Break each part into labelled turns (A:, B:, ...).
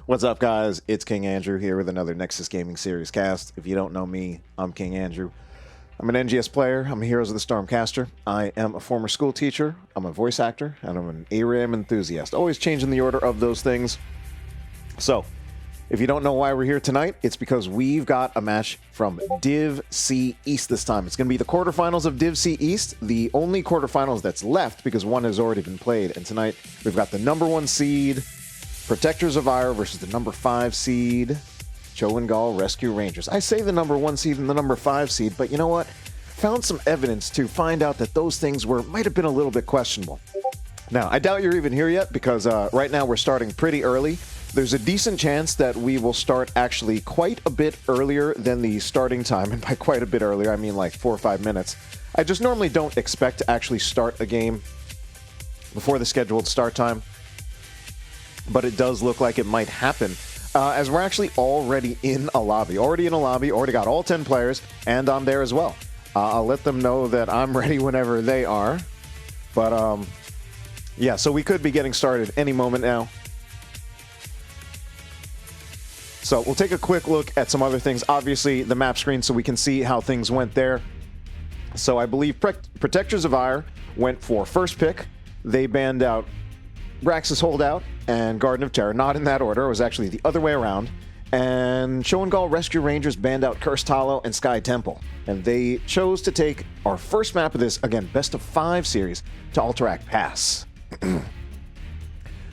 A: What's up, guys? It's King Andrew here with another Nexus Gaming Series cast. If you don't know me, I'm King Andrew. I'm an NGS player. I'm a Heroes of the Storm caster. I am a former school teacher. I'm a voice actor, and I'm an ARAM enthusiast. Always changing the order of those things. So, if you don't know why we're here tonight, it's because we've got a match from Div C East this time. It's going to be the quarterfinals of Div C East, the only quarterfinals that's left because one has already been played. And tonight, we've got the number 1 seed, Protectors of Auir, versus the number 5 seed, ChoGall Rescue Rangers. I say the number 1 seed and the number 5 seed, but you know what? Found some evidence to find out that those things might have been a little bit questionable. Now, I doubt you're even here yet because right now we're starting pretty early. There's a decent chance that we will start actually quite a bit earlier than the starting time, and by quite a bit earlier, I mean like 4 or 5 minutes. I just normally don't expect to actually start a game before the scheduled start time, but it does look like it might happen. As we're actually already in a lobby. Already got all 10 players, and I'm there as well. I'll let them know that I'm ready whenever they are. But, yeah, so we could be getting started any moment now. So we'll take a quick look at some other things. Obviously, the map screen, so we can see how things went there. So I believe Protectors of Auir went for first pick. They banned out Brax's Holdout and Garden of Terror. Not in that order. It was actually the other way around. And ChoGall Rescue Rangers banned out Cursed Hollow and Sky Temple. And they chose to take our first map of this, again, best of 5 series, to Alterac Pass.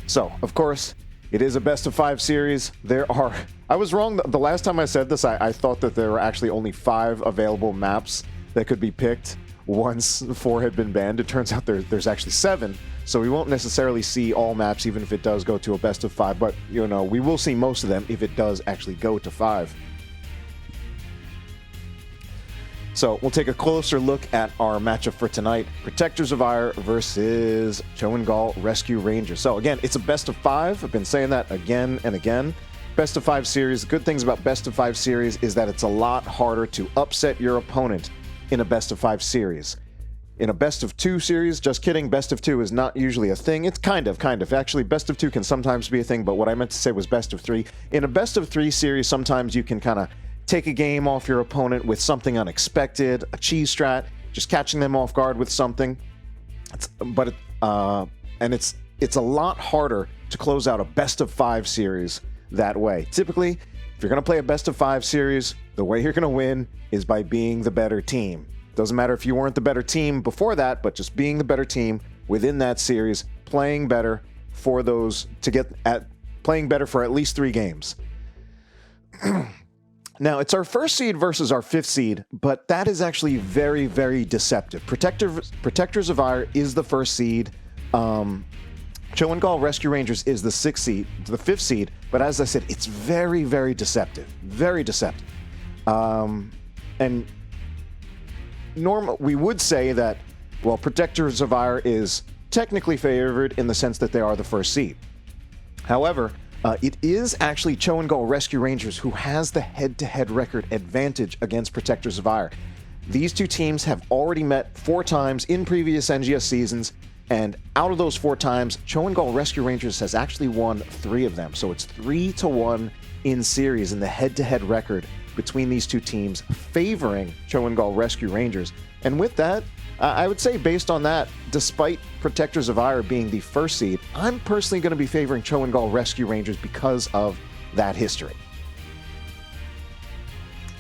A: So, of course, it is a best of 5 series. I was wrong. The last time I said this, I thought that there were actually only 5 available maps that could be picked once 4 had been banned. It turns out there's actually 7. So we won't necessarily see all maps, even if it does go to a best of 5. But, you know, we will see most of them if it does actually go to 5. So we'll take a closer look at our matchup for tonight. Protectors of Auir versus ChoGall Rescue Rangers. So again, it's a best of 5. I've been saying that again and again. Best of 5 series. The good things about best of 5 series is that it's a lot harder to upset your opponent in a best of 5 series. In a best of 2 series, just kidding, best of 2 is not usually a thing. It's kind of. Actually, best of 2 can sometimes be a thing, but what I meant to say was best of 3. In a best of 3 series, sometimes you can kind of take a game off your opponent with something unexpected, a cheese strat, just catching them off guard with something. It's a lot harder to close out a best of 5 series that way. Typically, if you're going to play a best of 5 series, the way you're going to win is by being the better team. Doesn't matter if you weren't the better team before that, but just being the better team within that series, playing better for playing better for at least 3 games. Now, it's our first seed versus our 5th seed, but that is actually very, very deceptive. Protectors of Auir is the 1st seed. ChoGall Rescue Rangers is the 6th seed, the 5th seed, but as I said, it's very, very deceptive. Very deceptive. And we would say that, well, Protectors of Auir is technically favored in the sense that they are the 1st seed. However, it is actually ChoGall Rescue Rangers who has the head-to-head record advantage against Protectors of Auir. These 2 teams have already met 4 times in previous NGS seasons, and out of those 4 times, ChoGall Rescue Rangers has actually won 3 of them. So it's 3-1 in series in the head-to-head record between these 2 teams, favoring ChoGall Rescue Rangers. And with that, I would say based on that, despite Protectors of Auir being the 1st seed, I'm personally going to be favoring ChoGall Rescue Rangers because of that history.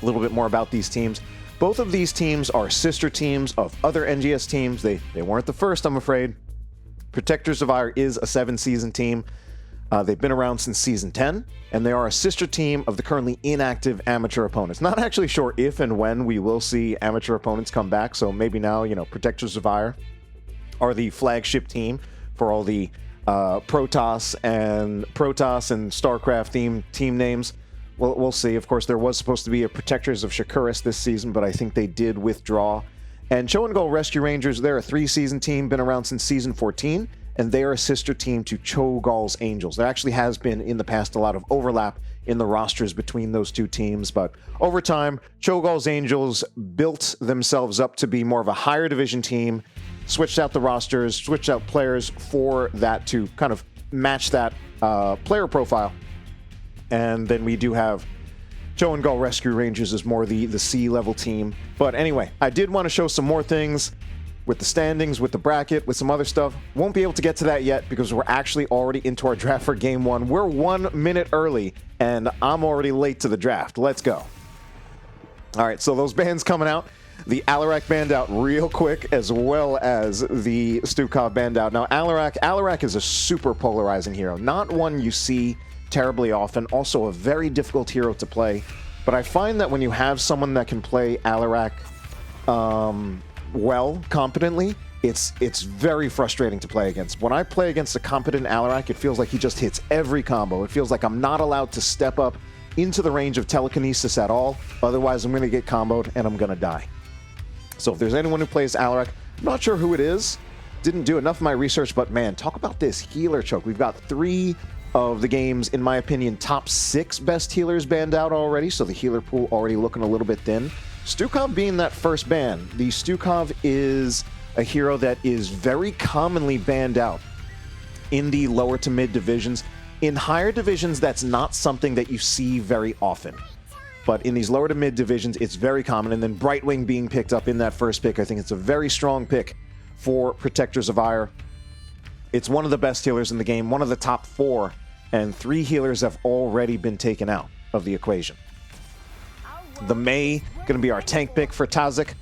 A: A little bit more about these teams. Both of these teams are sister teams of other NGS teams. They weren't the first, I'm afraid. Protectors of Auir is a 7-season team. They've been around since Season 10, and they are a sister team of the currently inactive amateur opponents. Not actually sure if and when we will see amateur opponents come back, so maybe now, Protectors of Auir are the flagship team for all the Protoss and StarCraft team names. Well, we'll see. Of course, there was supposed to be a Protectors of Shakuras this season, but I think they did withdraw. And ChoGall Rescue Rangers, they're a 3-season team, been around since Season 14. And they are a sister team to ChoGall's Angels. There actually has been, in the past, a lot of overlap in the rosters between those 2 teams, but over time, ChoGall's Angels built themselves up to be more of a higher division team, switched out the rosters, switched out players for that to kind of match that player profile. And then we do have ChoGall Rescue Rangers is more the C-level team. But anyway, I did want to show some more things with the standings, with the bracket, with some other stuff. Won't be able to get to that yet because we're actually already into our draft for Game 1. We're 1 minute early, and I'm already late to the draft. Let's go. All right, so those bands coming out. The Alarak band out real quick, as well as the Stukov band out. Now, Alarak is a super polarizing hero. Not one you see terribly often. Also a very difficult hero to play. But I find that when you have someone that can play Alarak well, competently, it's very frustrating to play against. When I play against a competent Alarak, it feels like he just hits every combo. It feels like I'm not allowed to step up into the range of telekinesis at all. Otherwise, I'm going to get comboed and I'm going to die. So if there's anyone who plays Alarak, I'm not sure who it is. Didn't do enough of my research, but man, talk about this healer choke. We've got 3 of the game's, in my opinion, top 6 best healers banned out already, so the healer pool already looking a little bit thin. Stukov being that first ban. The Stukov is a hero that is very commonly banned out in the lower to mid divisions. In higher divisions, that's not something that you see very often. But in these lower to mid divisions, it's very common. And then Brightwing being picked up in that first pick, I think it's a very strong pick for Protectors of Auir. It's one of the best healers in the game, one of the top 4, and 3 healers have already been taken out of the equation. The Mei, going to be our tank pick for Tazik.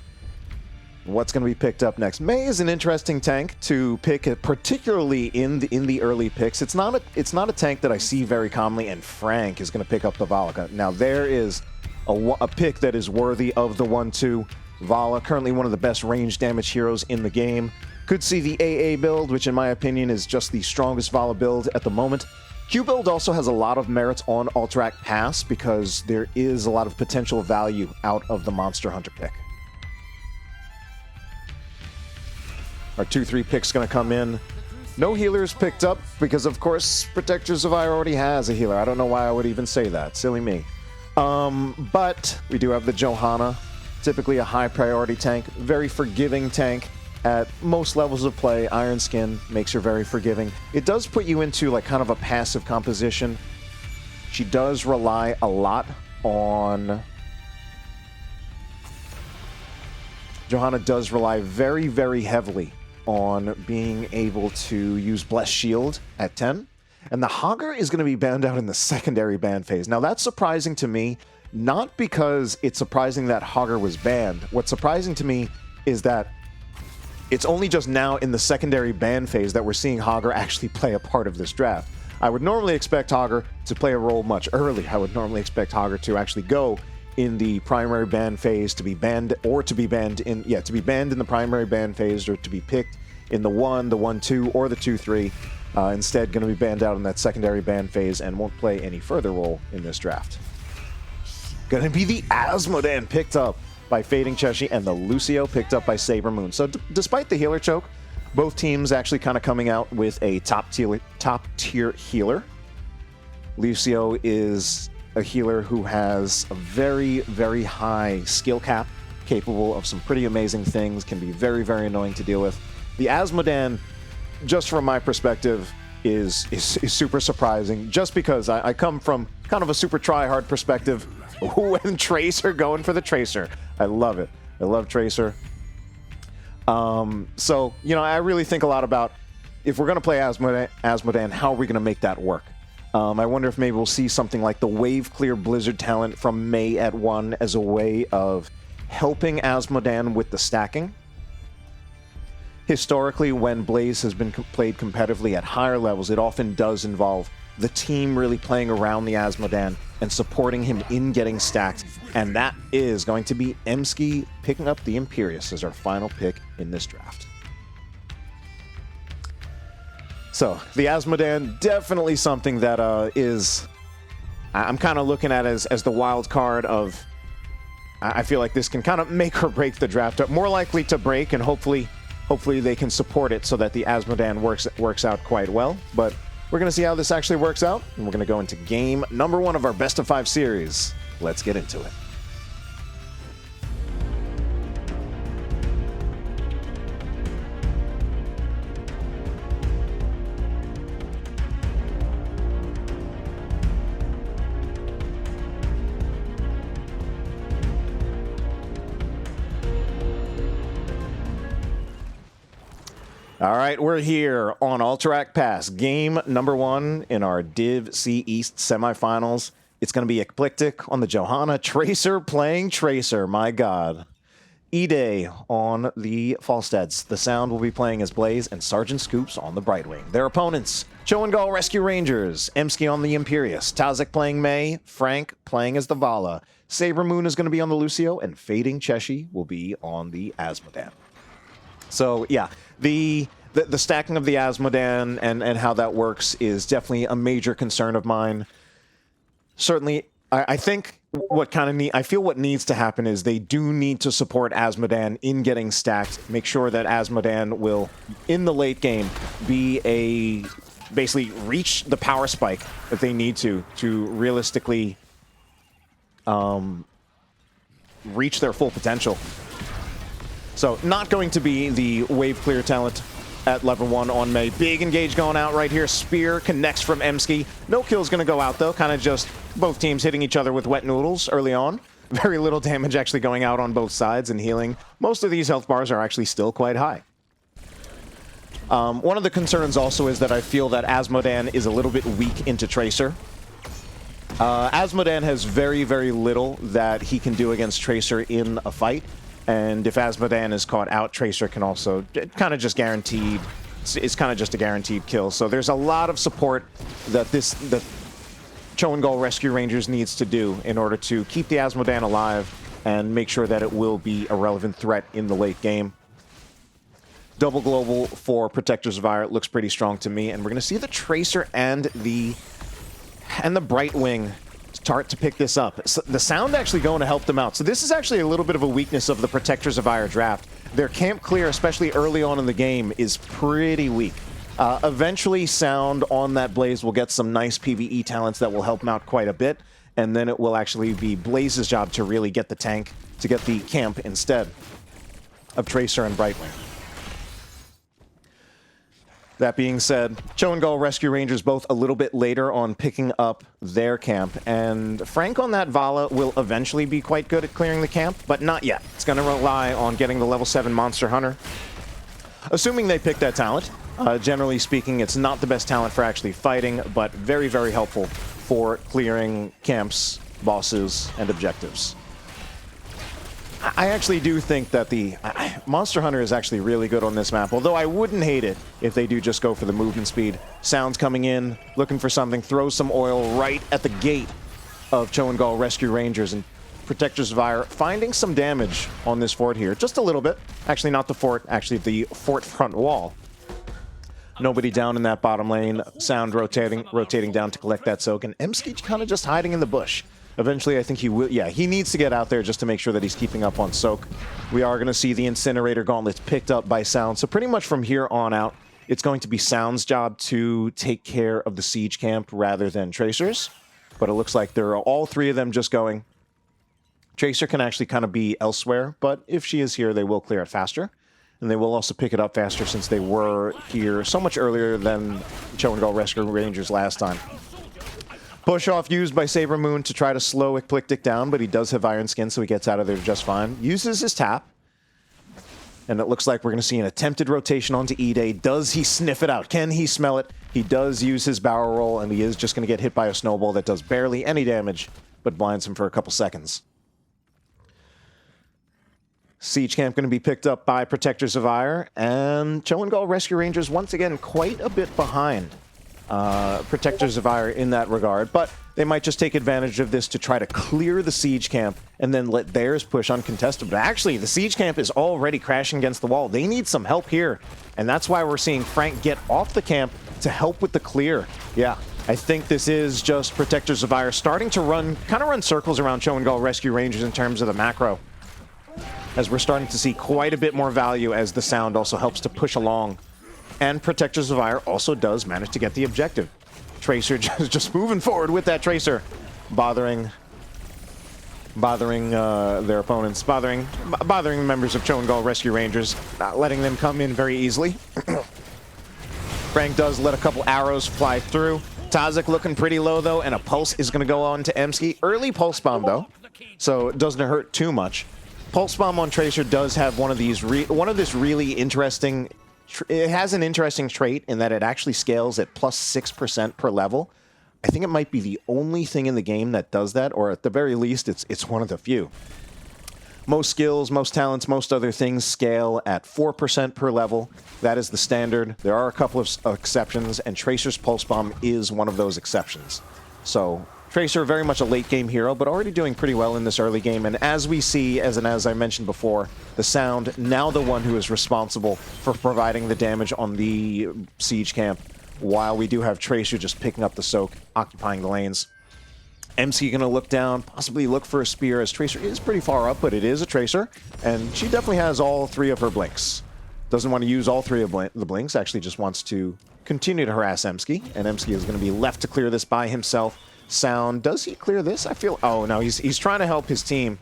A: What's going to be picked up next? Mei is an interesting tank to pick, particularly in the early picks. It's not a tank that I see very commonly, and Frank is going to pick up the Valka. Now, there is a pick that is worthy of the 1-2. Vala, currently one of the best range damage heroes in the game. Could see the AA build, which in my opinion is just the strongest Vala build at the moment. Q build also has a lot of merits on Alterac Pass because there is a lot of potential value out of the Monster Hunter pick. Our 2-3 pick's going to come in. No healers picked up because, of course, Protectors of Auir already has a healer. I don't know why I would even say that. Silly me. But we do have the Johanna, typically a high priority tank, very forgiving tank. At most levels of play, Iron Skin makes her very forgiving. It does put you into like kind of a passive composition. She does rely a lot on... Johanna does rely very, very heavily on being able to use Blessed Shield at 10. And the Hogger is going to be banned out in the secondary ban phase. Now that's surprising to me, not because it's surprising that Hogger was banned. What's surprising to me is that it's only just now in the secondary ban phase that we're seeing Hogger actually play a part of this draft. I would normally expect Hogger to play a role much earlier. I would normally expect Hogger to actually go in the primary ban phase, to be banned, or to be banned in, to be banned in the primary ban phase, or to be picked in the 1, the 1-2, or the 2-3. Instead, going to be banned out in that secondary ban phase and won't play any further role in this draft. Going to be the Asmodan picked up by Fading Cheshi, and the Lucio picked up by Saber Moon. So despite the healer choke, both teams actually kind of coming out with a top tier healer. Lucio is a healer who has a very, very high skill cap, capable of some pretty amazing things, can be very, very annoying to deal with. The Asmodan, just from my perspective, is super surprising, just because I come from kind of a super try-hard perspective. Ooh, and Tracer going for the Tracer. I love it. I love Tracer. So, you know, I really think a lot about, if we're going to play Asmodan, how are we going to make that work? I wonder if maybe we'll see something like the Wave Clear Blizzard talent from Mei at 1 as a way of helping Asmodan with the stacking. Historically, when Blaze has been played competitively at higher levels, it often does involve the team really playing around the Asmodan and supporting him in getting stacked. And that is going to be Emsky picking up the Imperius as our final pick in this draft. So, the Asmodan, definitely something that I'm kind of looking at as the wild card of... I feel like this can kind of make or break the draft. More likely to break, and hopefully they can support it so that the Asmodan works out quite well. But we're going to see how this actually works out, and we're going to go into game number 1 of our best of 5 series. Let's get into it. All right, we're here on Alterac Pass, game number 1 in our Div C East semifinals. It's going to be Eclectic on the Johanna, Tracer playing Tracer, my god. E-Day on the Falsteads. The Sound will be playing as Blaze and Sergeant Scoops on the Brightwing. Their opponents, ChoGall Rescue Rangers, Emsky on the Imperious, Tazik playing May, Frank playing as the Vala, Saber Moon is going to be on the Lucio, and Fading Cheshi will be on the Asmodan. So, yeah, the stacking of the Asmodan and how that works is definitely a major concern of mine. Certainly, I think what needs to happen is they do need to support Asmodan in getting stacked. Make sure that Asmodan will, in the late game, basically reach the power spike that they need to realistically reach their full potential. So, not going to be the wave clear talent at level 1 on May. Big engage going out right here. Spear connects from Emsky. No kill's going to go out, though. Kind of just both teams hitting each other with wet noodles early on. Very little damage actually going out on both sides and healing. Most of these health bars are actually still quite high. One of the concerns also is that I feel that Asmodan is a little bit weak into Tracer. Asmodan has very, very little that he can do against Tracer in a fight. And if Asmodan is caught out, Tracer can also it's kind of just a guaranteed kill. So there's a lot of support that the ChoGall Rescue Rangers needs to do in order to keep the Asmodan alive and make sure that it will be a relevant threat in the late game. Double global for Protectors of Auir looks pretty strong to me, and we're going to see the Tracer and the Brightwing start to pick this up. So the Sound actually going to help them out. So this is actually a little bit of a weakness of the Protectors of Auir draft. Their camp clear, especially early on in the game, is pretty weak. Eventually, Sound on that Blaze will get some nice PvE talents that will help him out quite a bit, and then it will actually be Blaze's job to really get the tank, to get the camp instead of Tracer and Brightwing. That being said, ChoGall Rescue Rangers both a little bit later on picking up their camp, and Frank on that Vala will eventually be quite good at clearing the camp, but not yet. It's going to rely on getting the level 7 Monster Hunter. Assuming they pick that talent, generally speaking, it's not the best talent for actually fighting, but very, very helpful for clearing camps, bosses, and objectives. I actually do think that the Monster Hunter is actually really good on this map, although I wouldn't hate it if they do just go for the movement speed. Sound's coming in, looking for something, throws some oil right at the gate of ChoGall Rescue Rangers, and Protectors of Auir finding some damage on this fort here. Just a little bit. Actually, not the fort, actually the fort front wall. Nobody down in that bottom lane. Sound rotating down to collect that soak, and Emsky kind of just hiding in the bush. Eventually, I think he will. Yeah, he needs to get out there just to make sure that he's keeping up on soak. We are going to see the Incinerator Gauntlets picked up by Sound. So pretty much from here on out, it's going to be Sound's job to take care of the siege camp rather than Tracer's. But it looks like there are all three of them just going. Tracer can actually kind of be elsewhere, but if she is here, they will clear it faster. And they will also pick it up faster since they were here so much earlier than ChoGall Rescue Rangers last time. Push-off used by Saber Moon to try to slow Eclectic down, but he does have Iron Skin, so he gets out of there just fine. Uses his tap. And it looks like we're going to see an attempted rotation onto E-Day. Does he sniff it out? Can he smell it? He does use his barrel roll, and he is just going to get hit by a snowball that does barely any damage, but blinds him for a couple seconds. Siege Camp going to be picked up by Protectors of Auir, and ChoGall Rescue Rangers once again quite a bit behind Protectors of Auir in that regard, but they might just take advantage of this to try to clear the Siege Camp and then let theirs push uncontested. But actually, the Siege Camp is already crashing against the wall. They need some help here, and that's why we're seeing Frank get off the camp to help with the clear. Yeah, I think this is just Protectors of Auir starting to kind of run circles around ChoGall Rescue Rangers in terms of the macro, as we're starting to see quite a bit more value as the Sound also helps to push along. And Protectors of Auir also does manage to get the objective. Tracer just moving forward with that Tracer, bothering their opponents, bothering members of ChoGall Rescue Rangers, not letting them come in very easily. Frank does let a couple arrows fly through. Tazik looking pretty low, though, and a pulse is going to go on to Emsky. Early pulse bomb, though, so it doesn't hurt too much. Pulse bomb on Tracer does have one of this really interesting it has an interesting trait in that it actually scales at plus 6% per level. I think it might be the only thing in the game that does that, or at the very least, it's one of the few. Most skills, most talents, most other things scale at 4% per level. That is the standard. There are a couple of exceptions, and Tracer's Pulse Bomb is one of those exceptions. So Tracer, very much a late-game hero, but already doing pretty well in this early game. And as we see, as I mentioned before, the Sound, now the one who is responsible for providing the damage on the siege camp, while we do have Tracer just picking up the soak, occupying the lanes. MC going to look down, possibly look for a spear, as Tracer is pretty far up, but it is a Tracer, and she definitely has all 3 of her blinks. Doesn't want to use all 3 of the blinks, actually just wants to continue to harass Emsky, and Emsky is going to be left to clear this by himself. Sound, does he clear this? I feel, oh no, he's trying to help his team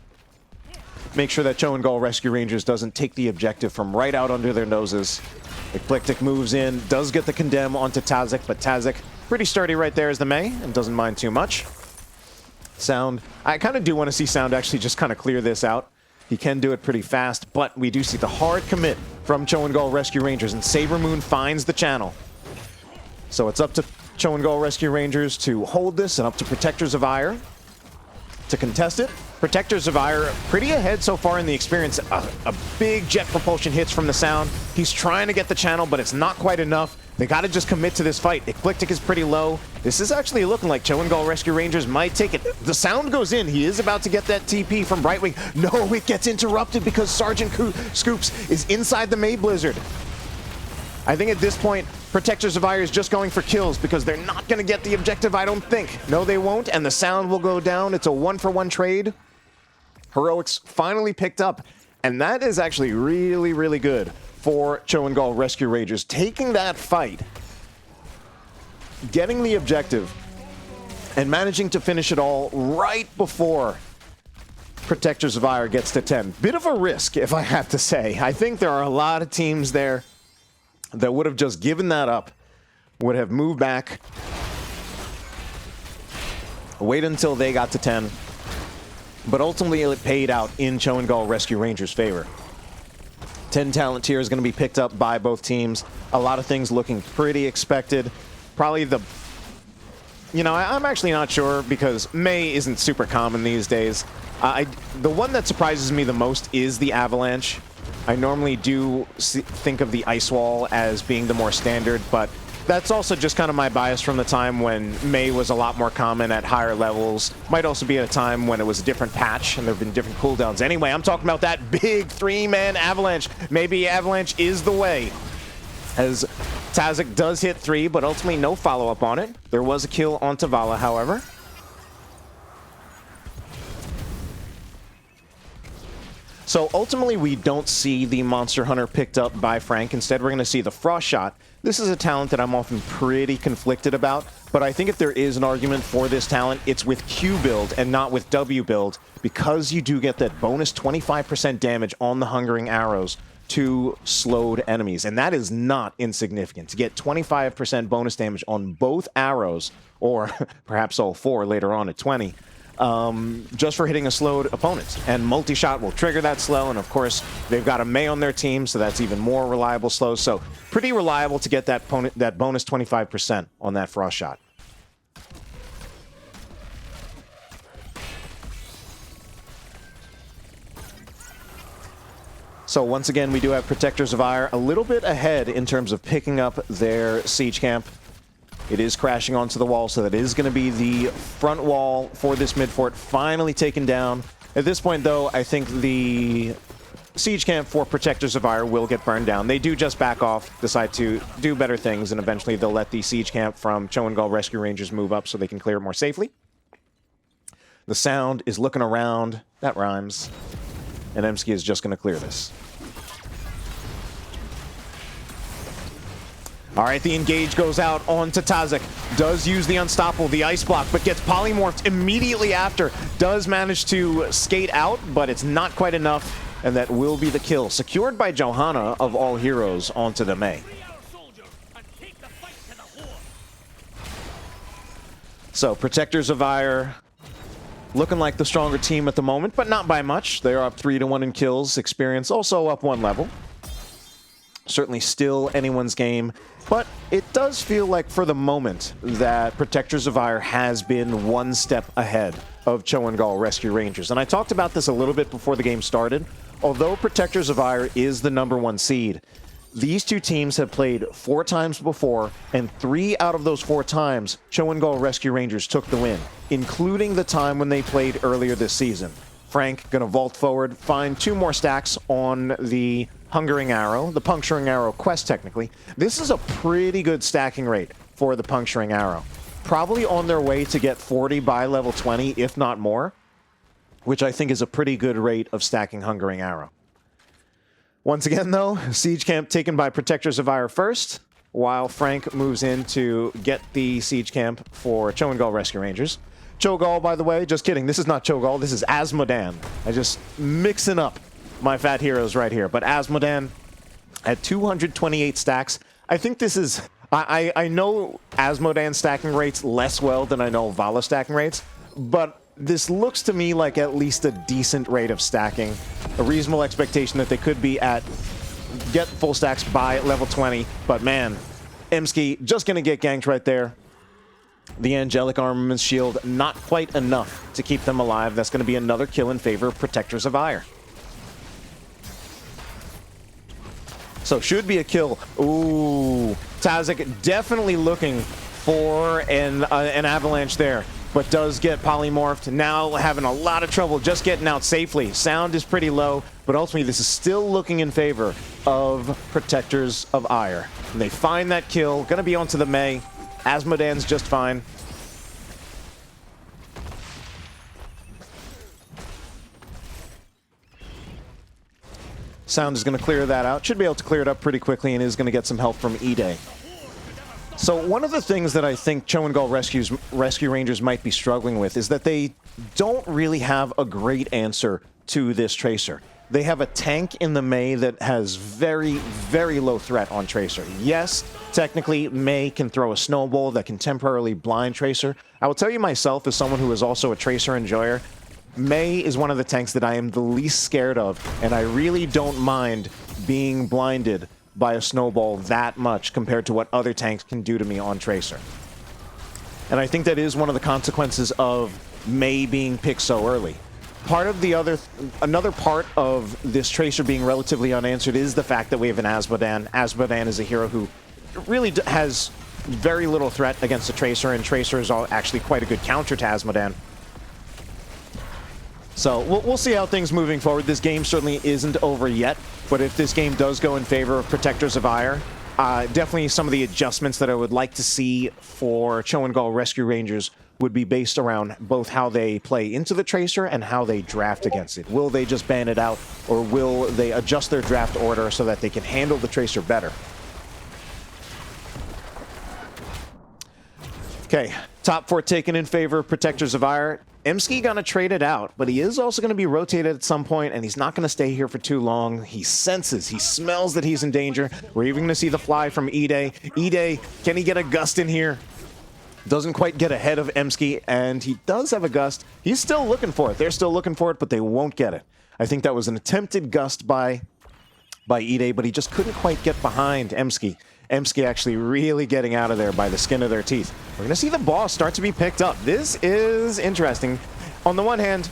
A: make sure that ChoGall Rescue Rangers doesn't take the objective from right out under their noses. Eclectic moves in, does get the condemn onto Tazik, but Tazik, pretty sturdy right there as the Mei, and doesn't mind too much. Sound, I kind of do want to see Sound actually just kind of clear this out. He can do it pretty fast, but we do see the hard commit from ChoGall Rescue Rangers, and Saber Moon finds the channel. So it's up to ChoGall Rescue Rangers to hold this, and up to Protectors of Auir to contest it. Protectors of Auir pretty ahead so far in the experience. A big jet propulsion hits from the Sound. He's trying to get the channel, but it's not quite enough. They got to just commit to this fight. Eclectic is pretty low. This is actually looking like ChoGall Rescue Rangers might take it. The Sound goes in. He is about to get that TP from Brightwing. No, it gets interrupted because Sergeant Scoops is inside the Mei Blizzard. I think at this point, Protectors of Auir is just going for kills because they're not going to get the objective, I don't think. No, they won't, and the Sound will go down. It's a 1-for-1 trade. Heroics finally picked up, and that is actually really, really good for ChoGall Rescue Rangers. Taking that fight, getting the objective, and managing to finish it all right before Protectors of Auir gets to 10. Bit of a risk, if I have to say. I think there are a lot of teams there that would have just given that up, would have moved back, wait until they got to 10. But ultimately, it paid out in ChoGall Rescue Rangers' favor. 10 talent tier is going to be picked up by both teams. A lot of things looking pretty expected. Probably the... You know, I'm actually not sure because Mei isn't super common these days. The one that surprises me the most is the Avalanche. I normally do think of the Ice Wall as being the more standard, but that's also just kind of my bias from the time when Mei was a lot more common at higher levels. Might also be at a time when it was a different patch and there have been different cooldowns. Anyway, I'm talking about that big 3-man Avalanche. Maybe Avalanche is the way, as Tazik does hit 3, but ultimately no follow-up on it. There was a kill on Tavala, however. So ultimately, we don't see the Monster Hunter picked up by Frank. Instead, we're going to see the Frost Shot. This is a talent that I'm often pretty conflicted about, but I think if there is an argument for this talent, it's with Q build and not with W build, because you do get that bonus 25% damage on the Hungering Arrows to slowed enemies, and that is not insignificant. To get 25% bonus damage on both arrows, or perhaps all 4 later on at 20, just for hitting a slowed opponent. And multi-shot will trigger that slow, and of course, they've got a Mei on their team, so that's even more reliable slow. So pretty reliable to get that bonus 25% on that Frost Shot. So once again, we do have Protectors of Auir a little bit ahead in terms of picking up their siege camp. It is crashing onto the wall, so that is going to be the front wall for this mid fort finally taken down. At this point, though, I think the siege camp for Protectors of Auir will get burned down. They do just back off, decide to do better things, and eventually they'll let the siege camp from ChoGall Rescue Rangers move up so they can clear it more safely. The Sound is looking around. That rhymes. And Emsky is just going to clear this. All right, the engage goes out onto Tazik. Does use the Unstoppable, the Ice Block, but gets polymorphed immediately after. Does manage to skate out, but it's not quite enough, and that will be the kill. Secured by Johanna, of all heroes, onto the Mei. So, Protectors of Auir looking like the stronger team at the moment, but not by much. They're up 3-1 in kills. Experience also up 1 level. Certainly still anyone's game, but it does feel like for the moment that Protectors of Auir has been one step ahead of ChoGall Rescue Rangers. And I talked about this a little bit before the game started. Although Protectors of Auir is the #1 seed, these two teams have played 4 times before, and 3 out of those 4 times, ChoGall Rescue Rangers took the win, including the time when they played earlier this season. Frank gonna vault forward, find 2 more stacks on the Hungering Arrow, the Puncturing Arrow quest technically. This is a pretty good stacking rate for the Puncturing Arrow. Probably on their way to get 40 by level 20, if not more, which I think is a pretty good rate of stacking Hungering Arrow. Once again, though, Siege Camp taken by Protectors of Auir first, while Frank moves in to get the Siege Camp for ChoGall Rescue Rangers. ChoGall, by the way, just kidding, this is not ChoGall, this is Asmodan. I just mixing up my fat heroes right here. But Asmodan at 228 stacks. I think this is... I know Asmodan stacking rates less well than I know Vala stacking rates, but this looks to me like at least a decent rate of stacking. A reasonable expectation that they could be at get full stacks by level 20. But man, Emski just going to get ganked right there. The Angelic Armaments Shield, not quite enough to keep them alive. That's going to be another kill in favor of Protectors of Auir. So should be a kill. Ooh, Tazik definitely looking for an avalanche there, but does get polymorphed. Now having a lot of trouble just getting out safely. Sound is pretty low, but ultimately this is still looking in favor of Protectors of Auir. And they find that kill. Going to be onto the May. Asmodan's just fine. Sound is going to clear that out. Should be able to clear it up pretty quickly and is going to get some help from E-Day. So one of the things that I think ChoGall Rescue Rangers might be struggling with is that they don't really have a great answer to this Tracer. They have a tank in the May that has very, very low threat on Tracer. Yes, technically, May can throw a snowball that can temporarily blind Tracer. I will tell you myself, as someone who is also a Tracer enjoyer, May is one of the tanks that I am the least scared of, and I really don't mind being blinded by a snowball that much compared to what other tanks can do to me on Tracer. And I think that is one of the consequences of May being picked so early. Part of the another part of this Tracer being relatively unanswered is the fact that we have an Asmodan. Asmodan is a hero who really has very little threat against the Tracer, and Tracer is actually quite a good counter to Asmodan. So we'll see how things moving forward. This game certainly isn't over yet, but if this game does go in favor of Protectors of Auir, definitely some of the adjustments that I would like to see for ChoGall Rescue Rangers would be based around both how they play into the Tracer and how they draft against it. Will they just ban it out, or will they adjust their draft order so that they can handle the Tracer better? Okay, top 4 taken in favor of Protectors of Auir. Emski gonna trade it out, but he is also gonna be rotated at some point, and he's not gonna stay here for too long. He senses, he smells that he's in danger. We're even gonna see the fly from E-Day. E-Day, can he get a gust in here? Doesn't quite get ahead of Emski, and he does have a gust. He's still looking for it. They're still looking for it, but they won't get it. I think that was an attempted gust by E-Day, but he just couldn't quite get behind Emski. Emski actually really getting out of there by the skin of their teeth. We're going to see the boss start to be picked up. This is interesting. On the one hand,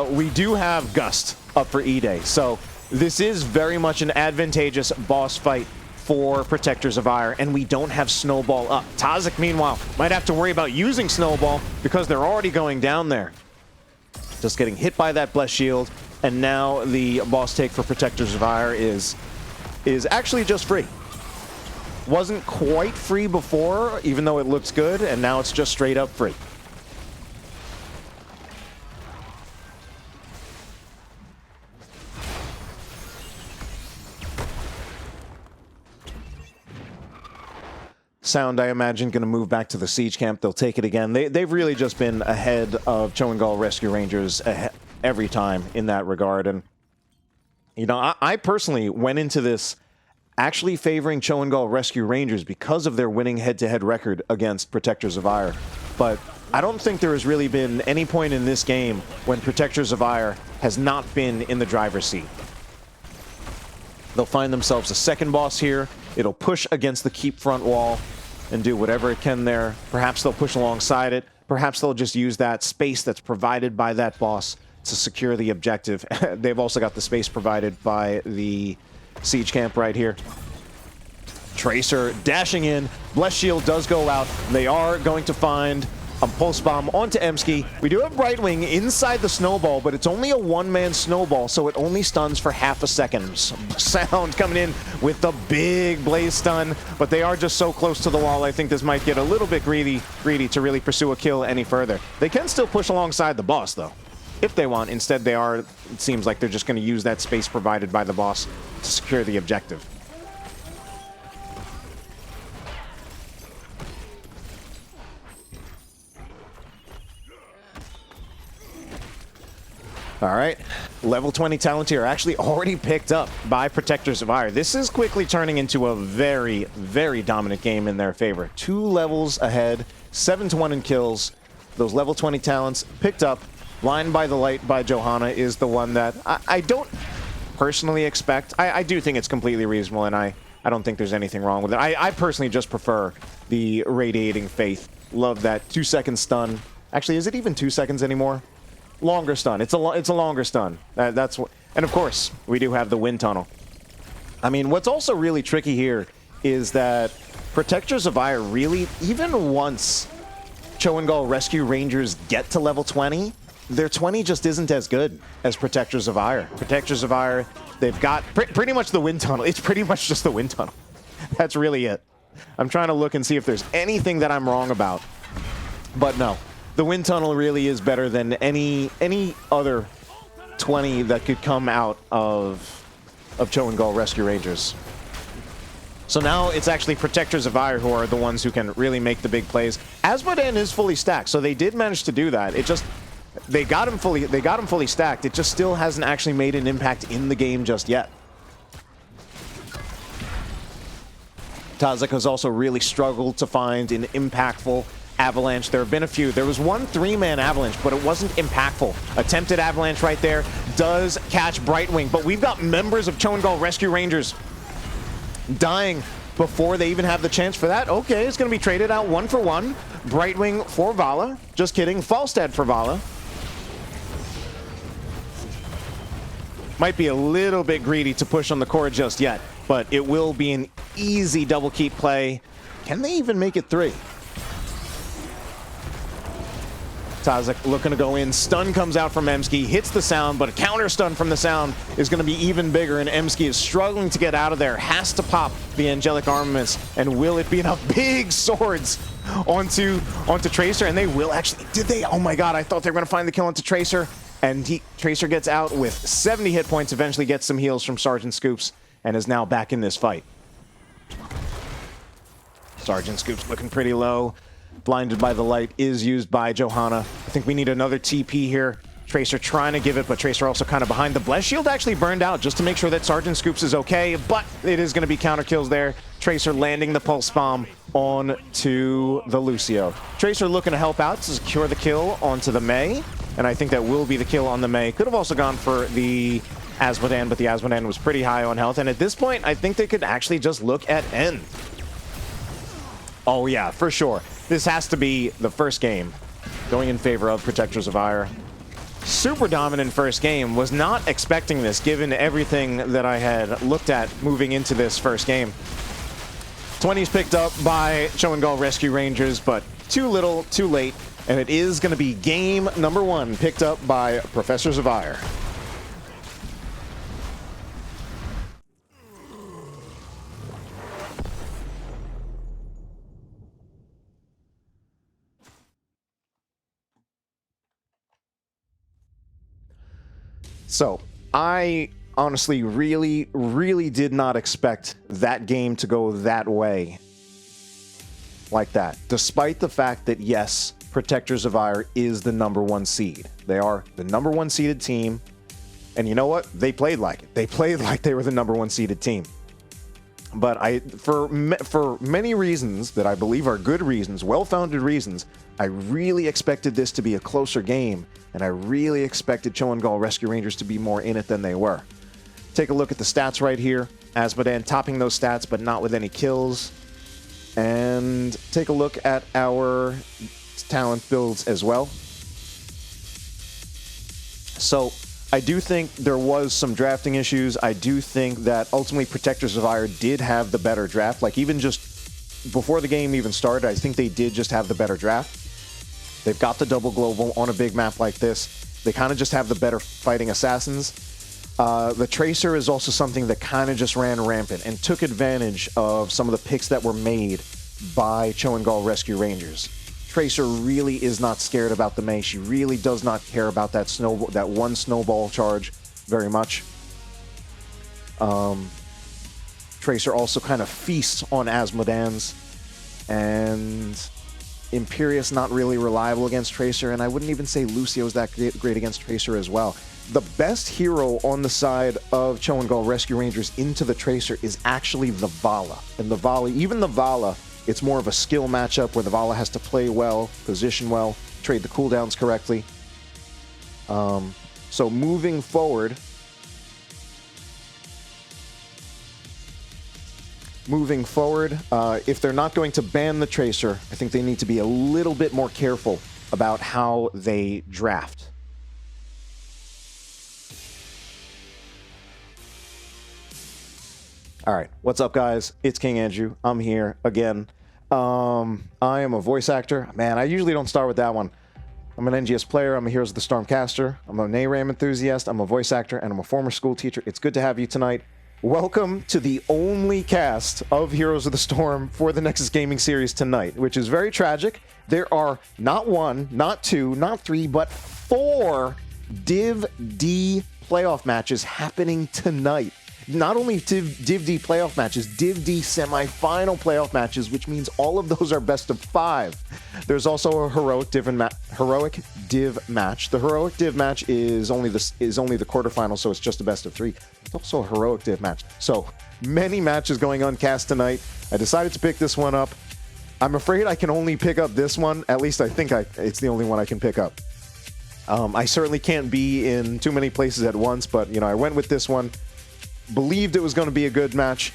A: we do have Gust up for E-Day, so this is very much an advantageous boss fight for Protectors of Auir, and we don't have Snowball up. Tazik, meanwhile, might have to worry about using Snowball because they're already going down there. Just getting hit by that Blessed Shield, and now the boss take for Protectors of Auir is actually just free. Wasn't quite free before, even though it looks good, and now it's just straight up free. Sound, I imagine, going to move back to the Siege Camp. They'll take it again. They've really just been ahead of ChoGall Rescue Rangers every time in that regard. And, you know, I personally went into this actually favoring ChoGall Rescue Rangers because of their winning head-to-head record against Protectors of Auir. But I don't think there has really been any point in this game when Protectors of Auir has not been in the driver's seat. They'll find themselves a second boss here. It'll push against the keep front wall and do whatever it can there. Perhaps they'll push alongside it. Perhaps they'll just use that space that's provided by that boss to secure the objective. They've also got the space provided by the siege camp right here. Tracer dashing in. Bless Shield does go out. They are going to find a pulse bomb onto Emsky. We do have Brightwing inside the snowball, but it's only a one-man snowball, so it only stuns for half a second. Sound coming in with the big blaze stun, but they are just so close to the wall. I think this might get a little bit greedy to really pursue a kill any further. They can still push alongside the boss, though, if they want. Instead, it seems like they're just going to use that space provided by the boss to secure the objective. All right, level 20 Talontier actually already picked up by Protectors of Auir. This is quickly turning into a very, very dominant game in their favor. 2 levels ahead, 7-1 in kills. Those level 20 talents picked up. Line by the Light by Johanna is the one that I don't personally expect. I do think it's completely reasonable, and I don't think there's anything wrong with it. I personally just prefer the Radiating Faith. Love that 2-second stun. Actually, is it even 2 seconds anymore? Longer stun. It's a longer stun. That's what. And of course, we do have the wind tunnel. I mean, what's also really tricky here is that Protectors of Auir really, even once ChoGall Rescue Rangers get to level 20, their 20 just isn't as good as Protectors of Auir. Protectors of Auir, they've got pretty much the wind tunnel. It's pretty much just the wind tunnel. That's really it. I'm trying to look and see if there's anything that I'm wrong about, but no. The wind tunnel really is better than any other 20 that could come out of ChoGall Rescue Rangers. So now it's actually Protectors of Auir who are the ones who can really make the big plays. Asmodean is fully stacked, so they did manage to do that. It just they got him fully stacked. It just still hasn't actually made an impact in the game just yet. Tazek has also really struggled to find an impactful avalanche. There have been a few. There was one 3-man avalanche, but it wasn't impactful. Attempted avalanche right there does catch Brightwing, but we've got members of ChoGall Rescue Rangers dying before they even have the chance for that. Okay, it's going to be traded out 1 for 1. Brightwing for Vala. Just kidding. Falstad for Vala. Might be a little bit greedy to push on the core just yet, but it will be an easy double keep play. Can they even make it 3? Tazek looking to go in. Stun comes out from Emsky, hits the Sound, but a counter stun from the Sound is going to be even bigger, and Emsky is struggling to get out of there. Has to pop the Angelic Armaments, and will it be enough? Big swords onto Tracer, and they will actually. Did they? Oh my god, I thought they were going to find the kill onto Tracer, and Tracer gets out with 70 hit points, eventually gets some heals from Sergeant Scoops, and is now back in this fight. Sergeant Scoops looking pretty low. Blinded by the Light is used by Johanna. I think we need another TP here. Tracer trying to give it, but Tracer also kind of behind. The Bless Shield actually burned out just to make sure that Sergeant Scoops is okay, but it is going to be counter kills there. Tracer landing the Pulse Bomb onto the Lucio. Tracer looking to help out to secure the kill onto the Mei, and I think that will be the kill on the Mei. Could have also gone for the Asmodean, but the Asmodean was pretty high on health, and at this point, I think they could actually just look at end. Oh yeah, for sure. This has to be the first game going in favor of Protectors of Auir. Super dominant first game. Was not expecting this given everything that I had looked at moving into this first game. 20's picked up by ChoGall Rescue Rangers, but too little, too late. And it is going to be game number 1 picked up by Professors of Auir. So, I honestly really did not expect that game to go that way. Like that. Despite the fact that, yes, Protectors of Auir is the #1 seed. They are the #1 seeded team. And you know what? They played like it. They played like they were the #1 seeded team. But for many reasons that I believe are good reasons, well-founded reasons, I really expected this to be a closer game, and I really expected ChoGall Rescue Rangers to be more in it than they were. Take a look at the stats right here. Azmodan topping those stats, but not with any kills. And take a look at our talent builds as well. So I do think there was some drafting issues. I do think that ultimately Protectors of Auir did have the better draft. Like, even just before the game even started, I think they did just have the better draft. They've got the double global on a big map like this. They kind of just have the better fighting assassins. The Tracer is also something that kind of just ran rampant and took advantage of some of the picks that were made by ChoGall Rescue Rangers. Tracer really is not scared about the Mei. She really does not care about that one snowball charge very much. Tracer also kind of feasts on Azmodans, and Imperius not really reliable against Tracer, and I wouldn't even say Lucio's that great against Tracer as well. The best hero on the side of ChoGall Rescue Rangers into the Tracer is actually the Vala. And the Vala, even the Vala, it's more of a skill matchup where the Vala has to play well, position well, trade the cooldowns correctly. So moving forward, if they're not going to ban the Tracer, I think they need to be a little bit more careful about how they draft. All right, what's up, guys? It's King Andrew. I'm here again. I am a voice actor. Man, I usually don't start with that one. I'm an NGS player. I'm a Heroes of the Storm caster. I'm a NARAM enthusiast. I'm a voice actor, and I'm a former school teacher. It's good to have you tonight. Welcome to the only cast of Heroes of the Storm for the Nexus Gaming Series tonight, which is very tragic. There are not one, not two, not three, but 4 Div D playoff matches happening tonight. Not only Div D playoff matches, Div D semi-final playoff matches, which means all of those are best of 5. There's also a heroic div match. The heroic div match is only the quarterfinal, so it's just a best of 3. It's also a heroic div match. So many matches going on cast tonight. I decided to pick this one up. I'm afraid I can only pick up this one. At least I think it's the only one I can pick up. I certainly can't be in too many places at once, but you know, I went with this one. Believed it was going to be a good match.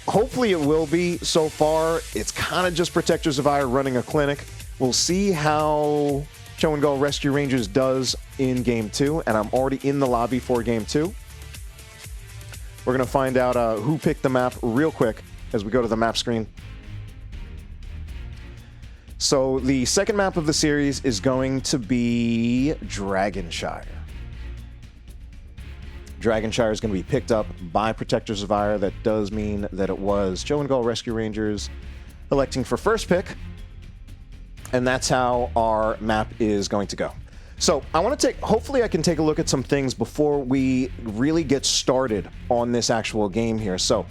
A: Hopefully it will be. So far, it's kind of just Protectors of Auir running a clinic. We'll see how ChoGall Rescue Rangers does in Game 2, and I'm already in the lobby for Game 2. We're going to find out who picked the map real quick as we go to the map screen. So the second map of the series is going to be Dragonshire. Dragonshire is going to be picked up by Protectors of Auir. That does mean that it was ChoGall Rescue Rangers electing for first pick. And that's how our map is going to go. So I want to hopefully I can take a look at some things before we really get started on this actual game here. So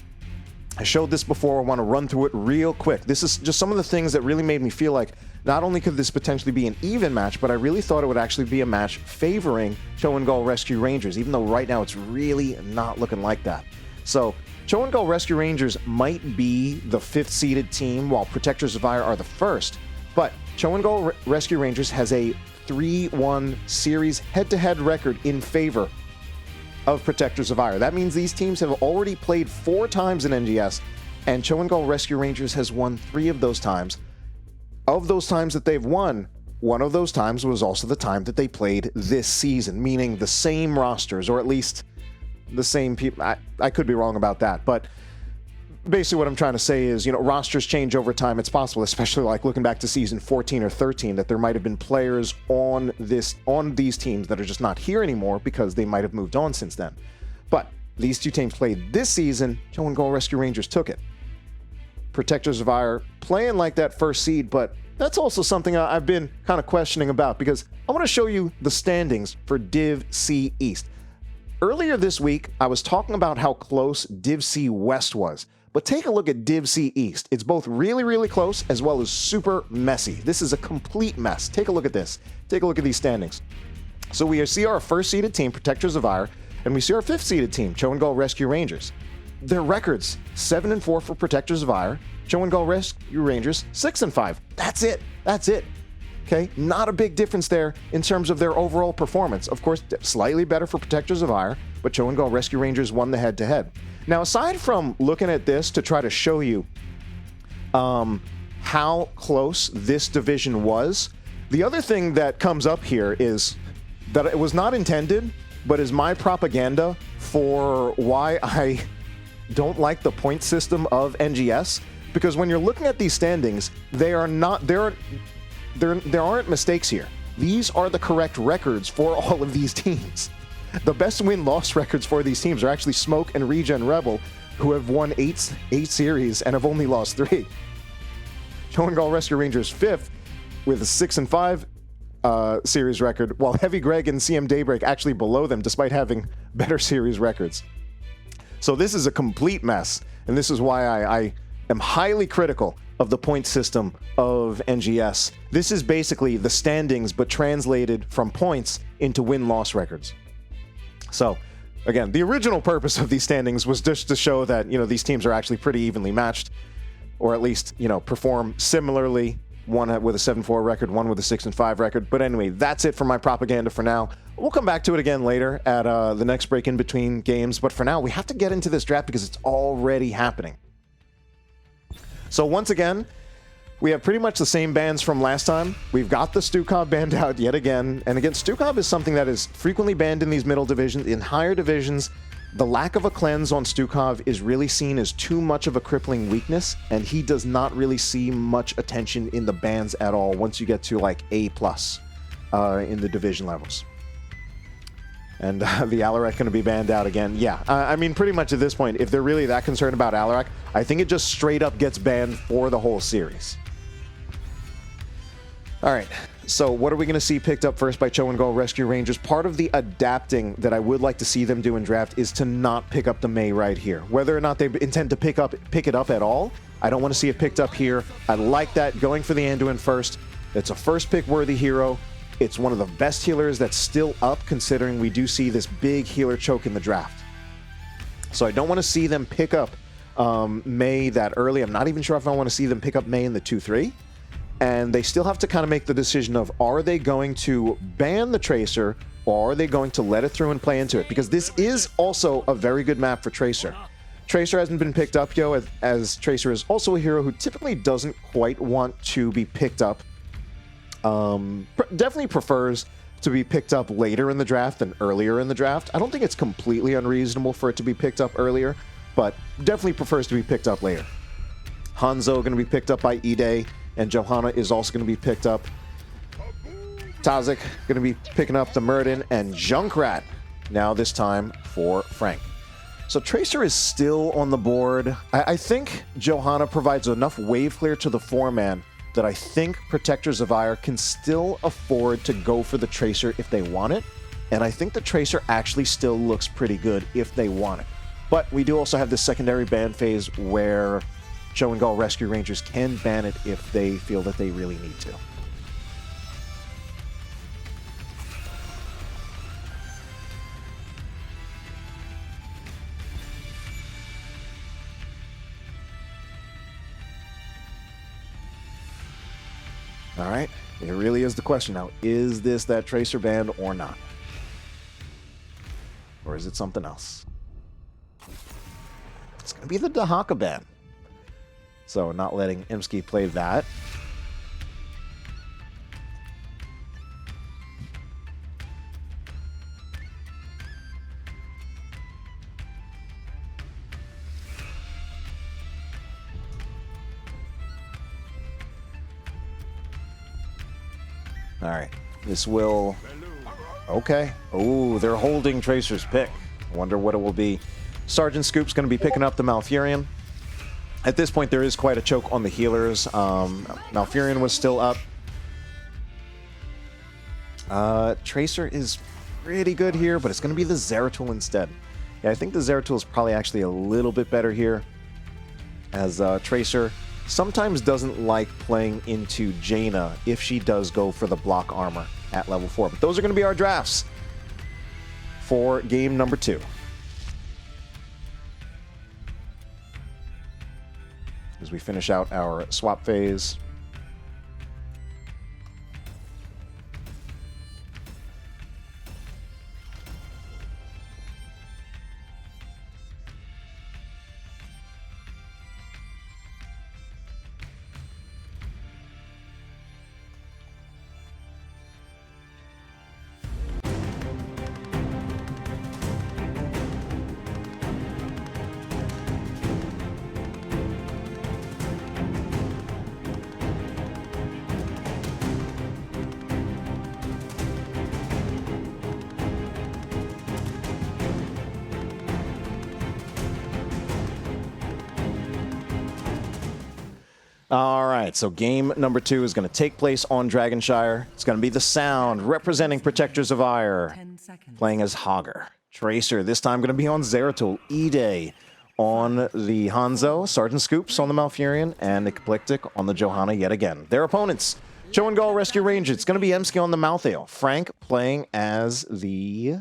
A: I showed this before. I want to run through it real quick. This is just some of the things that really made me feel like not only could this potentially be an even match, but I really thought it would actually be a match favoring ChoGall Rescue Rangers, even though right now it's really not looking like that. So ChoGall Rescue Rangers might be the 5th seeded team, while Protectors of Auir are the 1st. But ChoGall Rescue Rangers has a 3-1 series head-to-head record in favor of Protectors of Auir. That means these teams have already played 4 times in NGS, and ChoGall Rescue Rangers has won 3 of those times. Of those times that they've won, one of those times was also the time that they played this season, meaning the same rosters, or at least the same people. I could be wrong about that, but basically what I'm trying to say is, you know, rosters change over time. It's possible, especially like looking back to season 14 or 13, that there might have been players on these teams that are just not here anymore because they might have moved on since then. But these 2 teams played this season. ChoGall Rescue Rangers took it. Protectors of Auir playing like that first seed, but that's also something I've been kind of questioning about, because I want to show you the standings for Div C East. Earlier this week, I was talking about how close Div C West was, but take a look at Div C East. It's both really, really close as well as super messy. This is a complete mess. Take a look at this. Take a look at these standings. So we see our 1st seeded team, Protectors of Auir, and we see our 5th seeded team, ChoGall Rescue Rangers. Their records, 7-4 for Protectors of Auir, ChoGall Rescue Rangers, 6-5. That's it. That's it. Okay, not a big difference there in terms of their overall performance. Of course, slightly better for Protectors of Auir, but ChoGall Rescue Rangers won the head-to-head. Now, aside from looking at this to try to show you how close this division was, the other thing that comes up here is that it was not intended, but is my propaganda for why I don't like the point system of NGS. Because when you're looking at these standings, they are not there aren't mistakes here. These are the correct records for all of these teams. The best win-loss records for these teams are actually Smoke and Regen Rebel, who have won eight series and have only lost 3. ChoGall Rescue Rangers 5th with a 6-5 series record, while Heavy Greg and CM Daybreak actually below them, despite having better series records. So this is a complete mess, and this is why I am highly critical of the point system of NGS. This is basically the standings, but translated from points into win-loss records. So, again, the original purpose of these standings was just to show that, these teams are actually pretty evenly matched, or at least, perform similarly. One with a 7-4 record, one with a 6-5 record. But anyway, that's it for my propaganda for now. We'll come back to it again later at the next break in between games. But for now, we have to get into this draft because it's already happening. So once again, we have pretty much the same bans from last time. We've got the Stukov banned out yet again. And again, Stukov is something that is frequently banned in these middle divisions. In higher divisions, the lack of a cleanse on Stukov is really seen as too much of a crippling weakness, and he does not really see much attention in the bans at all once you get to like A+ in the division levels. And the Alarak going to be banned out again. Yeah, I mean, pretty much at this point, if they're really that concerned about Alarak, I think it just straight up gets banned for the whole series. All right, so what are we going to see picked up first by ChoGall Rescue Rangers? Part of the adapting that I would like to see them do in draft is to not pick up the Mei right here. Whether or not they intend to pick it up at all, I don't want to see it picked up here. I like that, going for the Anduin first. It's a first pick worthy hero. It's one of the best healers that's still up, considering we do see this big healer choke in the draft. So I don't want to see them pick up Mei that early. I'm not even sure if I want to see them pick up Mei in the 2-3. And they still have to kind of make the decision of, are they going to ban the Tracer, or are they going to let it through and play into it? Because this is also a very good map for Tracer. Tracer hasn't been picked up, as Tracer is also a hero who typically doesn't quite want to be picked up. Definitely prefers to be picked up later in the draft than earlier in the draft. I don't think it's completely unreasonable for it to be picked up earlier, but definitely prefers to be picked up later. Hanzo going to be picked up by Ide, and Johanna is also going to be picked up. Tazik going to be picking up the Murden, and Junkrat now this time for Frank. So Tracer is still on the board. I think Johanna provides enough wave clear to the 4-man that I think Protectors of Auir can still afford to go for the Tracer if they want it. And I think the Tracer actually still looks pretty good if they want it. But we do also have this secondary ban phase where ChoGall Rescue Rangers can ban it if they feel that they really need to. All right, it really is the question now. Is this that Tracer ban or not? Or is it something else? It's going to be the Dahaka ban. So not letting Imsky play that. All right, this will... Okay. Oh, they're holding Tracer's pick. I wonder what it will be. Sergeant Scoop's going to be picking up the Malfurion. At this point, there is quite a choke on the healers. Malfurion was still up. Tracer is pretty good here, but it's going to be the Zeratul instead. Yeah, I think the Zeratul is probably actually a little bit better here, as Tracer sometimes doesn't like playing into Jaina if she does go for the block armor at level 4. But those are going to be our drafts for game number 2. As we finish out our swap phase. All right, so game number 2 is going to take place on Dragonshire. It's going to be the Sound, representing Protectors of Auir, playing as Auir. Tracer, this time going to be on Zeratul. E-Day on the Hanzo, Sergeant Scoops on the Malfurion, and Eclectic on the Johanna yet again. Their opponents, ChoGall Rescue Ranger. It's going to be Emsky on the Malthael. Frank playing as the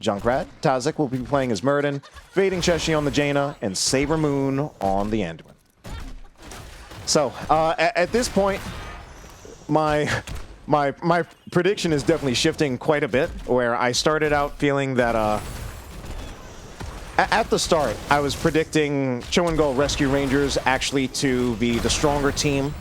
A: Junkrat. Tazik will be playing as Murden, Fading Cheshi on the Jaina, and Saber Moon on the Anduin. So, at this point, my prediction is definitely shifting quite a bit, where I started out feeling that, at the start, I was predicting ChoGall Rescue Rangers actually to be the stronger team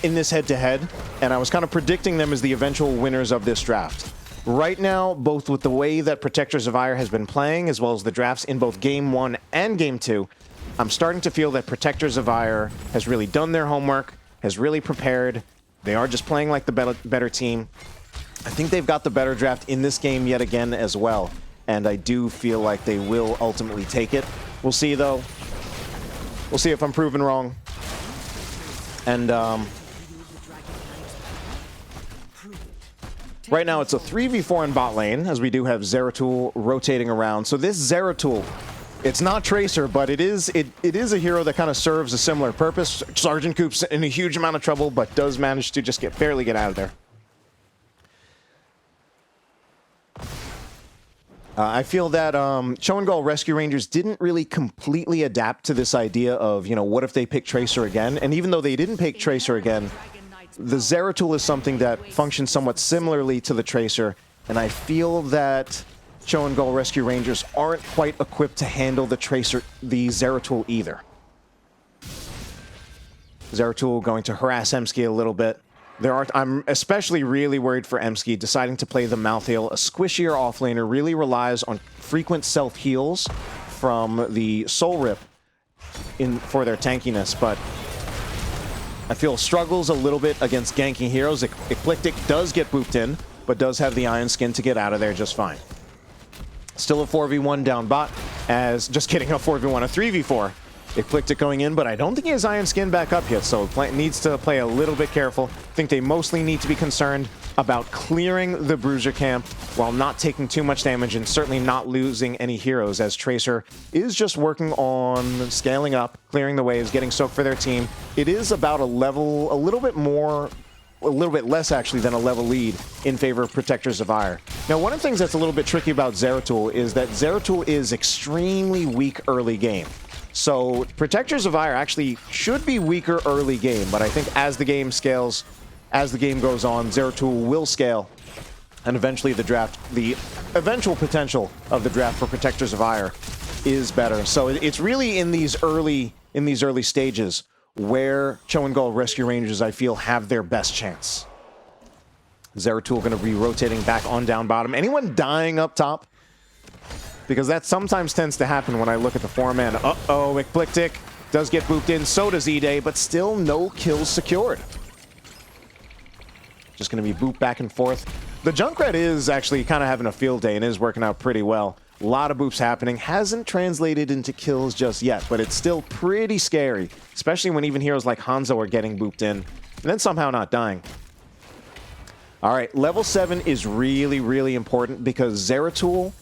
A: in this head-to-head, and I was kind of predicting them as the eventual winners of this draft. Right now, both with the way that Protectors of Auir has been playing, as well as the drafts in both Game 1 and Game 2, I'm starting to feel that Protectors of Auir has really done their homework, has really prepared. They are just playing like the better team. I think they've got the better draft in this game yet again as well, and I do feel like they will ultimately take it. We'll see, though. We'll see if I'm proven wrong. And, right now, it's a 3v4 in bot lane, as we do have Zeratul rotating around. So this Zeratul, it's not Tracer, but it is a hero that kind of serves a similar purpose. Sergeant Coop's in a huge amount of trouble, but does manage to just barely get out of there. I feel that ChoGall Rescue Rangers didn't really completely adapt to this idea of, you know, what if they pick Tracer again? And even though they didn't pick Tracer again, the Zeratul is something that functions somewhat similarly to the Tracer, and I feel that ChoGall Rescue Rangers aren't quite equipped to handle the Zeratul either. Zeratul going to harass Emsky a little bit. I'm especially really worried for Emsky deciding to play the Malthael. A squishier offlaner really relies on frequent self-heals from the Soul Rip for their tankiness, but I feel struggles a little bit against ganking heroes. Eclectic does get booped in, but does have the Iron Skin to get out of there just fine. Still a 4v1 down bot, just kidding, a 4v1, a 3v4. Eclectic going in, but I don't think he has Iron Skin back up yet, so needs to play a little bit careful. I think they mostly need to be concerned about clearing the Bruiser camp while not taking too much damage and certainly not losing any heroes, as Tracer is just working on scaling up, clearing the waves, getting soaked for their team. It is about a little bit less actually than a level lead in favor of Protectors of Auir. Now, one of the things that's a little bit tricky about Zeratul is that Zeratul is extremely weak early game. So Protectors of Auir actually should be weaker early game, but I think as the game scales, as the game goes on, Zeratul will scale, and eventually the eventual potential of the draft for Protectors of Auir is better. So it's really in these early stages where ChoGall Rescue Rangers, I feel, have their best chance. Zeratul going to be rotating back on down bottom. Anyone dying up top? Because that sometimes tends to happen when I look at the four-man. Uh-oh, Eclectic does get booped in, so does E-Day, but still no kills secured. Just going to be booped back and forth. The Junkrat is actually kind of having a field day and is working out pretty well. A lot of boops happening. Hasn't translated into kills just yet, but it's still pretty scary, especially when even heroes like Hanzo are getting booped in and then somehow not dying. All right, level 7 is really, really important because Zeratul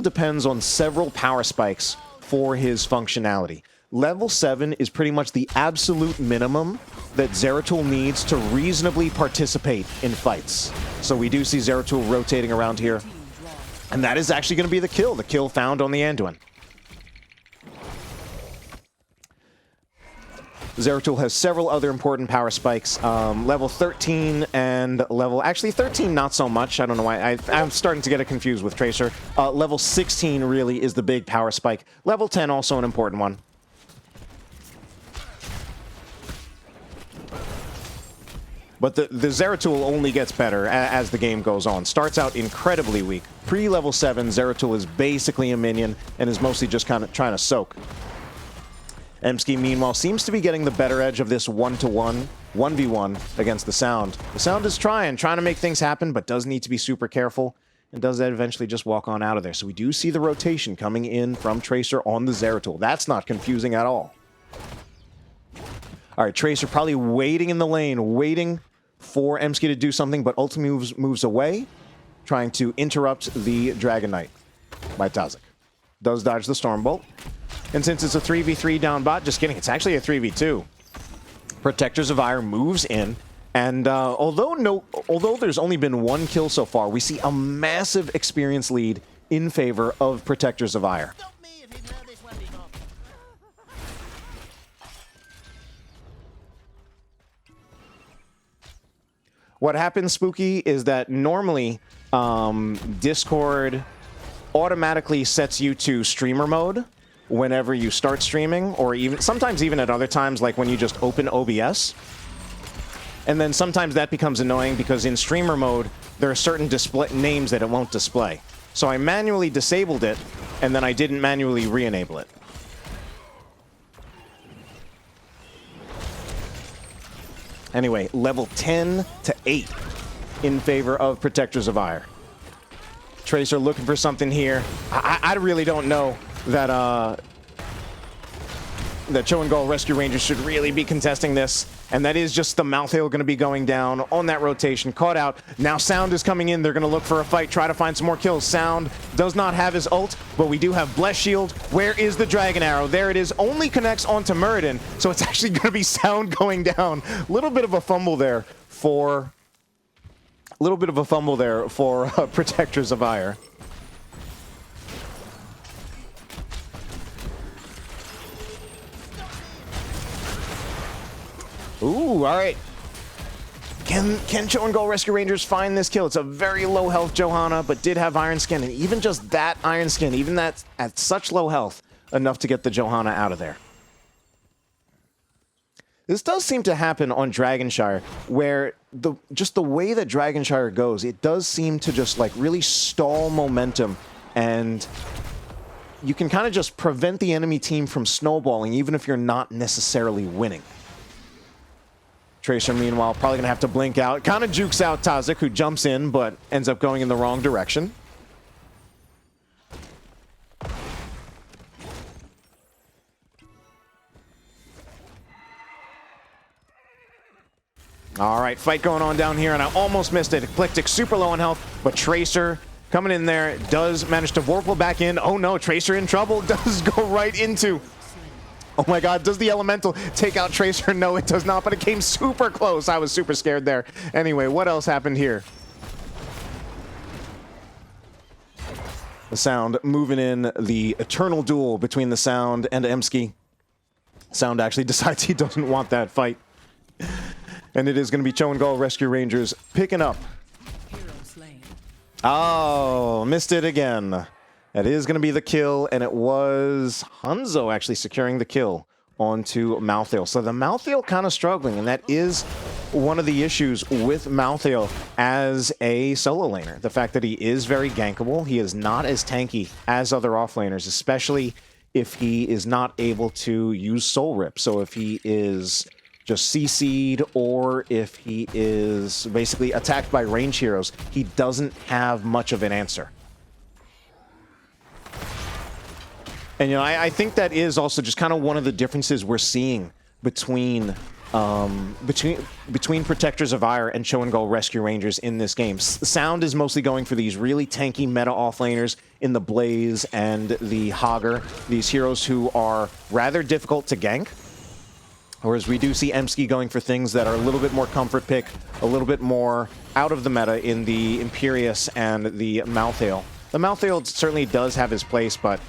A: depends on several power spikes for his functionality. Level 7 is pretty much the absolute minimum that Zeratul needs to reasonably participate in fights. So we do see Zeratul rotating around here. And that is actually going to be the kill found on the Anduin. Zeratul has several other important power spikes. Level 13 and actually 13 not so much. I don't know why. I'm starting to get it confused with Tracer. Level 16 really is the big power spike. Level 10 also an important one. But the Zeratul only gets better as the game goes on. Starts out incredibly weak. Pre-level 7, Zeratul is basically a minion and is mostly just kind of trying to soak. Emsky, meanwhile, seems to be getting the better edge of this 1-to-1, 1v1 against the Sound. The Sound is trying to make things happen, but does need to be super careful, and does that eventually just walk on out of there. So we do see the rotation coming in from Tracer on the Zeratul. That's not confusing at all. All right, Tracer probably waiting in the lane, waiting for Emski to do something, but ultimately moves away, trying to interrupt the Dragon Knight by Tazik. Does dodge the Stormbolt. And since it's a 3v3 down bot, just kidding, it's actually a 3v2. Protectors of Auir moves in, and although there's only been one kill so far, we see a massive experience lead in favor of Protectors of Auir. What happens, Spooky, is that normally Discord automatically sets you to streamer mode whenever you start streaming, or even sometimes even at other times, like when you just open OBS. And then sometimes that becomes annoying because in streamer mode, there are certain display names that it won't display. So I manually disabled it, and then I didn't manually re-enable it. Anyway, level 10 to 8 in favor of Protectors of Auir. Tracer looking for something here. I really don't know that that ChoGall Rescue Rangers should really be contesting this. And that is just the Malthael going to be going down on that rotation. Caught out. Now Sound is coming in. They're going to look for a fight, try to find some more kills. Sound does not have his ult, but we do have Bless Shield. Where is the Dragon Arrow? There it is. Only connects onto Muradin, so it's actually going to be Sound going down. A little bit of a fumble there for... Protectors of Auir. Ooh, all right. Can ChoGall Rescue Rangers find this kill? It's a very low health Johanna, but did have Iron Skin, and even just that Iron Skin, even that at such low health, enough to get the Johanna out of there. This does seem to happen on Dragonshire, where just the way that Dragonshire goes, it does seem to just like really stall momentum, and you can kind of just prevent the enemy team from snowballing, even if you're not necessarily winning. Tracer, meanwhile, probably going to have to blink out. Kind of jukes out Tazik, who jumps in, but ends up going in the wrong direction. All right, fight going on down here, and I almost missed it. Eclectic super low on health, but Tracer coming in there does manage to Vorpal back in. Oh no, Tracer in trouble, does go right into... Oh my god, does the Elemental take out Tracer? No, it does not, but it came super close. I was super scared there. Anyway, what else happened here? The Sound moving in the eternal duel between the Sound and Emski. Sound actually decides he doesn't want that fight. And it is going to be ChoGall Rescue Rangers picking up. Oh, missed it again. That is going to be the kill, and it was Hanzo actually securing the kill onto Malthael. So the Malthael kind of struggling, and that is one of the issues with Malthael as a solo laner. The fact that he is very gankable. He is not as tanky as other offlaners, especially if he is not able to use Soul Rip. So if he is just CC'd, or if he is basically attacked by range heroes, he doesn't have much of an answer. And, you know, I think that is also just kind of one of the differences we're seeing between Protectors of Auir and ChoGall Rescue Rangers in this game. Sound is mostly going for these really tanky meta offlaners in the Blaze and the Hogger, these heroes who are rather difficult to gank. Whereas we do see Emski going for things that are a little bit more comfort pick, a little bit more out of the meta in the Imperius and the Malthael. The Malthael certainly does have his place, but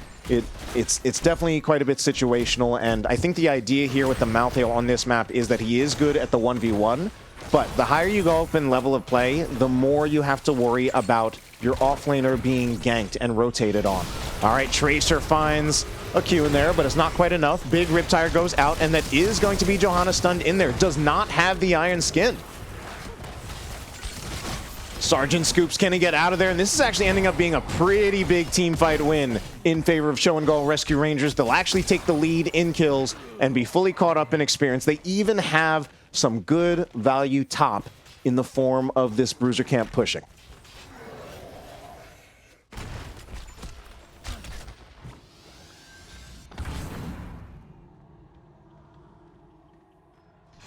A: it's definitely quite a bit situational, and I think the idea here with the Malthael on this map is that he is good at the 1v1, but the higher you go up in level of play, the more you have to worry about your offlaner being ganked and rotated on. All right, Tracer finds a Q in there, but it's not quite enough. Big Riptire goes out, and that is going to be Johanna stunned in there. Does not have the Iron Skin. Sergeant Scoops, can he get out of there? And this is actually ending up being a pretty big team fight win in favor of ChoGall Rescue Rangers. They'll actually take the lead in kills and be fully caught up in experience. They even have some good value top in the form of this Bruiser Camp pushing.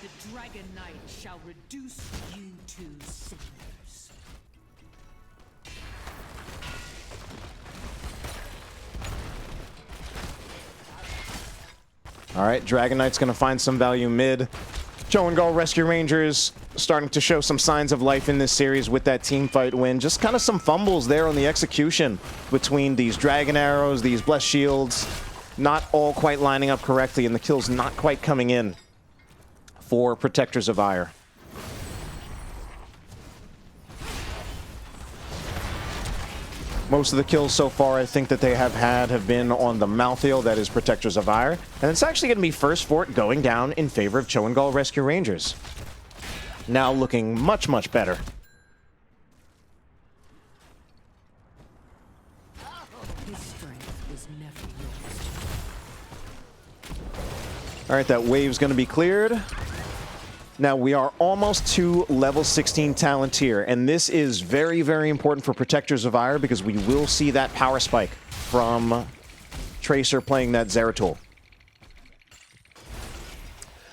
B: The Dragon Knight shall reduce you to cinders.
A: All right, Dragon Knight's going to find some value mid. ChoGall Rescue Rangers starting to show some signs of life in this series with that team fight win. Just kind of some fumbles there on the execution between these Dragon Arrows, these Blessed Shields, not all quite lining up correctly, and the kills not quite coming in for Protectors of Auir. Most of the kills so far I think that they have been on the Malthael, that is Protectors of Auir. And it's actually going to be first fort going down in favor of ChoGall Rescue Rangers. Now looking much, much better.
B: His strength was never yours.
A: All right, that wave's going to be cleared. Now, we are almost to level 16 talent tier, and this is very, very important for Protectors of Auir because we will see that power spike from Tracer playing that Zeratul.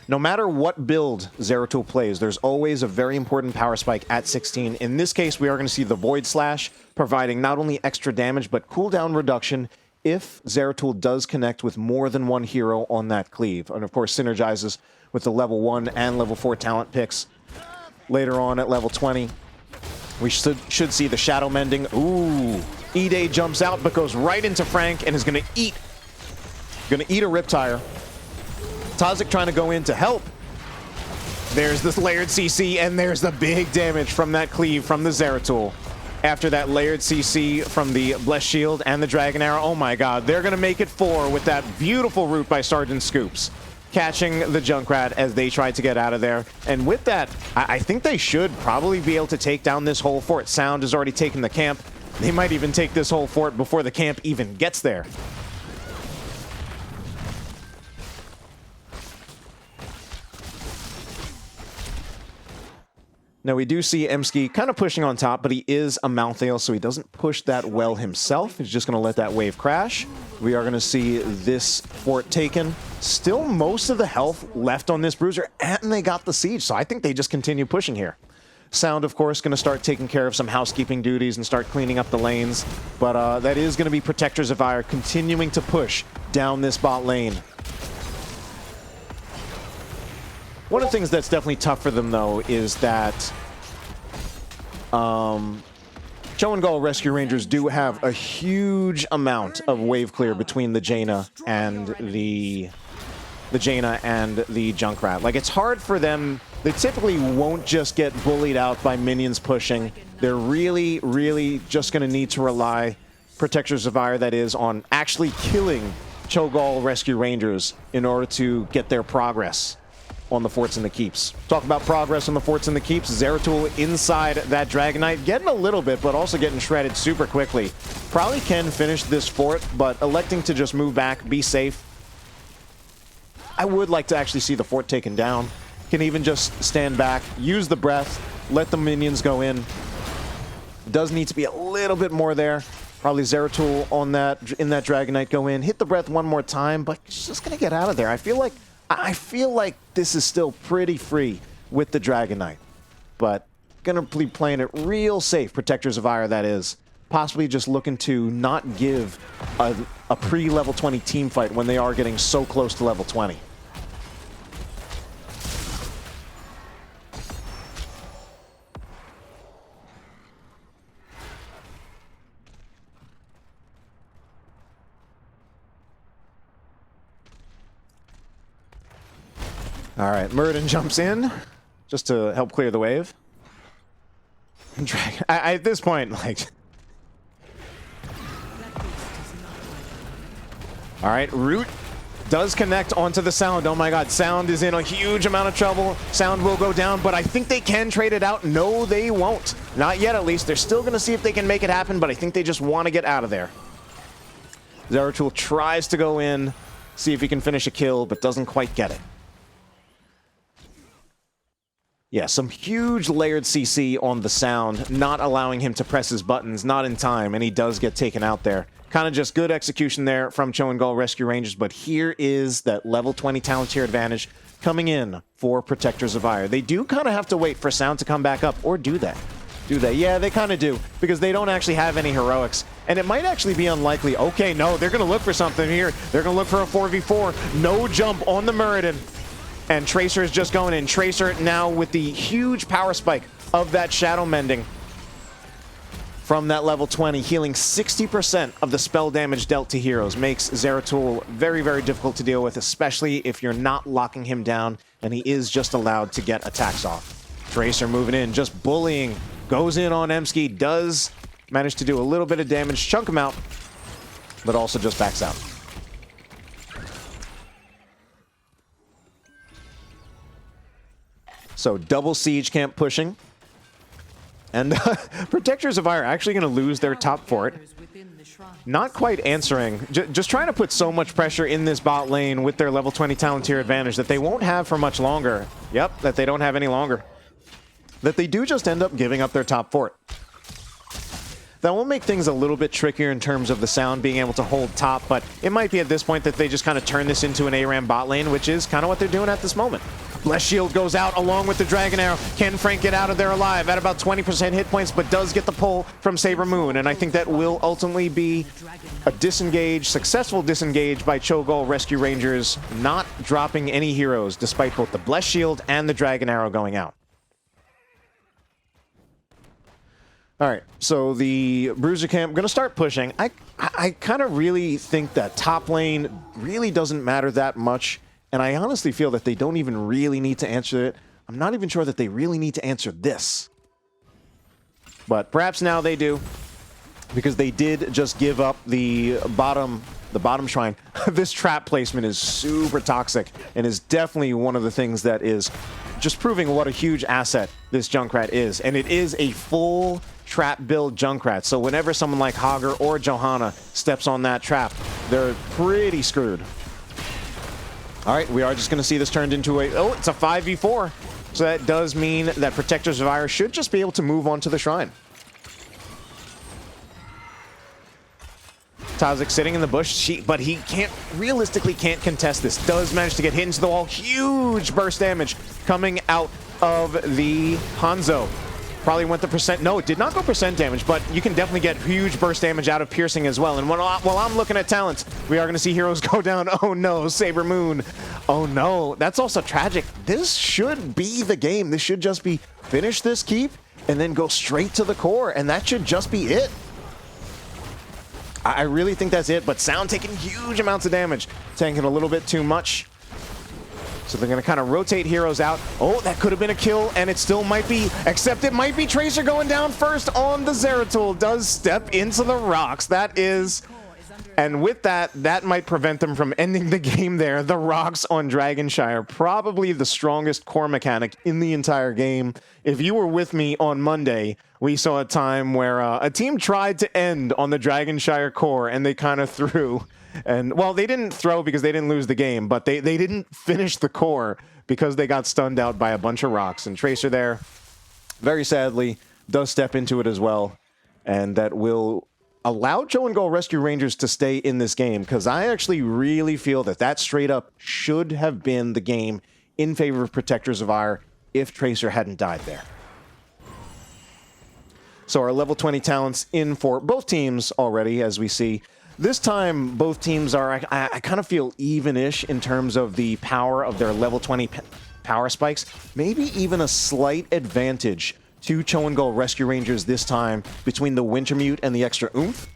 A: No matter what build Zeratul plays, there's always a very important power spike at 16. In this case, we are going to see the Void Slash, providing not only extra damage, but cooldown reduction if Zeratul does connect with more than one hero on that cleave. And of course, synergizes with the level 1 and level 4 talent picks. Later on at level 20, we should see the Shadow Mending. Ooh, E-Day jumps out but goes right into Frank and is going to eat a Riptire. Tazik trying to go in to help. There's this layered CC, and there's the big damage from that cleave from the Zeratul. After that layered CC from the Blessed Shield and the Dragon Arrow, oh my god, they're going to make it 4 with that beautiful root by Sergeant Scoops, catching the Junkrat as they try to get out of there. And with that, I think they should probably be able to take down this whole fort. Sound has already taken the camp. They might even take this whole fort before the camp even gets there. Now, we do see Emsky kind of pushing on top, but he is a Malthael, so he doesn't push that well himself. He's just going to let that wave crash. We are going to see this fort taken. Still most of the health left on this Bruiser, and they got the siege, so I think they just continue pushing here. Sound, of course, going to start taking care of some housekeeping duties and start cleaning up the lanes, but that is going to be Protectors of Auir continuing to push down this bot lane. One of the things that's definitely tough for them, though, is that ChoGall Rescue Rangers do have a huge amount of wave clear between the Jaina and the Junkrat. Like, it's hard for them. They typically won't just get bullied out by minions pushing. They're really, really just going to need to rely, Protectors of Auir, that is, on actually killing ChoGall Rescue Rangers in order to get their progress on the forts and the keeps. Talk about progress on the forts and the keeps. Zeratul inside that Dragon Knight, getting a little bit, but also getting shredded super quickly. Probably can finish this fort, but electing to just move back, be safe. I would like to actually see the fort taken down. Can even just stand back, use the breath, let the minions go in. Does need to be a little bit more there. Probably Zeratul on that, in that Dragon Knight, go in, hit the breath one more time, but he's just gonna get out of there. I feel like this is still pretty free with the Dragon Knight, but gonna be playing it real safe. Protectors of Auir, that is. Possibly just looking to not give a pre-level 20 team fight when they are getting so close to level 20. All right, Muradin jumps in just to help clear the wave. At this point, like... All right, Root does connect onto the Sound. Oh my god, Sound is in a huge amount of trouble. Sound will go down, but I think they can trade it out. No, they won't. Not yet, at least. They're still going to see if they can make it happen, but I think they just want to get out of there. Zeratul tries to go in, see if he can finish a kill, but doesn't quite get it. Yeah, some huge layered CC on the Sound, not allowing him to press his buttons, not in time, and he does get taken out there. Kind of just good execution there from ChoGall Rescue Rangers, but here is that level 20 talent tier advantage coming in for Protectors of Auir. They do kind of have to wait for Sound to come back up, or do they? Do they? Yeah, they kind of do, because they don't actually have any heroics. And it might actually be unlikely. Okay, no, they're going to look for something here. They're going to look for a 4v4. No jump on the Muradin. And Tracer is just going in. Tracer now with the huge power spike of that Shadow Mending from that level 20, healing 60% of the spell damage dealt to heroes, makes Zeratul very, very difficult to deal with, especially if you're not locking him down and he is just allowed to get attacks off. Tracer moving in, just bullying, goes in on Emski, does manage to do a little bit of damage, chunk him out, but also just backs out. So double siege camp pushing. And Protectors of Auir are actually going to lose their top fort. Not quite answering. Just trying to put so much pressure in this bot lane with their level 20 talent tier advantage that they won't have for much longer. Yep, that they don't have any longer. That they do just end up giving up their top fort. That will make things a little bit trickier in terms of the Sound being able to hold top, but it might be at this point that they just kind of turn this into an ARAM bot lane, which is kind of what they're doing at this moment. Blessed Shield goes out along with the Dragon Arrow. Can Frank get out of there alive at about 20% hit points, but does get the pull from Saber Moon, and I think that will ultimately be a disengage, successful disengage by ChoGall Rescue Rangers, not dropping any heroes despite both the Blessed Shield and the Dragon Arrow going out. All right, so the Bruiser camp going to start pushing. I kind of really think that top lane really doesn't matter that much, and I honestly feel that they don't even really need to answer it. I'm not even sure that they really need to answer this. But perhaps now they do, because they did just give up the bottom shrine. This trap placement is super toxic and is definitely one of the things that is just proving what a huge asset this Junkrat is. And it is a full trap build Junkrat. So whenever someone like Hager or Johanna steps on that trap, they're pretty screwed. All right, we are just going to see this turned into a... Oh, it's a 5v4. So that does mean that Protectors of Auir should just be able to move on to the shrine. Tazik sitting in the bush, but he realistically can't contest this. Does manage to get hit into the wall. Huge burst damage coming out of the Hanzo. Probably went the percent. No, it did not go percent damage, but you can definitely get huge burst damage out of piercing as well. And while I'm looking at talents, we are going to see heroes go down. Oh no, Saber Moon. Oh no, that's also tragic. This should be the game. This should just be finish this keep and then go straight to the core, and that should just be it. I really think that's it, but Sound taking huge amounts of damage, tanking a little bit too much. So they're going to kind of rotate heroes out. Oh, that could have been a kill, and it still might be, except it might be Tracer going down first on the Zeratul. Does step into the rocks. That is... And with that, that might prevent them from ending the game there. The rocks on Dragonshire, probably the strongest core mechanic in the entire game. If you were with me on Monday, we saw a time where a team tried to end on the Dragonshire core, and they kind of threw. And, well, they didn't throw because they didn't lose the game, but they didn't finish the core because they got stunned out by a bunch of rocks. And Tracer there, very sadly, does step into it as well. And that will allow ChoGall Rescue Rangers to stay in this game, because I actually really feel that that straight up should have been the game in favor of Protectors of Auir if Tracer hadn't died there. So our level 20 talents in for both teams already, as we see. This time, both teams are, I kind of feel even-ish in terms of the power of their level 20 power spikes. Maybe even a slight advantage to ChoGall Rescue Rangers this time between the Wintermute and the extra oomph.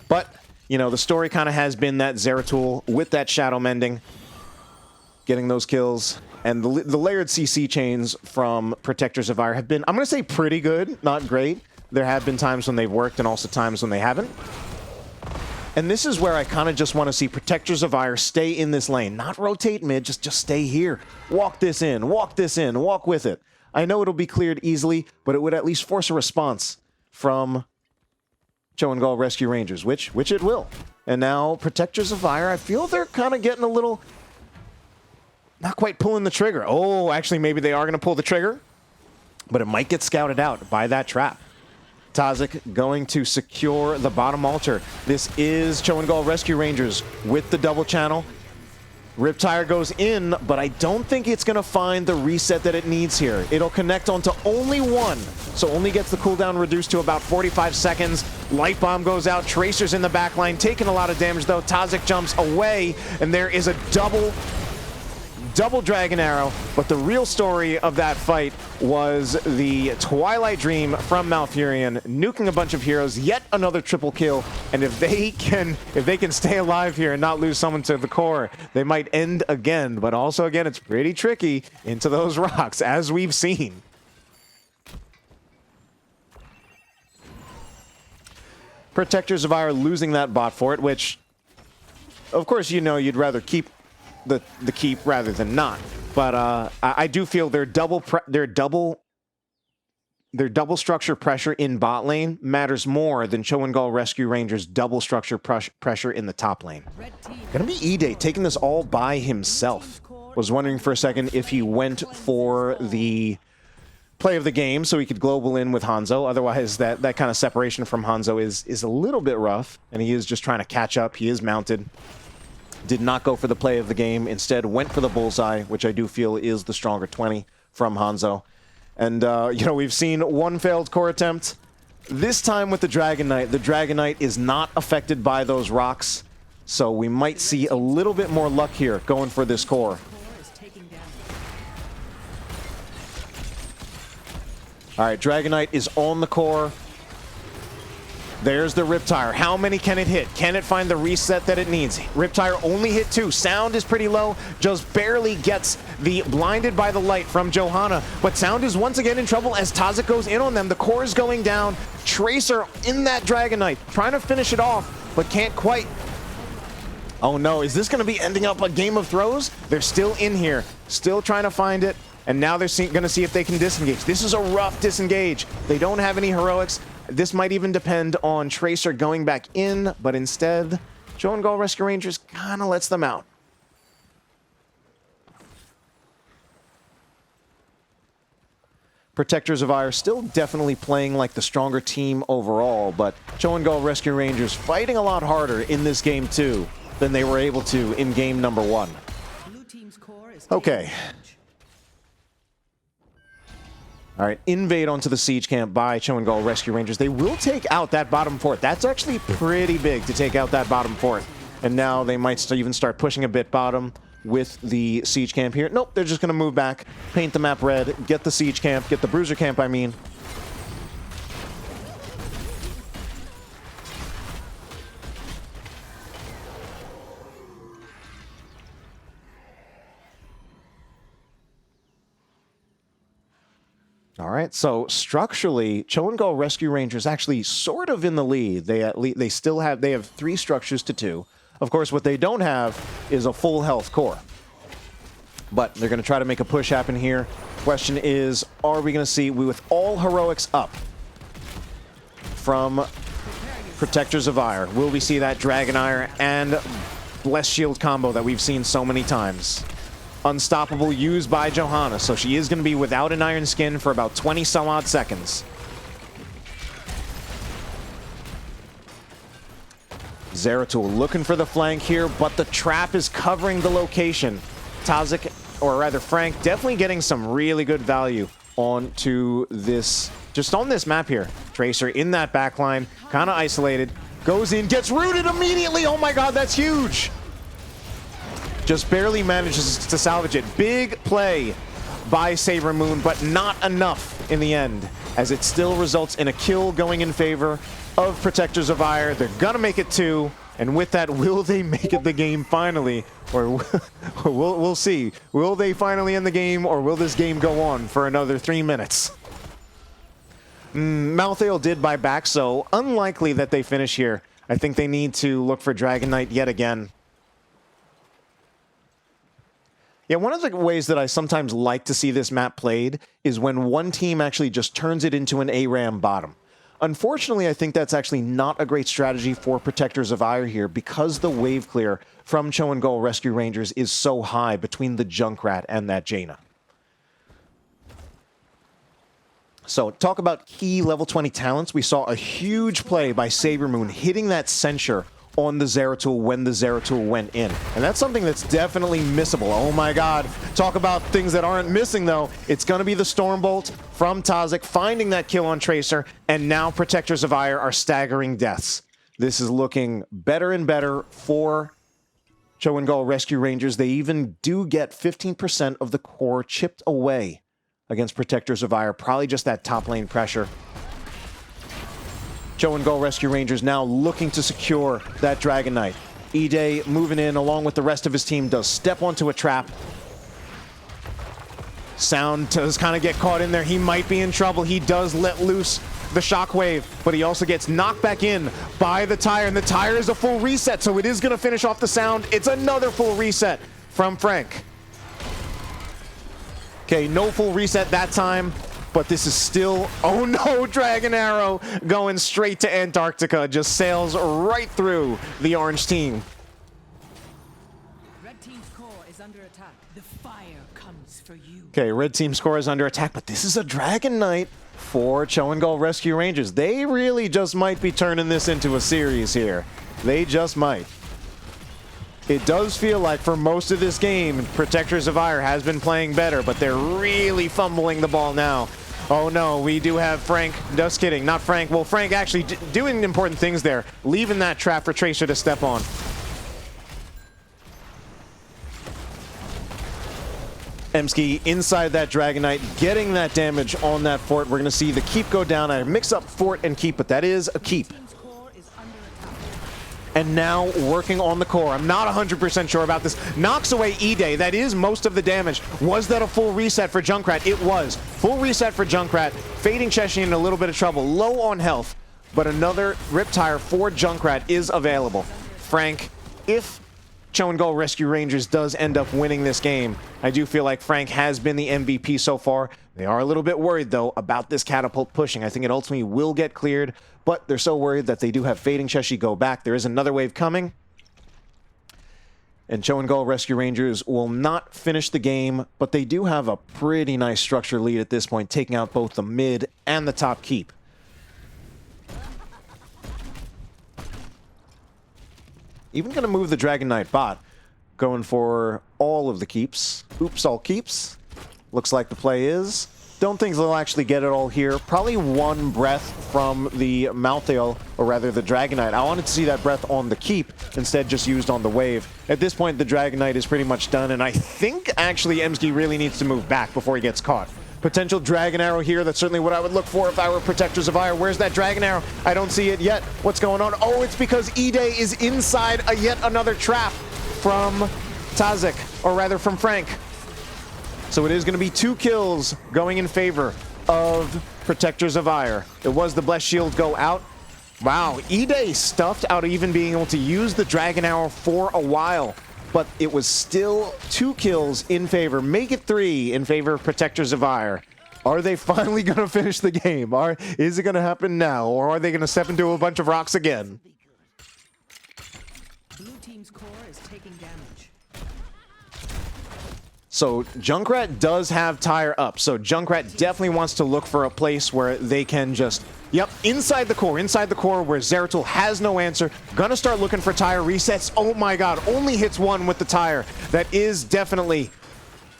A: But, you know, the story kind of has been that Zeratul with that Shadow Mending, getting those kills, and the layered CC chains from Protectors of Auir have been, I'm going to say pretty good, not great. There have been times when they've worked and also times when they haven't. And this is where I kind of just want to see Protectors of Auir stay in this lane. Not rotate mid, just stay here. Walk this in, walk with it. I know it'll be cleared easily, but it would at least force a response from ChoGall Rescue Rangers, which it will. And now Protectors of Auir, I feel they're kind of getting a little... not quite pulling the trigger. Oh, actually, maybe they are going to pull the trigger, but it might get scouted out by that trap. Tazik going to secure the bottom altar. This is ChoGall Rescue Rangers with the double channel. Riptire goes in, but I don't think it's going to find the reset that it needs here. It'll connect onto only one, so only gets the cooldown reduced to about 45 seconds. Light Bomb goes out. Tracer's in the back line, taking a lot of damage, though. Tazik jumps away, and there is a double Dragon Arrow, but the real story of that fight was the Twilight Dream from Malfurion, nuking a bunch of heroes, yet another triple kill, and if they can stay alive here and not lose someone to the core, they might end again, but also again, it's pretty tricky into those rocks, as we've seen. Protectors of Auir losing that bot fort, which, of course, you know you'd rather keep the keep rather than not, but I do feel their double structure pressure in bot lane matters more than ChoGall Rescue Rangers' double structure pressure in the top lane. Gonna be E-Day taking this all by himself. Was wondering for a second if he went for the play of the game so he could global in with Hanzo. Otherwise, that kind of separation from Hanzo is a little bit rough, and he is just trying to catch up. He is mounted. Did not go for the play of the game. Instead, went for the bullseye, which I do feel is the stronger 20 from Hanzo. And, you know, we've seen one failed core attempt. This time with the Dragon Knight. The Dragon Knight is not affected by those rocks. So we might see a little bit more luck here going for this core. All right, Dragon Knight is on the core. There's the Riptire. How many can it hit? Can it find the reset that it needs? Riptire only hit 2. Sound is pretty low. Just barely gets the blinded by the light from Johanna. But Sound is once again in trouble as Tazik goes in on them. The core is going down. Tracer in that Dragon Knight, trying to finish it off, but can't quite. Oh no, is this going to be ending up a game of throws? They're still in here, still trying to find it. And now they're going to see if they can disengage. This is a rough disengage. They don't have any heroics. This might even depend on Tracer going back in, but instead, ChoGall Rescue Rangers kind of lets them out. Protectors of Auir still definitely playing like the stronger team overall, but ChoGall Rescue Rangers fighting a lot harder in this game too than they were able to in game number 1. Okay. All right, invade onto the siege camp by ChoGall Rescue Rangers. They will take out that bottom fort. That's actually pretty big to take out that bottom fort. And now they might even start pushing a bit bottom with the siege camp here. Nope, they're just going to move back, paint the map red, get the siege camp, get the bruiser camp, I mean. All right, so structurally, ChoGall Rescue Rangers actually sort of in the lead. They still have 3 structures to 2. Of course, what they don't have is a full health core. But they're going to try to make a push happen here. Question is, are we going to see, with all heroics up from Protectors of Auir, will we see that Dragon Auir and Blessed Shield combo that we've seen so many times? Unstoppable used by Johanna, so she is going to be without an Iron Skin for about 20 some odd seconds. Zeratul looking for the flank here, but the trap is covering the location. Tazik, or rather Frank, definitely getting some really good value onto this, just on this map here. Tracer in that backline, kind of isolated, goes in, gets rooted immediately. Oh my god, that's huge! Just barely manages to salvage it. Big play by Saber Moon, but not enough in the end, as it still results in a kill going in favor of Protectors of Auir. They're gonna make it 2, and with that, will they make it the game finally? Or we'll see. Will they finally end the game, or will this game go on for another 3 minutes? Malthael did buy back, so unlikely that they finish here. I think they need to look for Dragon Knight yet again. Yeah, one of the ways that I sometimes like to see this map played is when one team actually just turns it into an ARAM bottom. Unfortunately, I think that's actually not a great strategy for Protectors of Auir here because the wave clear from ChoGall Rescue Rangers is so high between the Junkrat and that Jaina. So, talk about key level 20 talents. We saw a huge play by Saber Moon hitting that Censure on the Zeratul when the Zeratul went in. And that's something that's definitely missable. Oh my god. Talk about things that aren't missing though. It's going to be the Stormbolt from Tazik finding that kill on Tracer, and now Protectors of Auir are staggering deaths. This is looking better and better for ChoGall Rescue Rangers. They even do get 15% of the core chipped away against Protectors of Auir. Probably just that top lane pressure. ChoGall Rescue Rangers now looking to secure that Dragon Knight. E-Day moving in along with the rest of his team, does step onto a trap. Sound does kind of get caught in there. He might be in trouble. He does let loose the shockwave, but he also gets knocked back in by the tire, and the tire is a full reset, so it is going to finish off the Sound. It's another full reset from Frank. Okay, no full reset that time, but this is still, oh no, Dragon Arrow going straight to Antarctica, just sails right through the orange team.
B: Red team's core is under attack. The fire comes for you.
A: Okay, red team's core is under attack, but this is a Dragon Knight for ChoGall Rescue Rangers. They really just might be turning this into a series here. They just might. It does feel like for most of this game, Protectors of Auir has been playing better, but they're really fumbling the ball now. Oh no, we do have Frank, just kidding, not Frank. Well, Frank actually doing important things there, leaving that trap for Tracer to step on. Emsky inside that Dragon Knight, getting that damage on that fort. We're going to see the keep go down. I mix up fort and keep, but that is a keep. And now working on the core. I'm not 100% sure about this. Knocks away E-Day. That is most of the damage. Was that a full reset for Junkrat? It was. Full reset for Junkrat. Fading Chesney in a little bit of trouble. Low on health. But another Rip Tire for Junkrat is available. Frank, if ChoGall Rescue Rangers does end up winning this game, I do feel like Frank has been the MVP so far. They are a little bit worried, though, about this catapult pushing. I think it ultimately will get cleared, but they're so worried that they do have Fading Cheshi go back. There is another wave coming, and ChoGall Rescue Rangers will not finish the game, but they do have a pretty nice structure lead at this point, taking out both the mid and the top keep. Even going to move the Dragon Knight bot, going for all of the keeps. Oops, all keeps. Looks like the play is. Don't think they'll actually get it all here. Probably one breath from the Malthael, or rather the Dragon Knight. I wanted to see that breath on the keep, instead just used on the wave. At this point, the Dragon Knight is pretty much done, and I think actually Emsky really needs to move back before he gets caught. Potential Dragon Arrow here. That's certainly what I would look for if I were Protectors of Auir. Where's that Dragon Arrow? I don't see it yet. What's going on? Oh, it's because E-Day is inside a yet another trap from Tazik, or rather from Frank. So it is going to be 2 kills going in favor of Protectors of Auir. It was the Blessed Shield go out. Wow, E-Day stuffed out of even being able to use the Dragon Arrow for a while. But it was still 2 kills in favor. Make it 3 in favor of Protectors of Auir. Are they finally going to finish the game? Is it going to happen now? Or are they going to step into a bunch of rocks again?
B: Blue team's core is taking damage.
A: So Junkrat does have tire up. So Junkrat definitely wants to look for a place where they can just... Yep, inside the core where Zeratul has no answer. Gonna start looking for tire resets. Oh my god, only hits 1 with the tire. That is definitely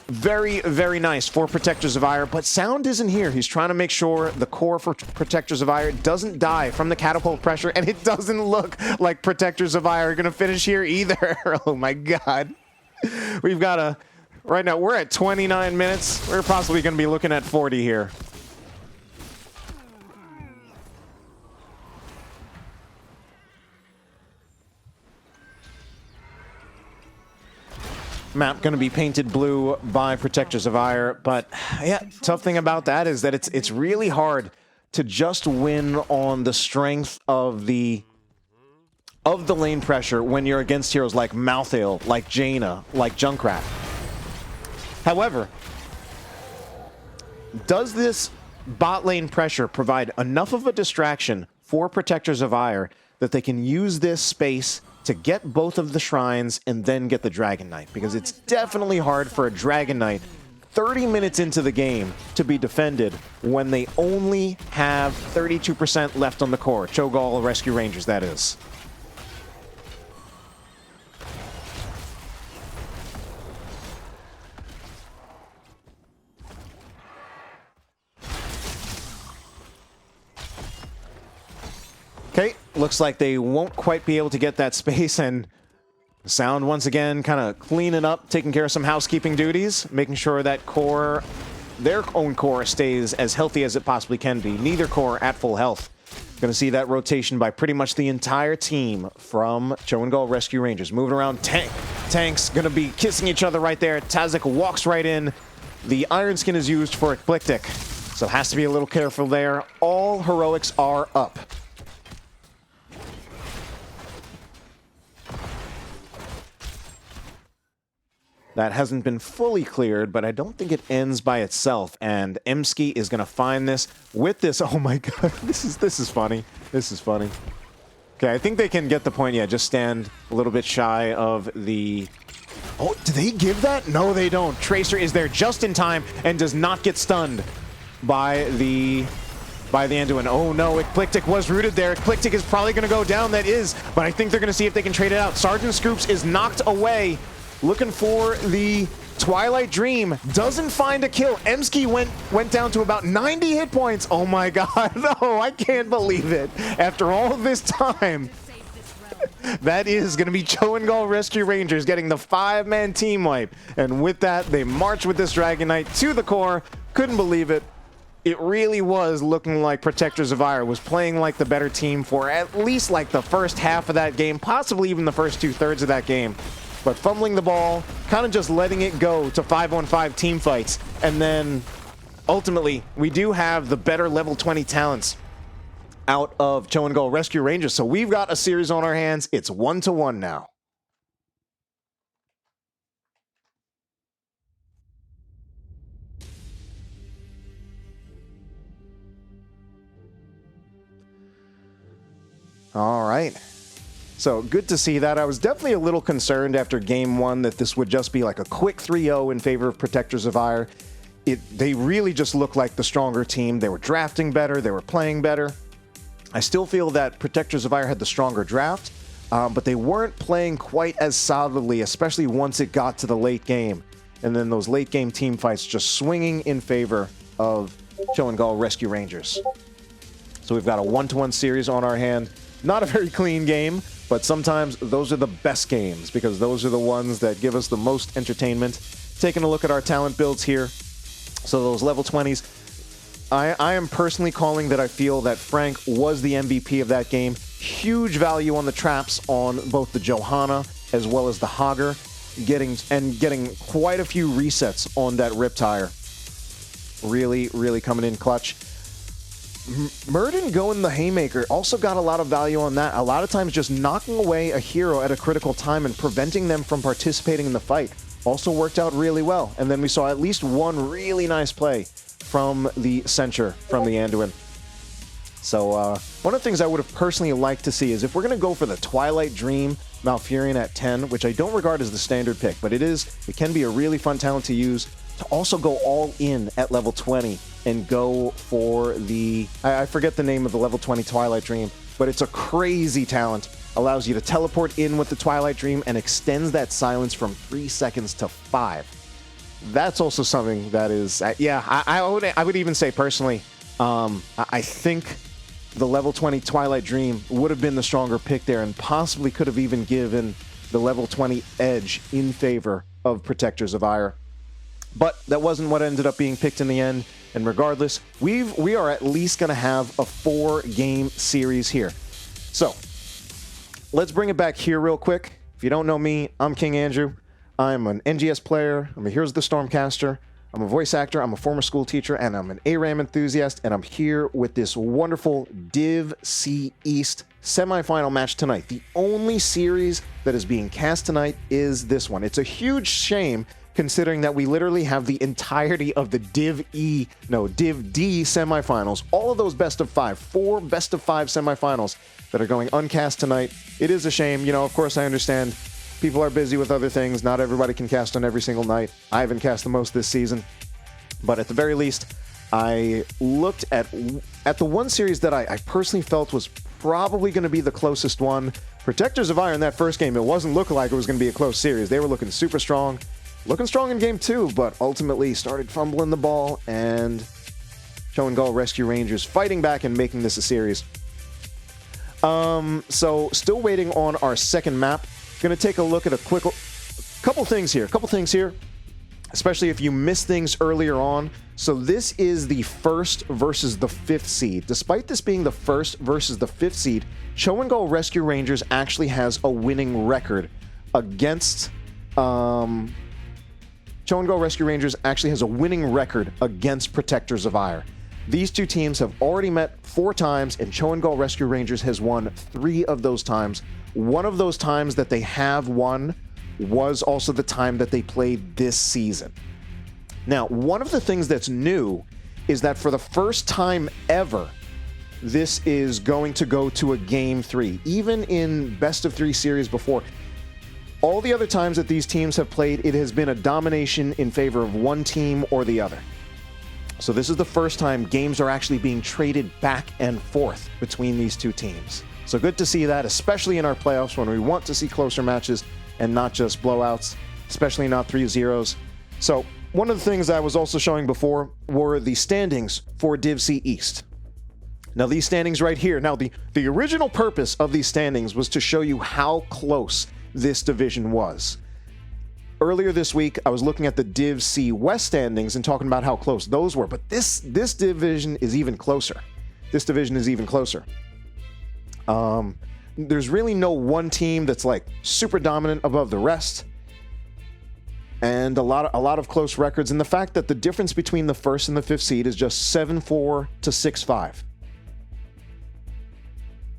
A: very, very nice for Protectors of Auir, but Sound isn't here. He's trying to make sure the core for Protectors of Auir doesn't die from the catapult pressure, and it doesn't look like Protectors of Auir are gonna finish here either. Oh my god. We've got a... Right now, we're at 29 minutes. We're possibly gonna be looking at 40 here. Map going to be painted blue by Protectors of Auir, but yeah, tough thing about that is that it's really hard to just win on the strength of the lane pressure when you're against heroes like Malthael, like Jaina, like Junkrat. However, does this bot lane pressure provide enough of a distraction for Protectors of Auir that they can use this space to get both of the shrines and then get the Dragon Knight? Because it's definitely hard for a Dragon Knight 30 minutes into the game to be defended when they only have 32% left on the core. ChoGall Rescue Rangers, that is. looks like they won't quite be able to get that space, and Sound once again kind of cleaning up, taking care of some housekeeping duties, making sure that core, their own core, stays as healthy as it possibly can be. Neither core at full health. Going to see that rotation by pretty much the entire team from ChoGall Rescue Rangers. Moving around, Tank's going to be kissing each other right there. Tazik walks right in. The Iron Skin is used for Eclectic, so has to be a little careful there. All heroics are up. That hasn't been fully cleared, but I don't think it ends by itself. And Emski is going to find this with this. Oh my god, this is funny. This is funny. Okay, I think they can get the point. Yeah, just stand a little bit shy of the... Oh, do they give that? No, they don't. Tracer is there just in time and does not get stunned by the Anduin. Oh no, Eclectic was rooted there. Eclectic is probably going to go down. That is, but I think they're going to see if they can trade it out. Sergeant Scoops is knocked away. Looking for the Twilight Dream. Doesn't find a kill. Emski went down to about 90 hit points. Oh my god. No, I can't believe it. After all of this time. That is going to be ChoGall Rescue Rangers getting the 5-man team wipe. And with that, they march with this Dragon Knight to the core. Couldn't believe it. It really was looking like Protectors of Auir was playing like the better team for at least like the first half of that game, possibly even the first 2/3 of that game. But fumbling the ball, kind of just letting it go to 5-on-5 team fights. And then, ultimately, we do have the better level 20 talents out of ChoGall Rescue Rangers. So we've got a series on our hands. It's 1-1 now. All right. So good to see that. I was definitely a little concerned after game one that this would just be like a quick 3-0 in favor of Protectors of Auir. They really just looked like the stronger team. They were drafting better. They were playing better. I still feel that Protectors of Auir had the stronger draft, but they weren't playing quite as solidly, especially once it got to the late game. And then those late game team fights just swinging in favor of ChoGall Rescue Rangers. So we've got a 1-1 series on our hand. Not a very clean game, but sometimes those are the best games because those are the ones that give us the most entertainment. Taking a look at our talent builds here. So those level 20s, I am personally calling that I feel that Frank was the MVP of that game. Huge value on the traps on both the Johanna as well as the Hogger, getting quite a few resets on that Riptire. Really, really coming in clutch. Murden going the Haymaker also got a lot of value on that. A lot of times just knocking away a hero at a critical time and preventing them from participating in the fight also worked out really well. And then we saw at least one really nice play from the Censure from the Anduin. So one of the things I would have personally liked to see is if we're going to go for the Twilight Dream Malfurion at 10, which I don't regard as the standard pick, but it can be a really fun talent to use, to also go all in at level 20 and go for the, I forget the name of the level 20 Twilight Dream, but it's a crazy talent. Allows you to teleport in with the Twilight Dream and extends that silence from 3 seconds to 5. That's also something that is, yeah, I would even say personally, I think the level 20 Twilight Dream would have been the stronger pick there and possibly could have even given the level 20 edge in favor of Protectors of Auir. But that wasn't what ended up being picked in the end. And regardless, we are at least going to have a 4-game series here. So let's bring it back here real quick. If you don't know me, I'm King Andrew. I'm an NGS player. I'm a Heroes of the Stormcaster. I'm a voice actor. I'm a former school teacher, and I'm an ARAM enthusiast. And I'm here with this wonderful Div C East semifinal match tonight. The only series that is being cast tonight is this one. It's a huge shame, considering that we literally have the entirety of the Div D semifinals, all of those best of 5, 4 best of 5 semifinals that are going uncast tonight. It is a shame. You know, of course, I understand people are busy with other things. Not everybody can cast on every single night. I haven't cast the most this season. But at the very least, I looked at the one series that I personally felt was probably going to be the closest one. Protectors of Auir in that first game, it wasn't looking like it was going to be a close series. They were looking super strong. Looking strong in game 2, but ultimately started fumbling the ball, and ChoGall Rescue Rangers fighting back and making this a series. So still waiting on our second map. Going to take a look at a couple things here, especially if you missed things earlier on. So this is the first versus the fifth seed. Despite this being the first versus the fifth seed, ChoGall Rescue Rangers actually has a winning record against ChoGall Rescue Rangers actually has a winning record against Protectors of Auir. These two teams have already met 4 times, and ChoGall Rescue Rangers has won 3 of those times. One of those times that they have won was also the time that they played this season. Now, one of the things that's new is that for the first time ever, this is going to go to a Game 3. Even in best of 3 series before, all the other times that these teams have played, it has been a domination in favor of one team or the other. So this is the first time games are actually being traded back and forth between these two teams. So good to see that, especially in our playoffs when we want to see closer matches and not just blowouts, especially not 3-0s. So one of the things I was also showing before were the standings for Div C East. Now these standings right here, now the original purpose of these standings was to show you how close this division was. Earlier this week, I was looking at the Div C West standings and talking about how close those were, but this division is even closer. This division is even closer. There's really no one team that's like super dominant above the rest, and a lot of close records. And the fact that the difference between the first and the fifth seed is just 7-4 to 6-5,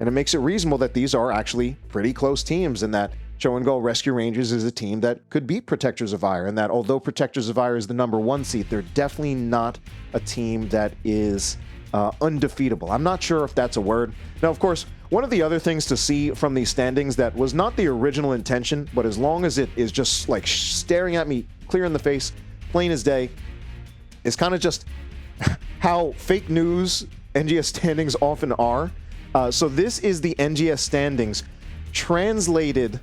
A: and it makes it reasonable that these are actually pretty close teams, and that ChoGall Rescue Rangers is a team that could beat Protectors of Auir, and that although Protectors of Auir is the number 1 seed, they're definitely not a team that is undefeatable. I'm not sure if that's a word. Now, of course, one of the other things to see from these standings that was not the original intention, but as long as it is just like staring at me clear in the face, plain as day, is kind of just how fake news NGS standings often are. So this is the NGS standings translated.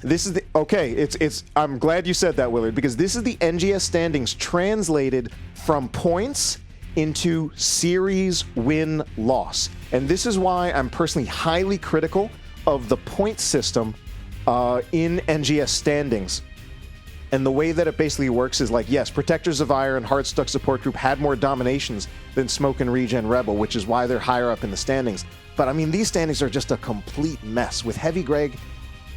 A: This is the, okay, it's I'm glad you said that, Willard, because this is the NGS standings translated from points into series win-loss. And this is why I'm personally highly critical of the point system in NGS standings. And the way that it basically works is like, yes, Protectors of Auir and Hardstuck Support Group had more dominations than Smoke and Regen Rebel, which is why they're higher up in the standings. But I mean, these standings are just a complete mess, with Heavy Greg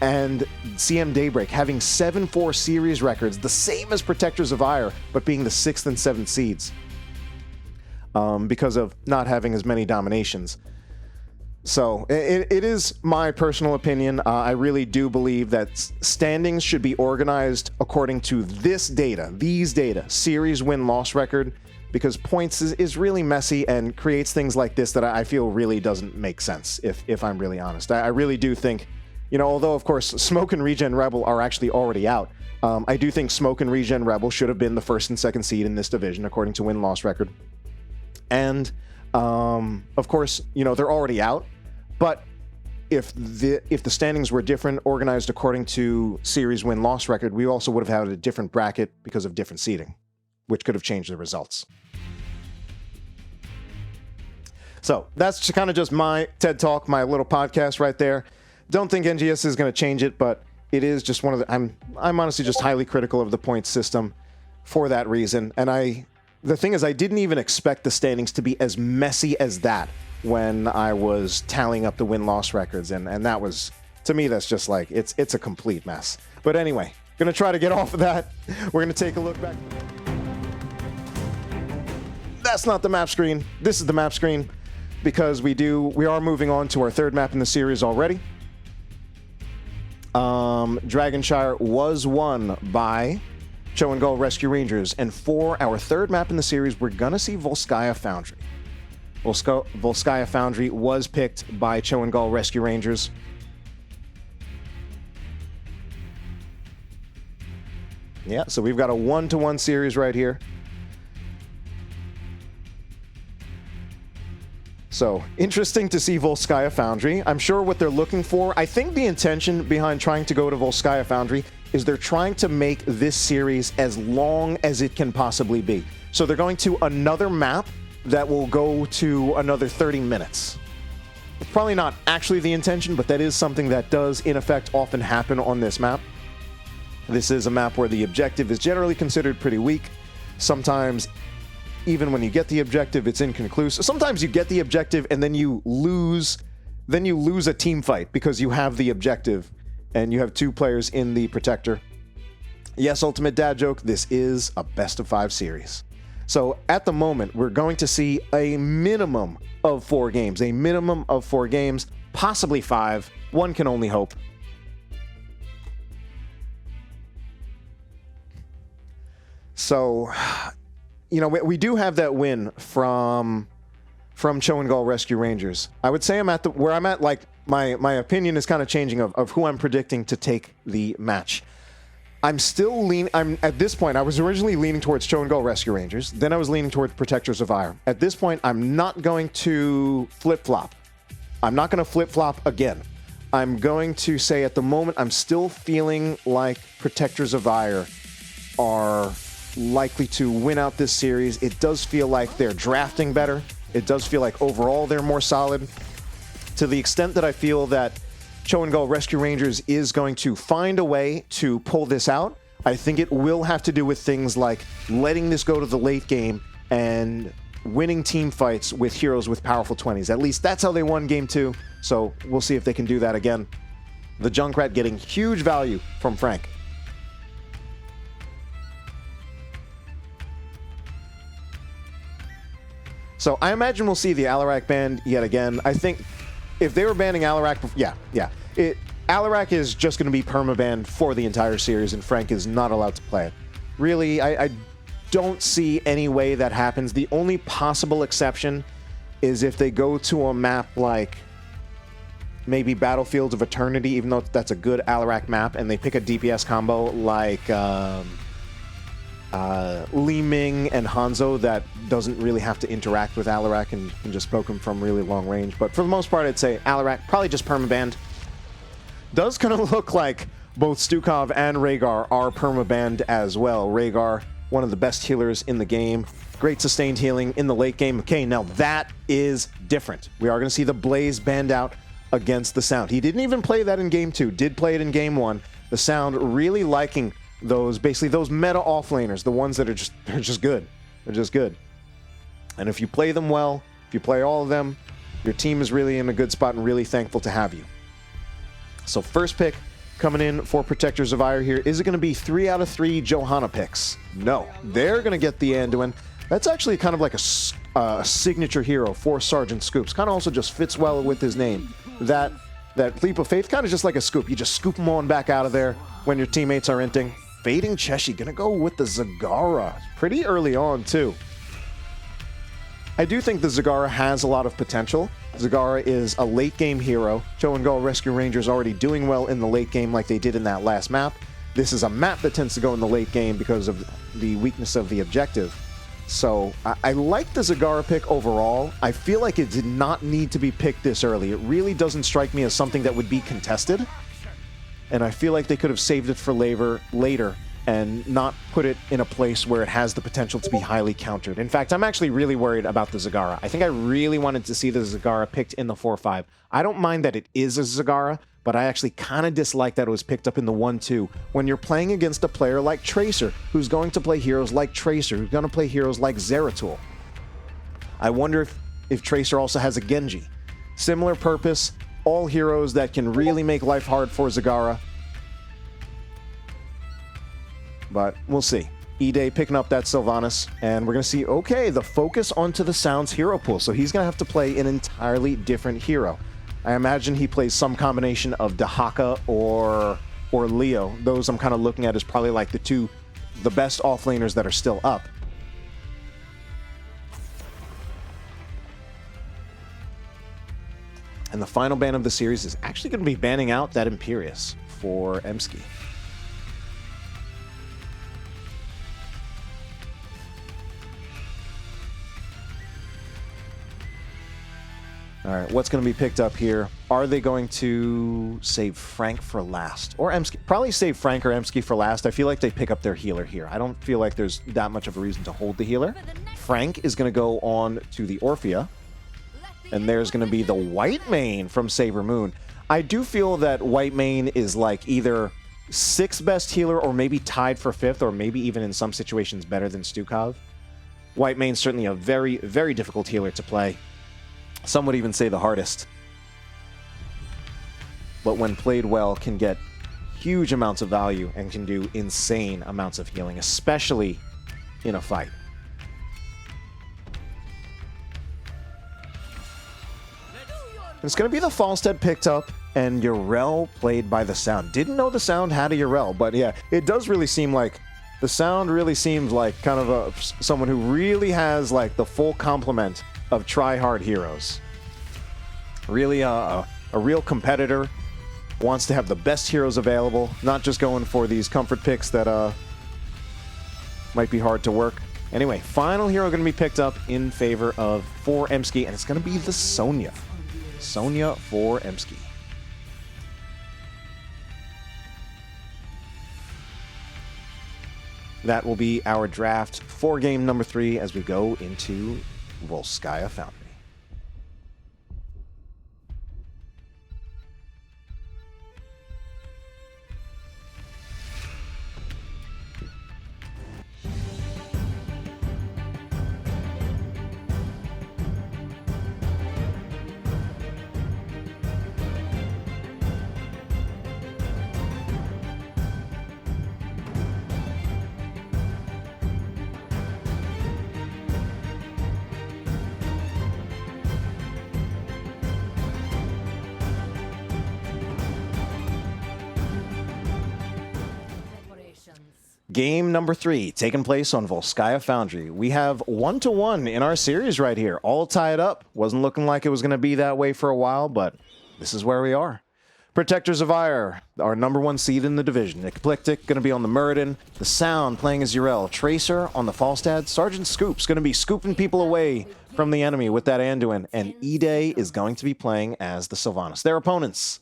A: and CM Daybreak having 7-4 series records, the same as Protectors of Auir, but being the 6th and 7th seeds because of not having as many dominations. So it is my personal opinion. I really do believe that standings should be organized according to these data, series win-loss record, because points is really messy and creates things like this that I feel really doesn't make sense, if I'm really honest. I really do think, although, of course, Smoke and Regen Rebel are actually already out, I do think Smoke and Regen Rebel should have been the 1st and 2nd seed in this division, according to win-loss record. And, of course, they're already out. But if the standings were different, organized according to series win-loss record, we also would have had a different bracket because of different seeding, which could have changed the results. So that's kind of just my TED Talk, my little podcast right there. Don't think NGS is going to change it, but it is just one of the... I'm honestly just highly critical of the point system for that reason. And the thing is, I didn't even expect the standings to be as messy as that when I was tallying up the win-loss records, and that was, to me, that's just like, it's a complete mess. But anyway, gonna try to get off of that. We're gonna take a look back. That's not the map screen. This is the map screen, because we are moving on to our 3rd map in the series already. Dragonshire was won by ChoGall Rescue Rangers, and for our 3rd map in the series, we're gonna see Volskaya Foundry. Volskaya Foundry was picked by ChoGall Rescue Rangers. Yeah, so we've got a 1-to-1 series right here. So, interesting to see Volskaya Foundry. I'm sure what they're looking for, I think the intention behind trying to go to Volskaya Foundry is they're trying to make this series as long as it can possibly be. So they're going to another map that will go to another 30 minutes. It's probably not actually the intention, but that is something that does, in effect, often happen on this map. This is a map where the objective is generally considered pretty weak. Sometimes, even when you get the objective, it's inconclusive. Sometimes you get the objective and then you lose a team fight because you have the objective and you have 2 players in the protector. Yes, ultimate dad joke, this is a best of 5 series. So at the moment, we're going to see a minimum of 4 games. A minimum of 4 games, possibly 5. One can only hope. So, you know, we do have that win from ChoGall Rescue Rangers. I would say I'm at where I'm at, like, my opinion is kind of changing of who I'm predicting to take the match. I'm at this point, I was originally leaning towards ChoGall Rescue Rangers. Then I was leaning towards Protectors of Auir. At this point, I'm not going to flip-flop. I'm not going to flip-flop again. I'm going to say at the moment, I'm still feeling like Protectors of Auir are likely to win out this series. It does feel like they're drafting better. It does feel like overall they're more solid. To the extent that I feel that ChoGall Rescue Rangers is going to find a way to pull this out, I think it will have to do with things like letting this go to the late game and winning team fights with heroes with powerful 20s. At least that's how they won Game 2, so we'll see if they can do that again. The Junkrat getting huge value from Frank. So I imagine we'll see the Alarak banned yet again. I think if they were banning Alarak, Alarak is just going to be permabanned for the entire series, and Frank is not allowed to play it. Really, I don't see any way that happens. The only possible exception is if they go to a map like maybe Battlefields of Eternity, even though that's a good Alarak map, and they pick a DPS combo like Li Ming and Hanzo that doesn't really have to interact with Alarak and can just poke him from really long range. But for the most part, I'd say Alarak probably just permabanned. Does kind of look like both Stukov and Rhaegar are permabanned as well. Rhaegar, one of the best healers in the game. Great sustained healing in the late game. Okay, now that is different. We are going to see the Blaze banned out against the Sound. He didn't even play that in Game 2. Did play it in Game 1. The Sound really liking those meta offlaners, the ones that are just good. They're just good. And if you play them well, if you play all of them, your team is really in a good spot and really thankful to have you. So first pick coming in for Protectors of Auir here. Is it going to be 3 out of 3 Johanna picks? No. They're going to get the Anduin. That's actually kind of like a signature hero for Sergeant Scoops. Kind of also just fits well with his name. That leap of faith, kind of just like a scoop. You just scoop them on back out of there when your teammates are inting. Fading Cheshi, gonna go with the Zagara. Pretty early on, too. I do think the Zagara has a lot of potential. Zagara is a late-game hero. ChoGall Rescue Rangers already doing well in the late game like they did in that last map. This is a map that tends to go in the late game because of the weakness of the objective. So I like the Zagara pick overall. I feel like it did not need to be picked this early. It really doesn't strike me as something that would be contested. And I feel like they could have saved it for later and not put it in a place where it has the potential to be highly countered. In fact, I'm actually really worried about the Zagara. I think I really wanted to see the Zagara picked in the 4-5. I don't mind that it is a Zagara, but I actually kind of dislike that it was picked up in the 1-2 when you're playing against a player like Tracer, who's going to play heroes like Tracer, who's going to play heroes like Zeratul. I wonder if Tracer also has a Genji. Similar purpose, all heroes that can really make life hard for Zagara. But we'll see. E-Day picking up that Sylvanas, and we're going to see, okay, the focus onto the Sound's hero pool, so he's going to have to play an entirely different hero. I imagine he plays some combination of Dahaka or Leo. Those I'm kind of looking at as probably like the best offlaners that are still up. And the final ban of the series is actually going to be banning out that Imperius for Emsky. All right, what's going to be picked up here? Are they going to save Frank for last? Or Emsky? Probably save Frank or Emsky for last. I feel like they pick up their healer here. I don't feel like there's that much of a reason to hold the healer. Frank is going to go on to the Orphea. And there's going to be the White Mane from Saber Moon. I do feel that White Mane is like either 6th best healer or maybe tied for 5th, or maybe even in some situations better than Stukov. White Mane's certainly a very, very difficult healer to play. Some would even say the hardest. But when played well, can get huge amounts of value and can do insane amounts of healing, especially in a fight. It's going to be the Falstead picked up and Yrel played by the Sound. Didn't know the Sound had a Yrel, but yeah, it does really seem like the Sound really seems like kind of someone who really has like the full complement of try-hard heroes. Really a real competitor. Wants to have the best heroes available, not just going for these comfort picks that might be hard to work. Anyway, final hero going to be picked up in favor of for Emsky, and it's going to be the Sonya. Sonya for Emsky. That will be our draft for game number 3 as we go into Volskaya Foundry. Game number 3, taking place on Volskaya Foundry. We have 1-1 in our series right here, all tied up. Wasn't looking like it was going to be that way for a while, but this is where we are. Protectors of Auir, our #1 seed in the division. Eclectic going to be on the Muradin. The Sound playing as Yrel. Tracer on the Falstad. Sergeant Scoop's going to be scooping people away from the enemy with that Anduin. And E-Day is going to be playing as the Sylvanas. Their opponents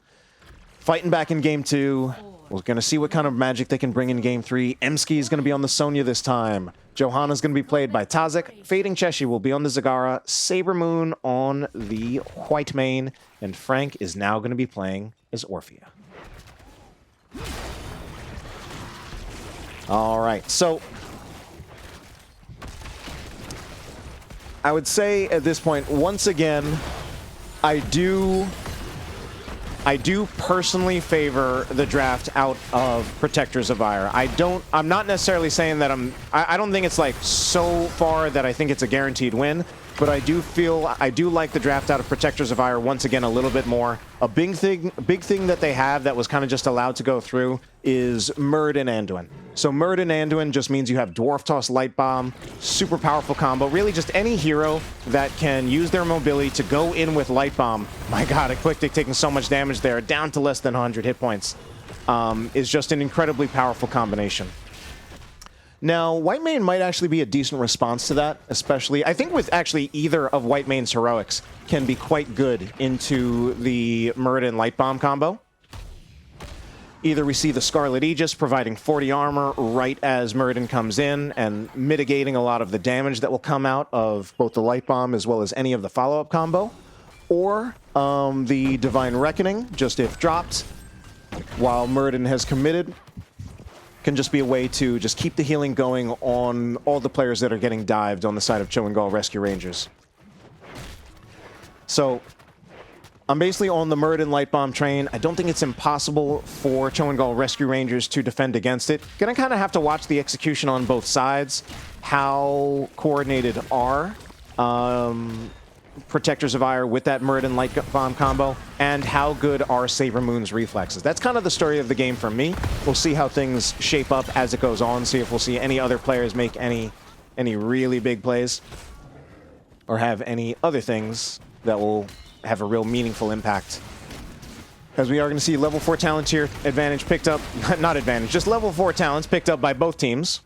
A: fighting back in game 2. We're going to see what kind of magic they can bring in game 3. Emsky is going to be on the Sonya this time. Johanna's going to be played by Tazik. Fading Cheshi will be on the Zagara. Saber Moon on the White Mane. And Frank is now going to be playing as Orphea. All right, so I would say at this point, once again, I do personally favor the draft out of Protectors of Auir. I'm not necessarily saying that I don't think it's like so far that I think it's a guaranteed win, but I do like the draft out of Protectors of Auir once again a little bit more. A big thing that they have that was kind of just allowed to go through is Muradin Anduin. So Muradin Anduin just means you have Dwarf Toss Light Bomb, super powerful combo. Really just any hero that can use their mobility to go in with Light Bomb. My god, Eclectic taking so much damage there, down to less than 100 hit points, is just an incredibly powerful combination. Now, White Mane might actually be a decent response to that, especially, I think with actually either of White Mane's heroics can be quite good into the Muradin Light Bomb combo. Either we see the Scarlet Aegis providing 40 armor right as Muradin comes in and mitigating a lot of the damage that will come out of both the Light Bomb as well as any of the follow-up combo, or the Divine Reckoning, just if dropped, while Muradin has committed, can just be a way to just keep the healing going on all the players that are getting dived on the side of ChoGall Rescue Rangers. So I'm basically on the Muradin Light Bomb train. I don't think it's impossible for ChoGall Rescue Rangers to defend against it. Gonna kind of have to watch the execution on both sides, how coordinated are Protectors of Auir with that Muradin Light Bomb combo, and how good are Saber Moon's reflexes. That's kind of the story of the game for me. We'll see how things shape up as it goes on, see if we'll see any other players make any really big plays, or have any other things that will have a real meaningful impact. As we are going to see level 4 talents here, advantage picked up, not advantage, just level 4 talents picked up by both teams.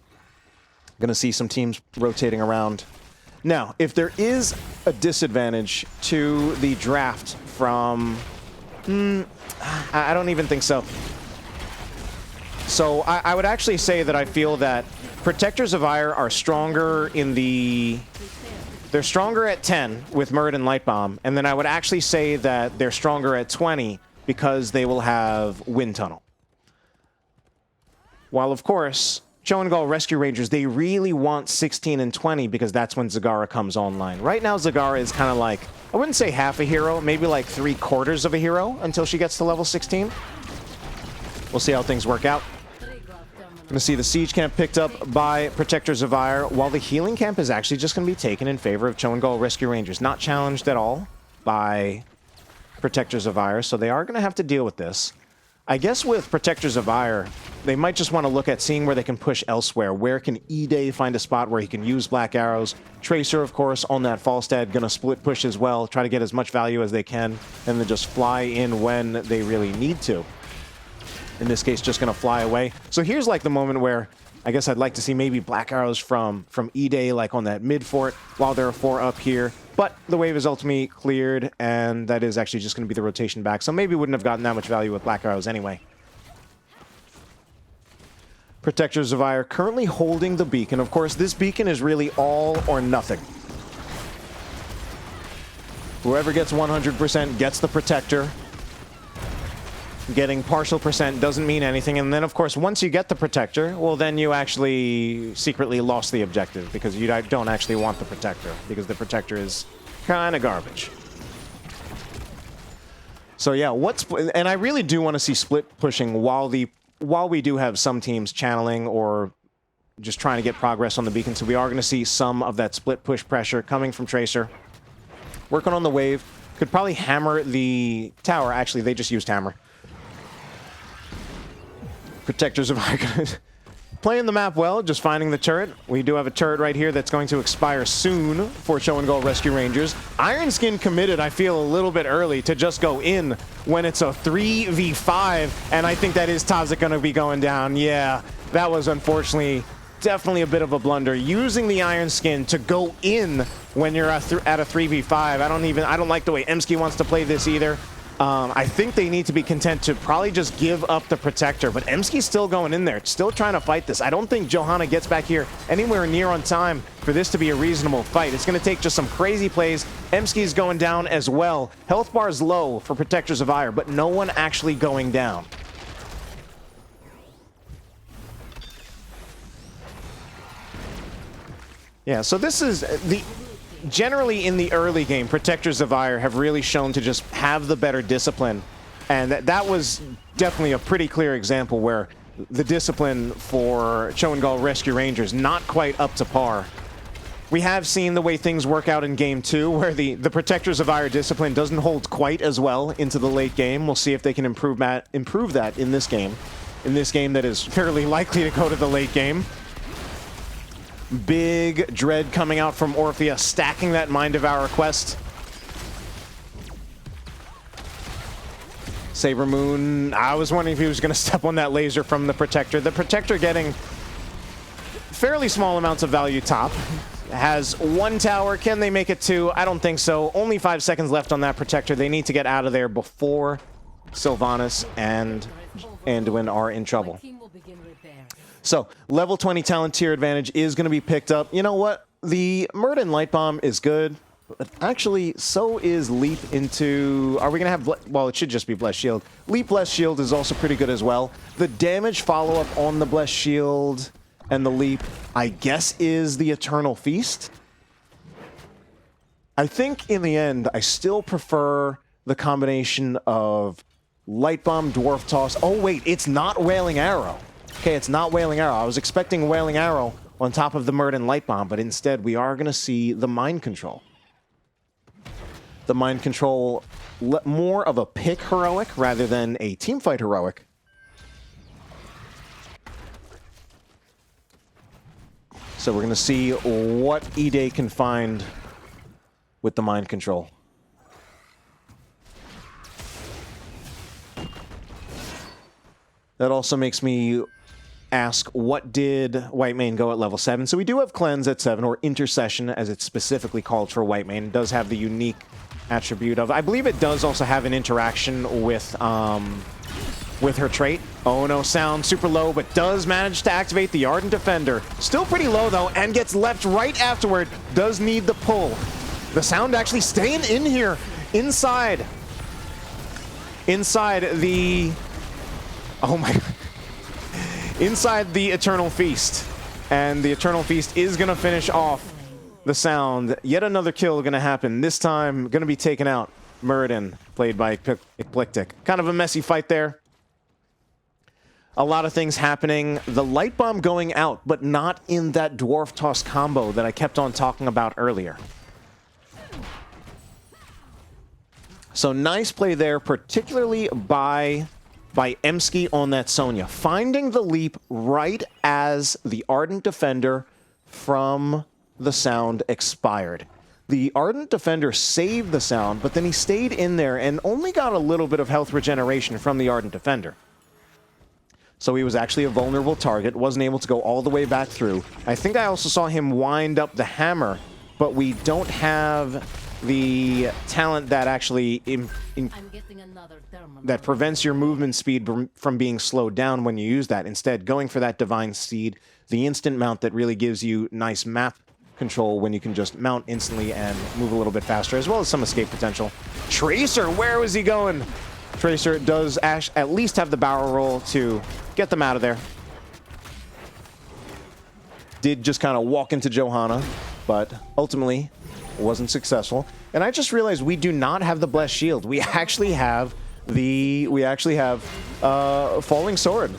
A: Going to see some teams rotating around. Now, if there is a disadvantage to the draft from... I don't even think so. So I would actually say that I feel that Protectors of Auir are stronger in the They're stronger at 10 with Murd and Light Bomb, and then I would actually say that they're stronger at 20 because they will have Wind Tunnel. While, of course, ChoGall Rescue Rangers, they really want 16 and 20 because that's when Zagara comes online. Right now, Zagara is kind of like, I wouldn't say half a hero, maybe like 3/4 of a hero until she gets to level 16. We'll see how things work out. Going to see the Siege Camp picked up by Protectors of Auir, while the Healing Camp is actually just going to be taken in favor of ChoGall Rescue Rangers. Not challenged at all by Protectors of Auir, so they are going to have to deal with this. I guess with Protectors of Auir, they might just want to look at seeing where they can push elsewhere. Where can E-Day find a spot where he can use Black Arrows? Tracer, of course, on that Falstad, going to split push as well, try to get as much value as they can, and then just fly in when they really need to. In this case, just going to fly away. So here's like the moment where I guess I'd like to see maybe Black Arrows from E-Day, like on that mid fort, while there are 4 up here. But the wave is ultimately cleared, and that is actually just going to be the rotation back. So maybe wouldn't have gotten that much value with Black Arrows anyway. Protectors of Auir currently holding the beacon. Of course, this beacon is really all or nothing. Whoever gets 100% gets the Protector. Getting partial percent doesn't mean anything. And then, of course, once you get the Protector, well, then you actually secretly lost the objective because you don't actually want the Protector because the Protector is kind of garbage. So, yeah, and I really do want to see split pushing while we do have some teams channeling or just trying to get progress on the beacon. So we are going to see some of that split push pressure coming from Tracer. Working on the wave. Could probably hammer the tower. Actually, they just used hammer. Protectors of Auir playing the map well, just finding the turret. We do have a turret right here that's going to expire soon for ChoGall Rescue Rangers. Iron Skin committed, I feel, a little bit early to just go in when it's a 3v5, and I think that is Taza going to be going down. Yeah, that was unfortunately definitely a bit of a blunder. Using the Iron Skin to go in when you're at a 3v5. I don't like the way Emsky wants to play this either. I think they need to be content to probably just give up the Protector, but Emsky's still going in there, still trying to fight this. I don't think Johanna gets back here anywhere near on time for this to be a reasonable fight. It's going to take just some crazy plays. Emsky's going down as well. Health bar is low for Protectors of Auir, but no one actually going down. Yeah, so this is the... Generally, in the early game, Protectors of Auir have really shown to just have the better discipline. And that was definitely a pretty clear example where the discipline for ChoGall Rescue Rangers not quite up to par. We have seen the way things work out in Game 2, where the Protectors of Auir discipline doesn't hold quite as well into the late game. We'll see if they can improve that in this game. In this game that is fairly likely to go to the late game. Big Dread coming out from Orphea, stacking that Mind Devourer quest. Saber Moon, I was wondering if he was going to step on that laser from the Protector. The Protector getting fairly small amounts of value top. Has 1 tower. Can they make it 2? I don't think so. Only 5 seconds left on that Protector. They need to get out of there before Sylvanas and Anduin are in trouble. So, level 20 talent tier advantage is going to be picked up. You know what? The Murd and Light Bomb is good, but actually, so is Leap into... Are we going to have... Well, it should just be Blessed Shield. Leap Blessed Shield is also pretty good as well. The damage follow-up on the Blessed Shield and the Leap, I guess, is the Eternal Feast. I think, in the end, I still prefer the combination of Light Bomb, Dwarf Toss... Oh, wait, it's not Wailing Arrow. Okay, it's not Wailing Arrow. I was expecting Wailing Arrow on top of the Murd and Light Bomb, but instead we are going to see the Mind Control. The Mind Control, more of a pick heroic rather than a teamfight heroic. So we're going to see what E-Day can find with the Mind Control. That also makes me ask, what did Whitemane go at level 7? So we do have Cleanse at 7, or Intercession, as it's specifically called for Whitemane. It does have the unique attribute of... I believe it does also have an interaction with her trait. Oh no, sound super low, but does manage to activate the Ardent Defender. Still pretty low though, and gets left right afterward. Does need the pull. The sound actually staying in here, inside the, oh my, inside the Eternal Feast. And the Eternal Feast is gonna finish off the sound. Yet another kill gonna happen. This time gonna be taken out. Muradin, played by Eclectic. Kind of a messy fight there. A lot of things happening. The light bomb going out, but not in that dwarf toss combo that I kept on talking about earlier. So nice play there, particularly by Emsky on that Sonya. Finding the leap right as the Ardent Defender from the sound expired. The Ardent Defender saved the sound, but then he stayed in there and only got a little bit of health regeneration from the Ardent Defender. So he was actually a vulnerable target, wasn't able to go all the way back through. I think I also saw him wind up the hammer, but we don't have the talent that actually that prevents your movement speed from being slowed down when you use that. Instead, going for that Divine Steed, the instant mount that really gives you nice map control when you can just mount instantly and move a little bit faster, as well as some escape potential. Tracer, where was he going? Tracer does at least have the barrel roll to get them out of there. Did just kind of walk into Johanna, but ultimately wasn't successful. And I just realized we do not have the Blessed Shield. We actually have Falling Sword.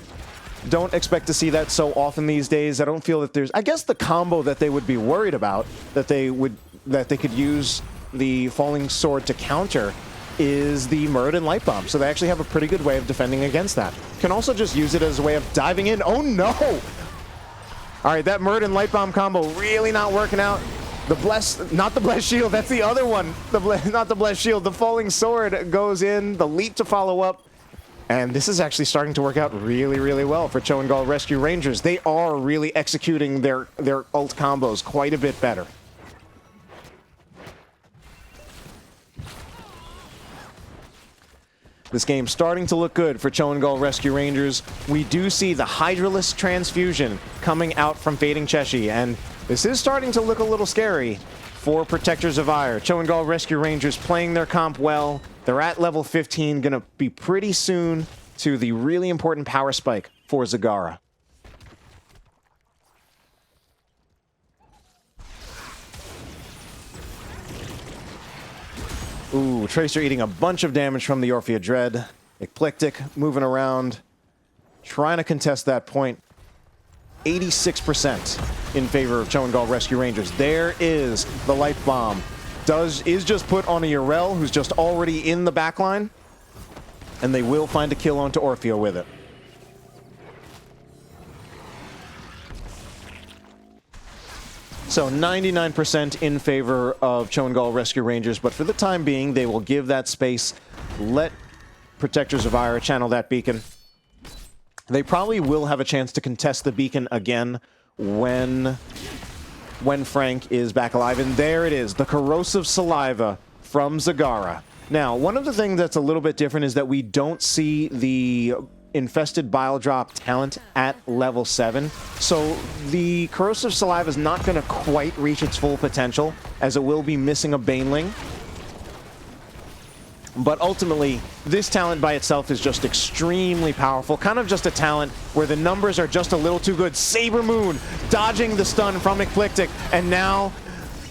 A: Don't expect to see that so often these days. I don't feel that there's, I guess the combo that they would be worried about, that they could use the Falling Sword to counter, is the Muradin Light Bomb. So they actually have a pretty good way of defending against that. Can also just use it as a way of diving in. Oh no! All right, that Muradin Light Bomb combo really not working out. Not the Blessed Shield, that's the other one. Not the Blessed Shield, the Falling Sword goes in, the leap to follow up. And this is actually starting to work out really, really well for ChoGall Rescue Rangers. They are really executing their ult combos quite a bit better. This game's starting to look good for ChoGall Rescue Rangers. We do see the Hydralisk transfusion coming out from Fading Cheshi, and this is starting to look a little scary for Protectors of Auir. ChoGall Rescue Rangers playing their comp well. They're at level 15, gonna be pretty soon to the really important power spike for Zagara. Ooh, Tracer eating a bunch of damage from the Orphea Dread. Eclectic moving around, trying to contest that point. 86% in favor of ChoGall Rescue Rangers. There is the Light Bomb. Is just put on a Yrel, who's just already in the backline, and they will find a kill onto Orphea with it. So 99% in favor of ChoGall Rescue Rangers, but for the time being, they will give that space, let Protectors of Auir channel that beacon. They probably will have a chance to contest the beacon again when Frank is back alive. And there it is, the Corrosive Saliva from Zagara. Now, one of the things that's a little bit different is that we don't see the Infested Bile Drop talent at level 7. So the Corrosive Saliva is not going to quite reach its full potential, as it will be missing a Baneling. But ultimately, this talent by itself is just extremely powerful. Kind of just a talent where the numbers are just a little too good. Saber Moon dodging the stun from Eclectic, and now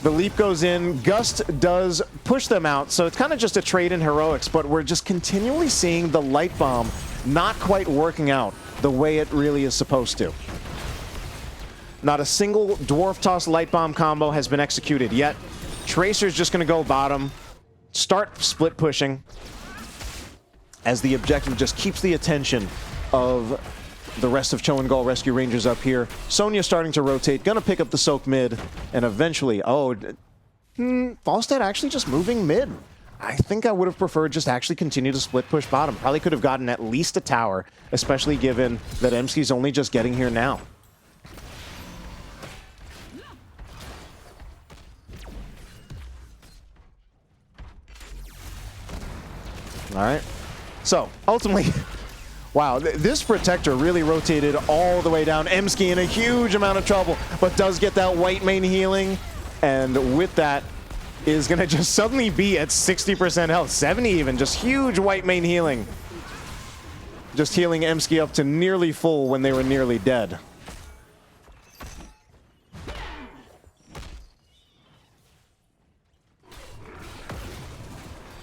A: the leap goes in. Gust does push them out, so it's kind of just a trade in heroics, but we're just continually seeing the Light Bomb not quite working out the way it really is supposed to. Not a single Dwarf Toss Light Bomb combo has been executed yet. Tracer's just going to go bottom, start split pushing, as the objective just keeps the attention of the rest of ChoGall Rescue Rangers up here. Sonya starting to rotate, gonna pick up the soak mid, and eventually, Falstad actually just moving mid. I think I would have preferred just actually continue to split push bottom. Probably could have gotten at least a tower, especially given that Emsky's only just getting here now. All right. So, ultimately, Wow, this Protector really rotated all the way down. Emsky in a huge amount of trouble, but does get that white main healing. And with that, is going to just suddenly be at 60% health, 70 even, just huge white main healing. Just healing Emsky up to nearly full when they were nearly dead.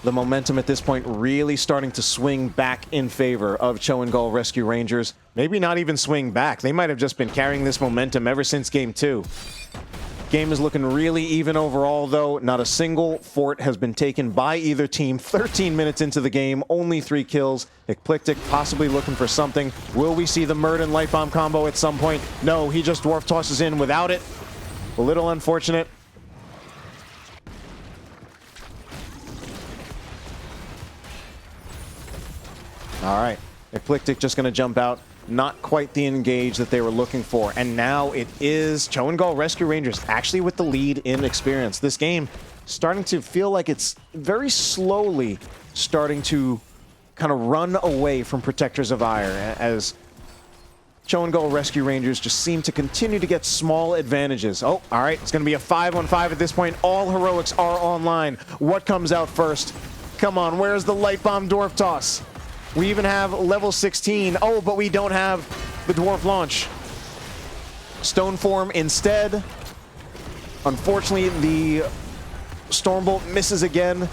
A: The momentum at this point really starting to swing back in favor of ChoGall Rescue Rangers. Maybe not even swing back. They might have just been carrying this momentum ever since Game 2. Game is looking really even overall, though. Not a single fort has been taken by either team. 13 minutes into the game, only 3 kills. Eclectic possibly looking for something. Will we see the Murden Light Bomb combo at some point? No, he just dwarf tosses in without it. A little unfortunate. All right, Eclectic just going to jump out. Not quite the engage that they were looking for. And now it is ChoGall Rescue Rangers actually with the lead in experience. This game starting to feel like it's very slowly starting to kind of run away from Protectors of Auir as ChoGall Rescue Rangers just seem to continue to get small advantages. Oh, all right, it's going to be a 5-on-5 at this point. All heroics are online. What comes out first? Come on, where's the Light Bomb Dwarf Toss? We even have level 16. Oh, but we don't have the Dwarf Launch. Stone Form instead. Unfortunately, the Stormbolt misses again.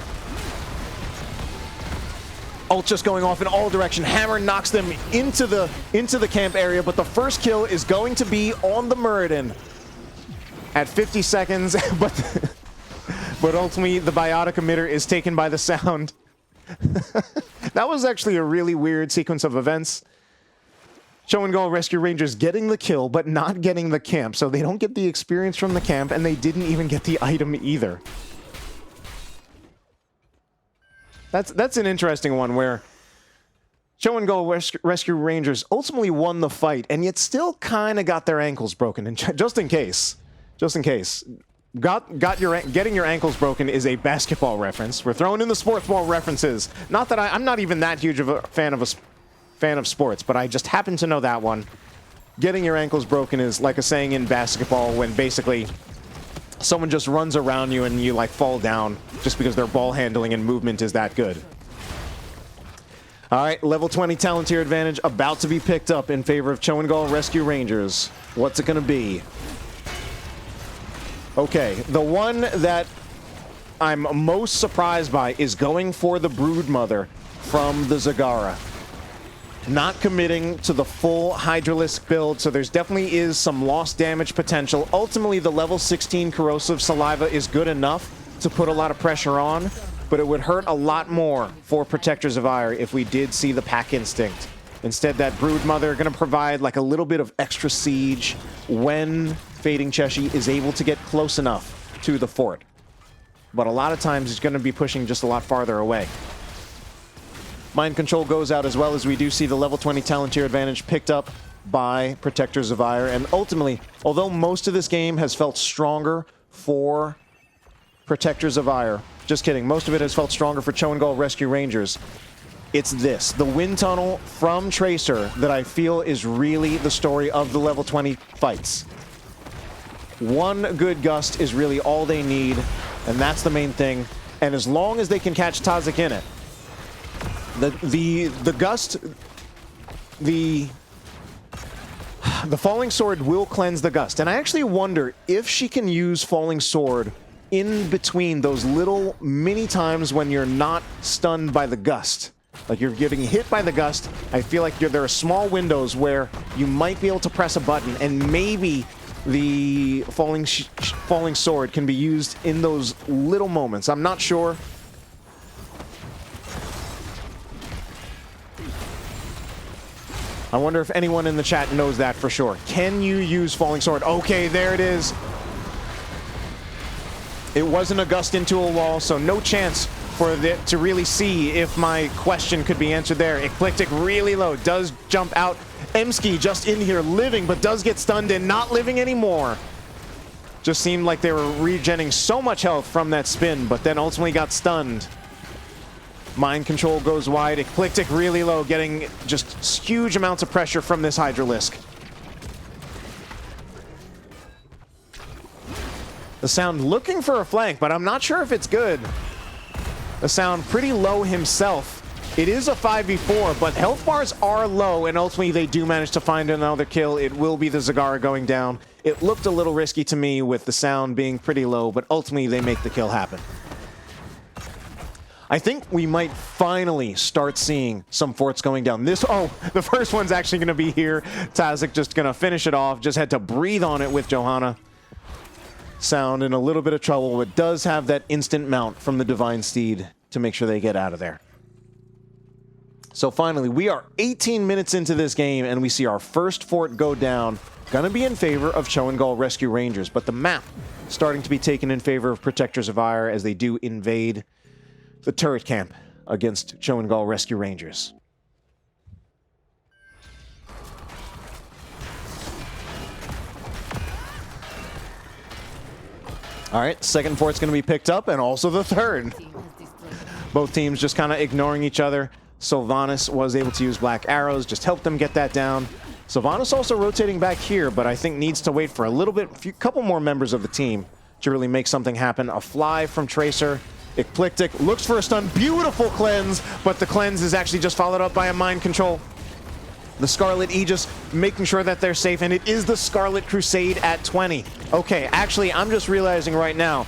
A: Ult just going off in all direction. Hammer knocks them into the camp area, but the first kill is going to be on the Muradin at 50 seconds. But ultimately, the biotic emitter is taken by the sound. That was actually a really weird sequence of events. ChoGall Rescue Rangers getting the kill, but not getting the camp. So they don't get the experience from the camp, and they didn't even get the item either. That's an interesting one where ChoGall Rescue Rangers ultimately won the fight, and yet still kind of got their ankles broken. And just in case. Getting your ankles broken is a basketball reference. We're throwing in the sports ball references. Not that I'm not even that huge of a fan of sports, but I just happen to know that one. Getting your ankles broken is like a saying in basketball when basically someone just runs around you and you like fall down just because their ball handling and movement is that good. All right, level 20 talent tier advantage about to be picked up in favor of ChoGall Rescue Rangers. What's it gonna be? Okay, the one that I'm most surprised by is going for the Broodmother from the Zagara. Not committing to the full Hydralisk build, so there's definitely is some lost damage potential. Ultimately, the level 16 Corrosive Saliva is good enough to put a lot of pressure on, but it would hurt a lot more for Protectors of Auir if we did see the Pack Instinct. Instead, that Broodmother going to provide like a little bit of extra siege when Fading Cheshi is able to get close enough to the fort. But a lot of times it's going to be pushing just a lot farther away. Mind Control goes out as well as we do see the level 20 talent tier advantage picked up by Protectors of Auir. And ultimately, although most of this game has felt stronger for Protectors of Auir, just kidding, most of it has felt stronger for ChoGall Rescue Rangers. It's this, the wind tunnel from Tracer, that I feel is really the story of the level 20 fights. One good gust is really all they need, and that's the main thing. And as long as they can catch Tazik in it, the gust, the Falling Sword will cleanse the gust. And I actually wonder if she can use Falling Sword in between those little mini times when you're not stunned by the gust. Like you're getting hit by the gust. I feel like there are small windows where you might be able to press a button and maybe the Falling Sword can be used in those little moments. I'm not sure. I wonder if anyone in the chat knows that for sure. Can you use Falling Sword? Okay, there it is. It wasn't a gust into a wall, so no chance for it to really see if my question could be answered there. Eclectic really low, does jump out. Emsky just in here living, but does get stunned and not living anymore. Just seemed like they were regenerating so much health from that spin, but then ultimately got stunned. Mind control goes wide. Eclectic really low, getting just huge amounts of pressure from this Hydralisk. The Sound looking for a flank, but I'm not sure if it's good. The Sound pretty low himself. It is a 5v4, but health bars are low, and ultimately they do manage to find another kill. It will be the Zagara going down. It looked a little risky to me with the Sound being pretty low, but ultimately they make the kill happen. I think we might finally start seeing some forts going down. The first one's actually going to be here. Tazik just going to finish it off. Just had to breathe on it with Johanna. Sound in a little bit of trouble, but does have that instant mount from the Divine Steed to make sure they get out of there. So finally, we are 18 minutes into this game, and we see our first fort go down. Gonna be in favor of ChoGall Rescue Rangers, but the map starting to be taken in favor of Protectors of Auir as they do invade the turret camp against ChoGall Rescue Rangers. All right, second fort's going to be picked up, and also the third. Both teams just kind of ignoring each other. Sylvanas was able to use black arrows, just help them get that down. Sylvanas also rotating back here, but I think needs to wait for a little bit, couple more members of the team to really make something happen. A fly from Tracer. Eclectic looks for a stun. Beautiful cleanse, but the cleanse is actually just followed up by a mind control. The Scarlet Aegis making sure that they're safe, and it is the Scarlet Crusade at 20. Okay, actually, I'm just realizing right now,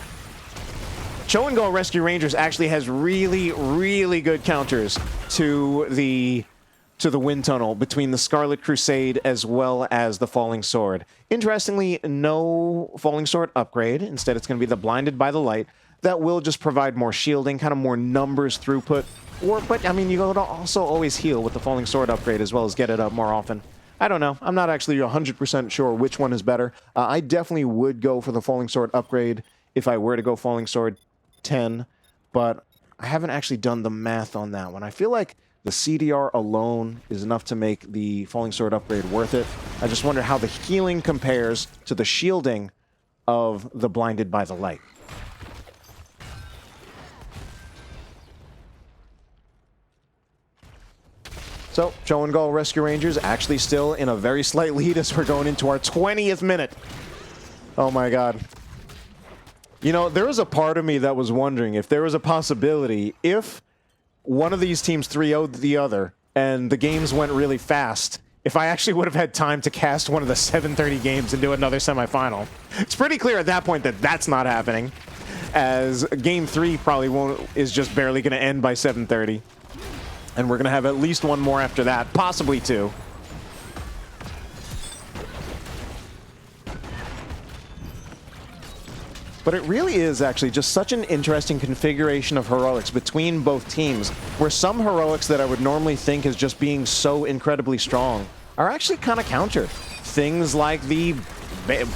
A: ChoGall Rescue Rangers actually has really, really good counters to the wind tunnel between the Scarlet Crusade as well as the Falling Sword. Interestingly, no Falling Sword upgrade. Instead, it's going to be the Blinded by the Light. That will just provide more shielding, kind of more numbers throughput. But, I mean, you gotta also always heal with the Falling Sword upgrade as well as get it up more often. I don't know. I'm not actually 100% sure which one is better. I definitely would go for the Falling Sword upgrade if I were to go Falling Sword 10, but I haven't actually done the math on that one. I feel like the CDR alone is enough to make the Falling Sword upgrade worth it. I just wonder how the healing compares to the shielding of the Blinded by the Light. So, ChoGall Rescue Rangers actually still in a very slight lead as we're going into our 20th minute. Oh my god. You know, there was a part of me that was wondering if there was a possibility if one of these teams 3-0'd the other and the games went really fast, if I actually would have had time to cast one of the 7:30 games and do another semifinal. It's pretty clear at that point that that's not happening, as Game 3 probably is just barely going to end by 7:30. And we're going to have at least one more after that, possibly two. But it really is actually just such an interesting configuration of heroics between both teams, where some heroics that I would normally think as just being so incredibly strong are actually kind of countered. Things like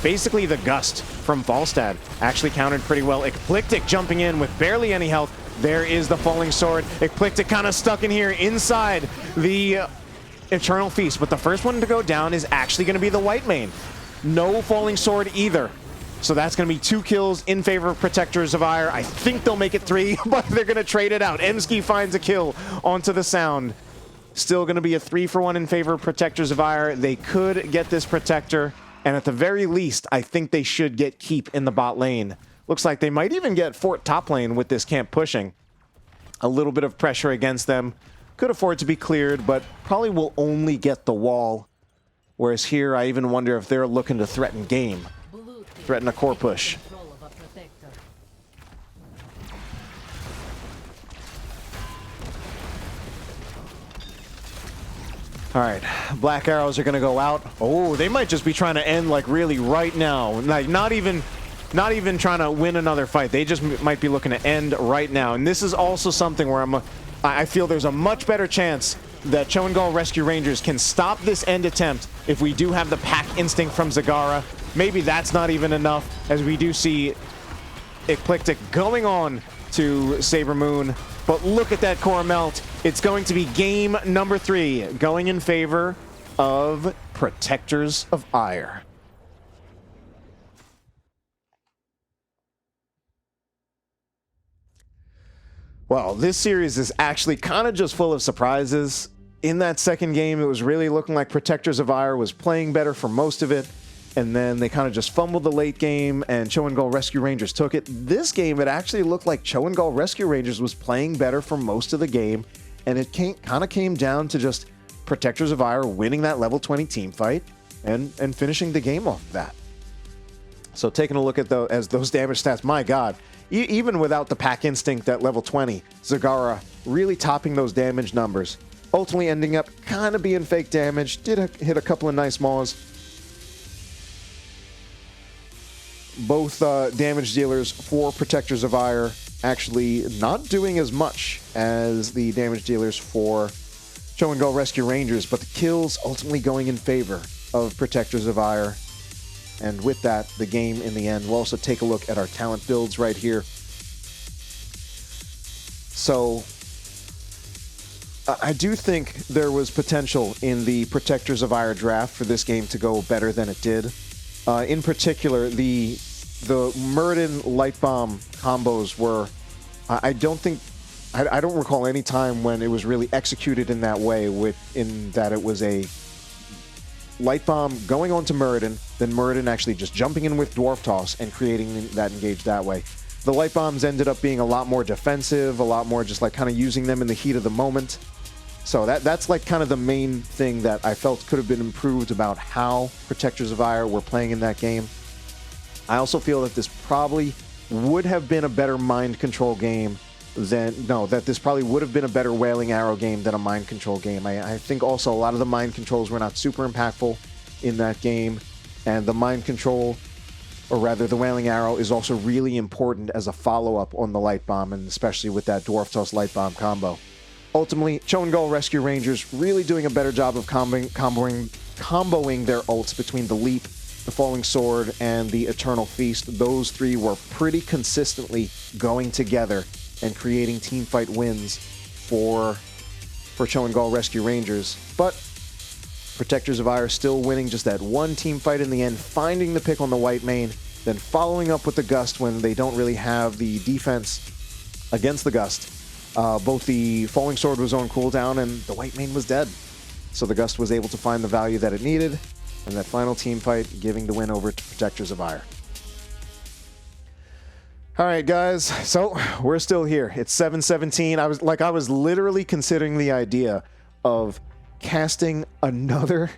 A: basically the Gust from Falstad actually countered pretty well. Eclectic jumping in with barely any health. There is the Falling Sword. Eclectic kind of stuck in here inside the Eternal Feast, but the first one to go down is actually going to be the White Mane. No Falling Sword either. So that's going to be 2 kills in favor of Protectors of Auir. I think they'll make it 3, but they're going to trade it out. Emsky finds a kill onto the Sound. Still going to be a 3-for-1 in favor of Protectors of Auir. They could get this Protector, and at the very least, I think they should get keep in the bot lane. Looks like they might even get Fort top lane with this camp pushing. A little bit of pressure against them. Could afford to be cleared, but probably will only get the wall. Whereas here, I even wonder if they're looking to threaten game. Threaten a core push. All right, black arrows are going to go out. Oh, they might just be trying to end like really right now. Like not even trying to win another fight. They just might be looking to end right now. And this is also something where I feel there's a much better chance that ChoGall Rescue Rangers can stop this end attempt if we do have the pack instinct from Zagara. Maybe that's not even enough, as we do see Eclectic going on to Saber Moon. But look at that core melt. It's going to be game number 3, going in favor of Protectors of Auir. Well, this series is actually kind of just full of surprises. In that second game, it was really looking like Protectors of Auir was playing better for most of it, and then they kind of just fumbled the late game, and ChoGall Rescue Rangers took it. This game, it actually looked like ChoGall Rescue Rangers was playing better for most of the game, and it kind of came down to just Protectors of Auir winning that level 20 team fight and finishing the game off of that. So taking a look at those damage stats, my God, even without the pack instinct at level 20, Zagara really topping those damage numbers. Ultimately ending up kind of being fake damage. Did hit a couple of nice mauls. Both damage dealers for Protectors of Auir actually not doing as much as the damage dealers for ChoGall Rescue Rangers, but the kills ultimately going in favor of Protectors of Auir. And with that, the game in the end. We'll also take a look at our talent builds right here. So I do think there was potential in the Protectors of Auir draft for this game to go better than it did. In particular, the Muradin Light Bomb combos were, I don't recall any time when it was really executed in that way, in that it was a Light Bomb going on to Muradin, then Muradin actually just jumping in with Dwarf Toss and creating that engage that way. The Light Bombs ended up being a lot more defensive, a lot more just like kind of using them in the heat of the moment. So that's like kind of the main thing that I felt could have been improved about how Protectors of Auir were playing in that game. I also feel that this probably would have been a better mind control game that this probably would have been a better Wailing Arrow game than a mind control game. I think also a lot of the mind controls were not super impactful in that game, and the mind control, or rather the Wailing Arrow, is also really important as a follow-up on the Light Bomb, and especially with that Dwarf Toss Light Bomb combo. Ultimately, ChoGall Rescue Rangers really doing a better job of comboing their ults between the Leap, the Falling Sword, and the Eternal Feast. Those three were pretty consistently going together and creating teamfight wins for ChoGall Rescue Rangers. But Protectors of Auir still winning just that one team fight in the end, finding the pick on the white main, then following up with the Gust when they don't really have the defense against the Gust. Both the Falling Sword was on cooldown and the white main was dead. So the Gust was able to find the value that it needed, and that final team fight giving the win over to Protectors of Auir. All right, guys, so we're still here. It's 7:17. I was literally considering the idea of casting another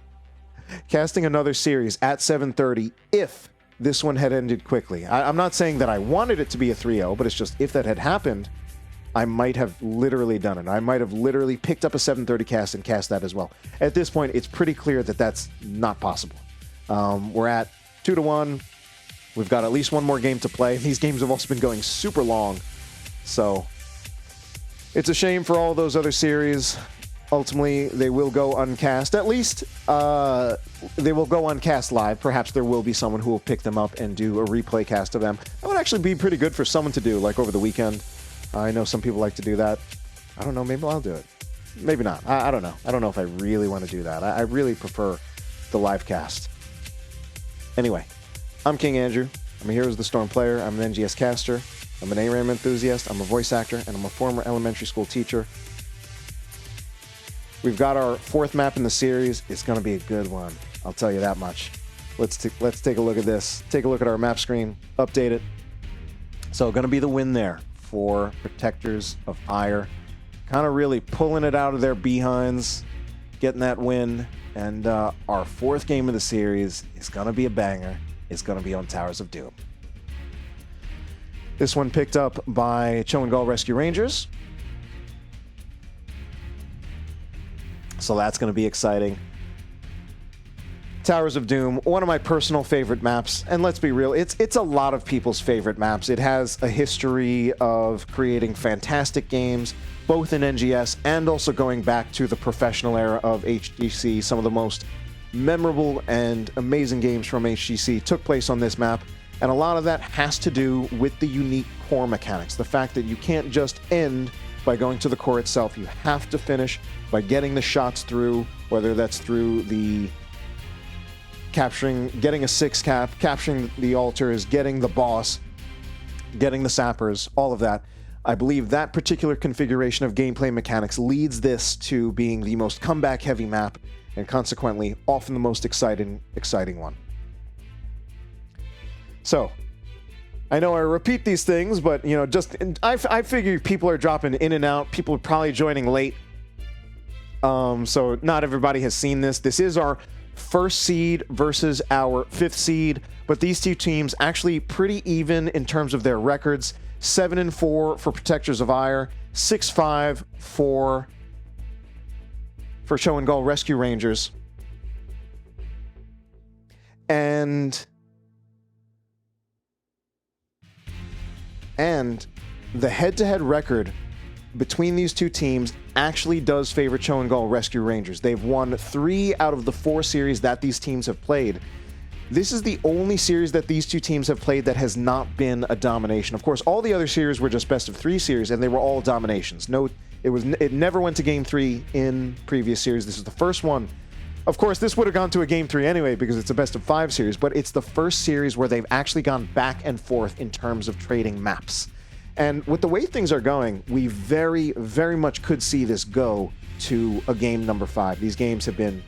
A: series at 7:30 if this one had ended quickly. I'm not saying that I wanted it to be a 3-0, but it's just if that had happened, I might have literally done it. I might have literally picked up a 7:30 cast and cast that as well. At this point, it's pretty clear that that's not possible. We're at 2-1. We've got at least one more game to play. These games have also been going super long, so it's a shame for all those other series. Ultimately, they will go uncast. At least they will go uncast live. Perhaps there will be someone who will pick them up and do a replay cast of them. That would actually be pretty good for someone to do, like over the weekend. I know some people like to do that. I don't know. Maybe I'll do it. Maybe not. I don't know. I don't know if I really want to do that. I really prefer the live cast. Anyway, I'm King Andrew. I'm a Heroes of the Storm player. I'm an NGS caster. I'm an ARAM enthusiast. I'm a voice actor, and I'm a former elementary school teacher. We've got our fourth map in the series. It's going to be a good one. I'll tell you that much. Let's take a look at this. Take a look at our map screen. Update it. So going to be the win there for Protectors of Auir. Kind of really pulling it out of their behinds, getting that win. And our fourth game of the series is going to be a banger. It's going to be on Towers of Doom. This one picked up by ChoGall Rescue Rangers. So that's going to be exciting. Towers of Doom, one of my personal favorite maps, and let's be real, it's a lot of people's favorite maps. It has a history of creating fantastic games, both in NGS and also going back to the professional era of HGC. Some of the most memorable and amazing games from HGC took place on this map, and a lot of that has to do with the unique core mechanics. The fact that you can't just end by going to the core itself. You have to finish by getting the shots through, whether that's through the getting a 6-cap, capturing the altars, getting the boss, getting the sappers, all of that. I believe that particular configuration of gameplay mechanics leads this to being the most comeback-heavy map, and consequently, often the most exciting one. So, I know I repeat these things, but, you know, I figure people are dropping in and out. People are probably joining late. So not everybody has seen this. This is our first seed versus our fifth seed, but these two teams actually pretty even in terms of their records. 7-4 for Protectors of Auir, 6-5 for ChoGall Rescue Rangers. And the head-to-head record between these two teams actually does favor ChoGall Rescue Rangers. They've won 3 out of the 4 series that these teams have played. This is the only series that these two teams have played that has not been a domination. Of course, all the other series were just best of 3 series, and they were all dominations. It never went to Game 3 in previous series. This is the first one. Of course, this would have gone to a Game 3 anyway because it's a best of 5 series, but it's the first series where they've actually gone back and forth in terms of trading maps. And with the way things are going, we very, very much could see this go to a game number 5. These games have been,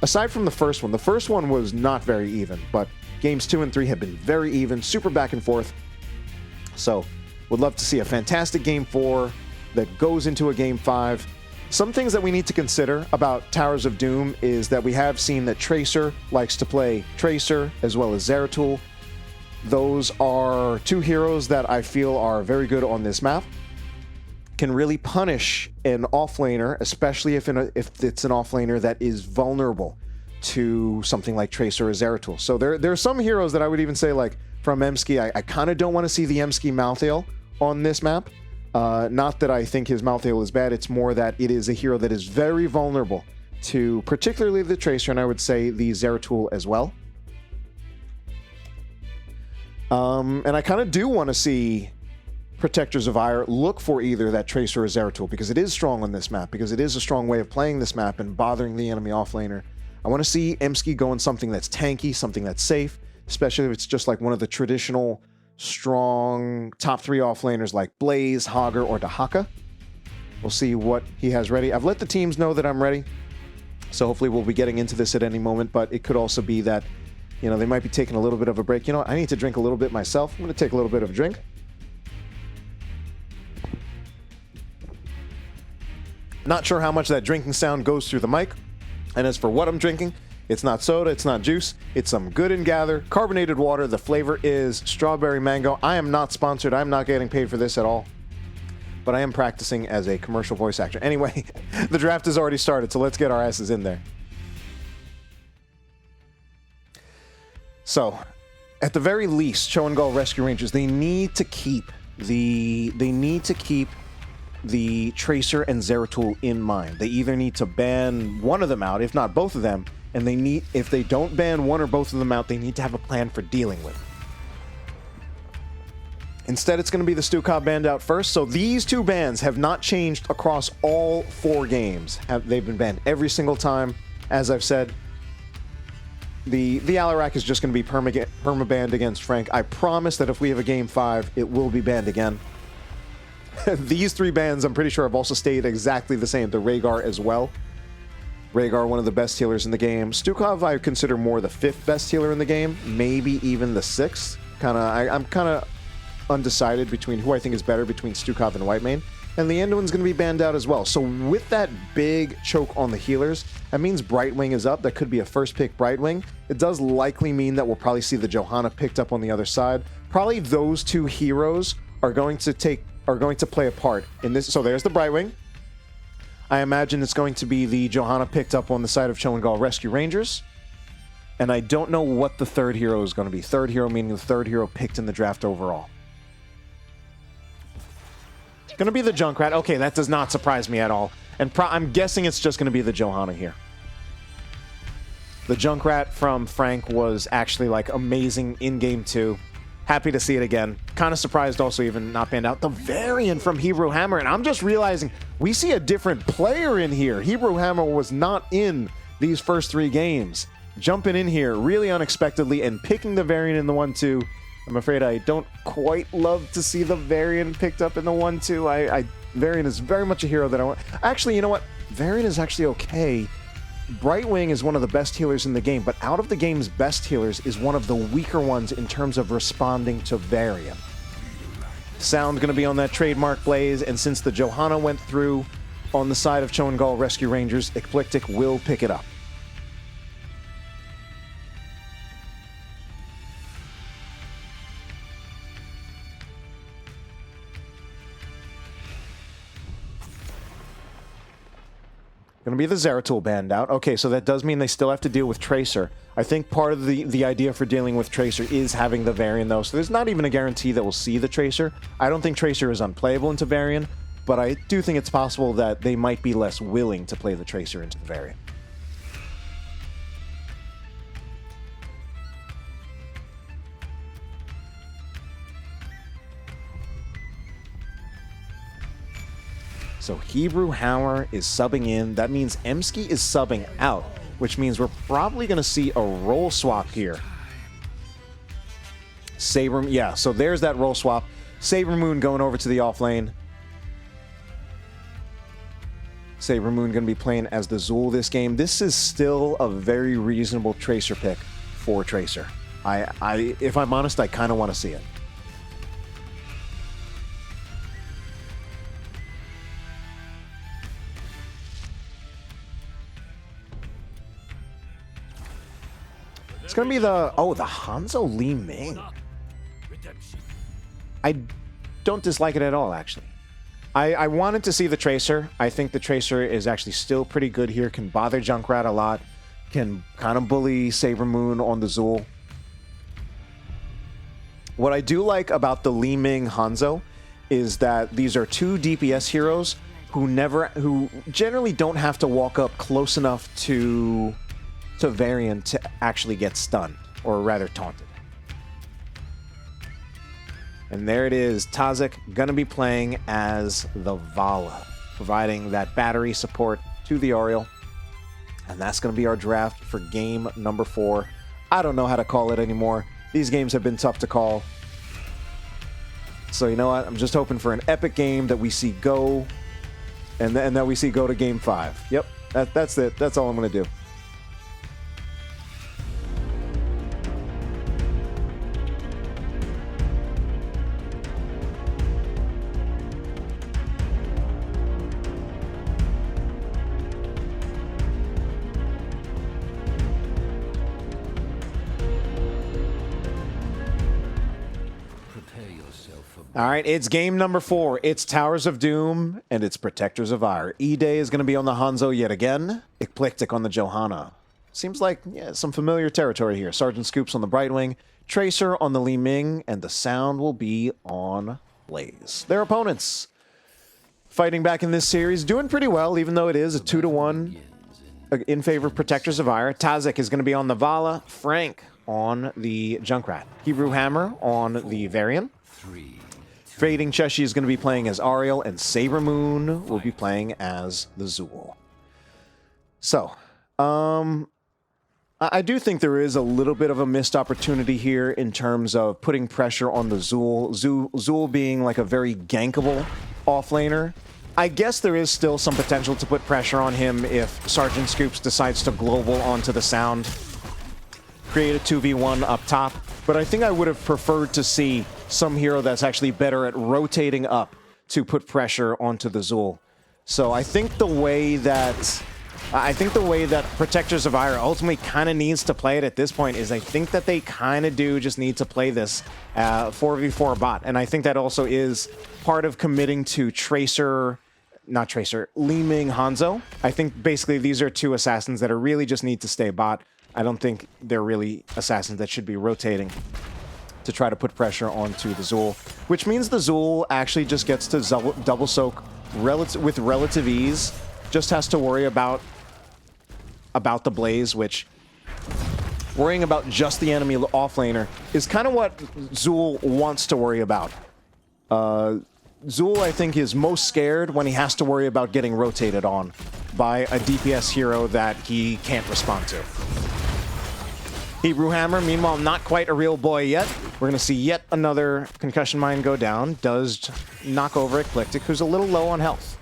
A: aside from the first one was not very even, but games 2 and 3 have been very even, super back and forth. So, would love to see a fantastic game 4 that goes into a game 5. Some things that we need to consider about Towers of Doom is that we have seen that Tracer likes to play Tracer as well as Zeratul. Those are 2 heroes that I feel are very good on this map. Can really punish an offlaner, especially if it's an offlaner that is vulnerable to something like Tracer or Zeratul. So there are some heroes that I would even say, like from Emsky, I kind of don't want to see the Emsky Malthael on this map. Not that I think his Malthael is bad, it's more that it is a hero that is very vulnerable to particularly the Tracer, and I would say the Zeratul as well. And I kind of do want to see Protectors of Auir look for either that Tracer or Zeratul, because it is strong on this map, because it is a strong way of playing this map and bothering the enemy offlaner. I want to see Emsky go in something that's tanky, something that's safe, especially if it's just like one of the traditional strong top 3 offlaners like Blaze, Hogger, or Dahaka. We'll see what he has ready. I've let the teams know that I'm ready, so hopefully we'll be getting into this at any moment, but it could also be that, you know, they might be taking a little bit of a break. You know what? I need to drink a little bit myself. I'm going to take a little bit of a drink. Not sure how much that drinking sound goes through the mic. And as for what I'm drinking, it's not soda, it's not juice, it's some Good and Gather carbonated water. The flavor is strawberry mango. I am not sponsored. I'm not getting paid for this at all. But I am practicing as a commercial voice actor. Anyway, the draft has already started, so let's get our asses in there. So, at the very least, ChoGall Rescue Rangers, they need to keep the Tracer and Zeratul in mind. They either need to ban one of them out, if not both of them, and if they don't ban one or both of them out, they need to have a plan for dealing with it. Instead, it's going to be the Stukov banned out first. So these 2 bans have not changed across all 4 games. They've been banned every single time. As I've said, the Alarak is just going to be perma-banned against Frank. I promise that if we have a game 5, it will be banned again. These 3 bans, I'm pretty sure, have also stayed exactly the same. The Rhaegar as well. Rhaegar, one of the best healers in the game. Stukov, I consider more the 5th best healer in the game. Maybe even the 6th. I'm kind of undecided between who I think is better between Stukov and Whitemane. And the Anduin's going to be banned out as well. So with that big choke on the healers, that means Brightwing is up. That could be a first pick Brightwing. It does likely mean that we'll probably see the Johanna picked up on the other side. Probably those 2 heroes are going to play a part in this. So there's the Brightwing. I imagine it's going to be the Johanna picked up on the side of ChoGall Rescue Rangers. And I don't know what the 3rd hero is going to be. 3rd hero meaning the 3rd hero picked in the draft overall. Going to be the Junkrat. Okay, that does not surprise me at all. And I'm guessing it's just going to be the Johanna here. The Junkrat from Frank was actually like amazing in game 2. Happy to see it again. Kind of surprised also even not banned out. The variant from Hebrew Hammer, and I'm just realizing we see a different player in here. Hebrew Hammer was not in these first 3 games. Jumping in here really unexpectedly and picking the variant in the 1-2. I'm afraid I don't quite love to see the Varian picked up in the 1-2. Varian is very much a hero that I want. Actually, you know what? Varian is actually okay. Brightwing is one of the best healers in the game, but out of the game's best healers is one of the weaker ones in terms of responding to Varian. Sound going to be on that trademark Blaze, and since the Johanna went through on the side of ChoGall Rescue Rangers, Eclectic will pick it up. Going to be the Zeratul band out. Okay, so that does mean they still have to deal with Tracer. I think part of the idea for dealing with Tracer is having the Varian, though, so there's not even a guarantee that we'll see the Tracer. I don't think Tracer is unplayable into Varian, but I do think it's possible that they might be less willing to play the Tracer into the Varian. So Hebrew Hauer is subbing in. That means Emsky is subbing out, which means we're probably going to see a role swap here. Saber, yeah, so there's that role swap. Saber Moon going over to the off lane. Saber Moon going to be playing as the Zul this game. This is still a very reasonable Tracer pick for Tracer. If I'm honest, I kind of want to see it. It's going to be the Hanzo Li Ming. I don't dislike it at all, actually. I wanted to see the Tracer. I think the Tracer is actually still pretty good here. Can bother Junkrat a lot. Can kind of bully Saber Moon on the Zul. What I do like about the Li Ming Hanzo is that these are two DPS heroes who generally don't have to walk up close enough to Varian to actually get stunned, or rather taunted. And there it is, Tazik gonna be playing as the Vala, providing that battery support to the Auir. And that's gonna be our draft for game number 4. I don't know how to call it anymore. These games have been tough to call. So you know what, I'm just hoping for an epic game that we see go, and that we see go to game 5. Yep, that's it, that's all I'm gonna do. All right, it's game number 4. It's Towers of Doom, and it's Protectors of Auir. E-Day is going to be on the Hanzo yet again. Eclectic on the Johanna. Seems like, yeah, some familiar territory here. Sergeant Scoops on the Brightwing, Tracer on the Li Ming, and the Sound will be on Blaze. Their opponents fighting back in this series, doing pretty well, even though it is a 2-1 in favor of Protectors of Auir. Tazik is going to be on the Vala, Frank on the Junkrat, Hebrew Hammer on the Varian. Fading Cheshi is going to be playing as Ariel, and Saber Moon will be playing as the Zul. So, I do think there is a little bit of a missed opportunity here in terms of putting pressure on the Zul. Zul being like a very gankable offlaner. I guess there is still some potential to put pressure on him if Sergeant Scoops decides to global onto the Sound. Create a 2v1 up top. But I think I would have preferred to see some hero that's actually better at rotating up to put pressure onto the Zul. So I think the way that Protectors of Auir ultimately kind of needs to play it at this point is I think that they kind of do just need to play this 4v4 bot. And I think that also is part of committing to Li Ming Hanzo. I think basically these are two assassins that are really just need to stay bot. I don't think they're really assassins that should be rotating to try to put pressure onto the Zul, which means the Zul actually just gets to double soak with relative ease, just has to worry about the Blaze, which worrying about just the enemy offlaner is kind of what Zul wants to worry about. Zul, I think, is most scared when he has to worry about getting rotated on by a DPS hero that he can't respond to. Hebrew Hammer, meanwhile, not quite a real boy yet. We're going to see yet another concussion mine go down. Does knock over Eclectic, who's a little low on health.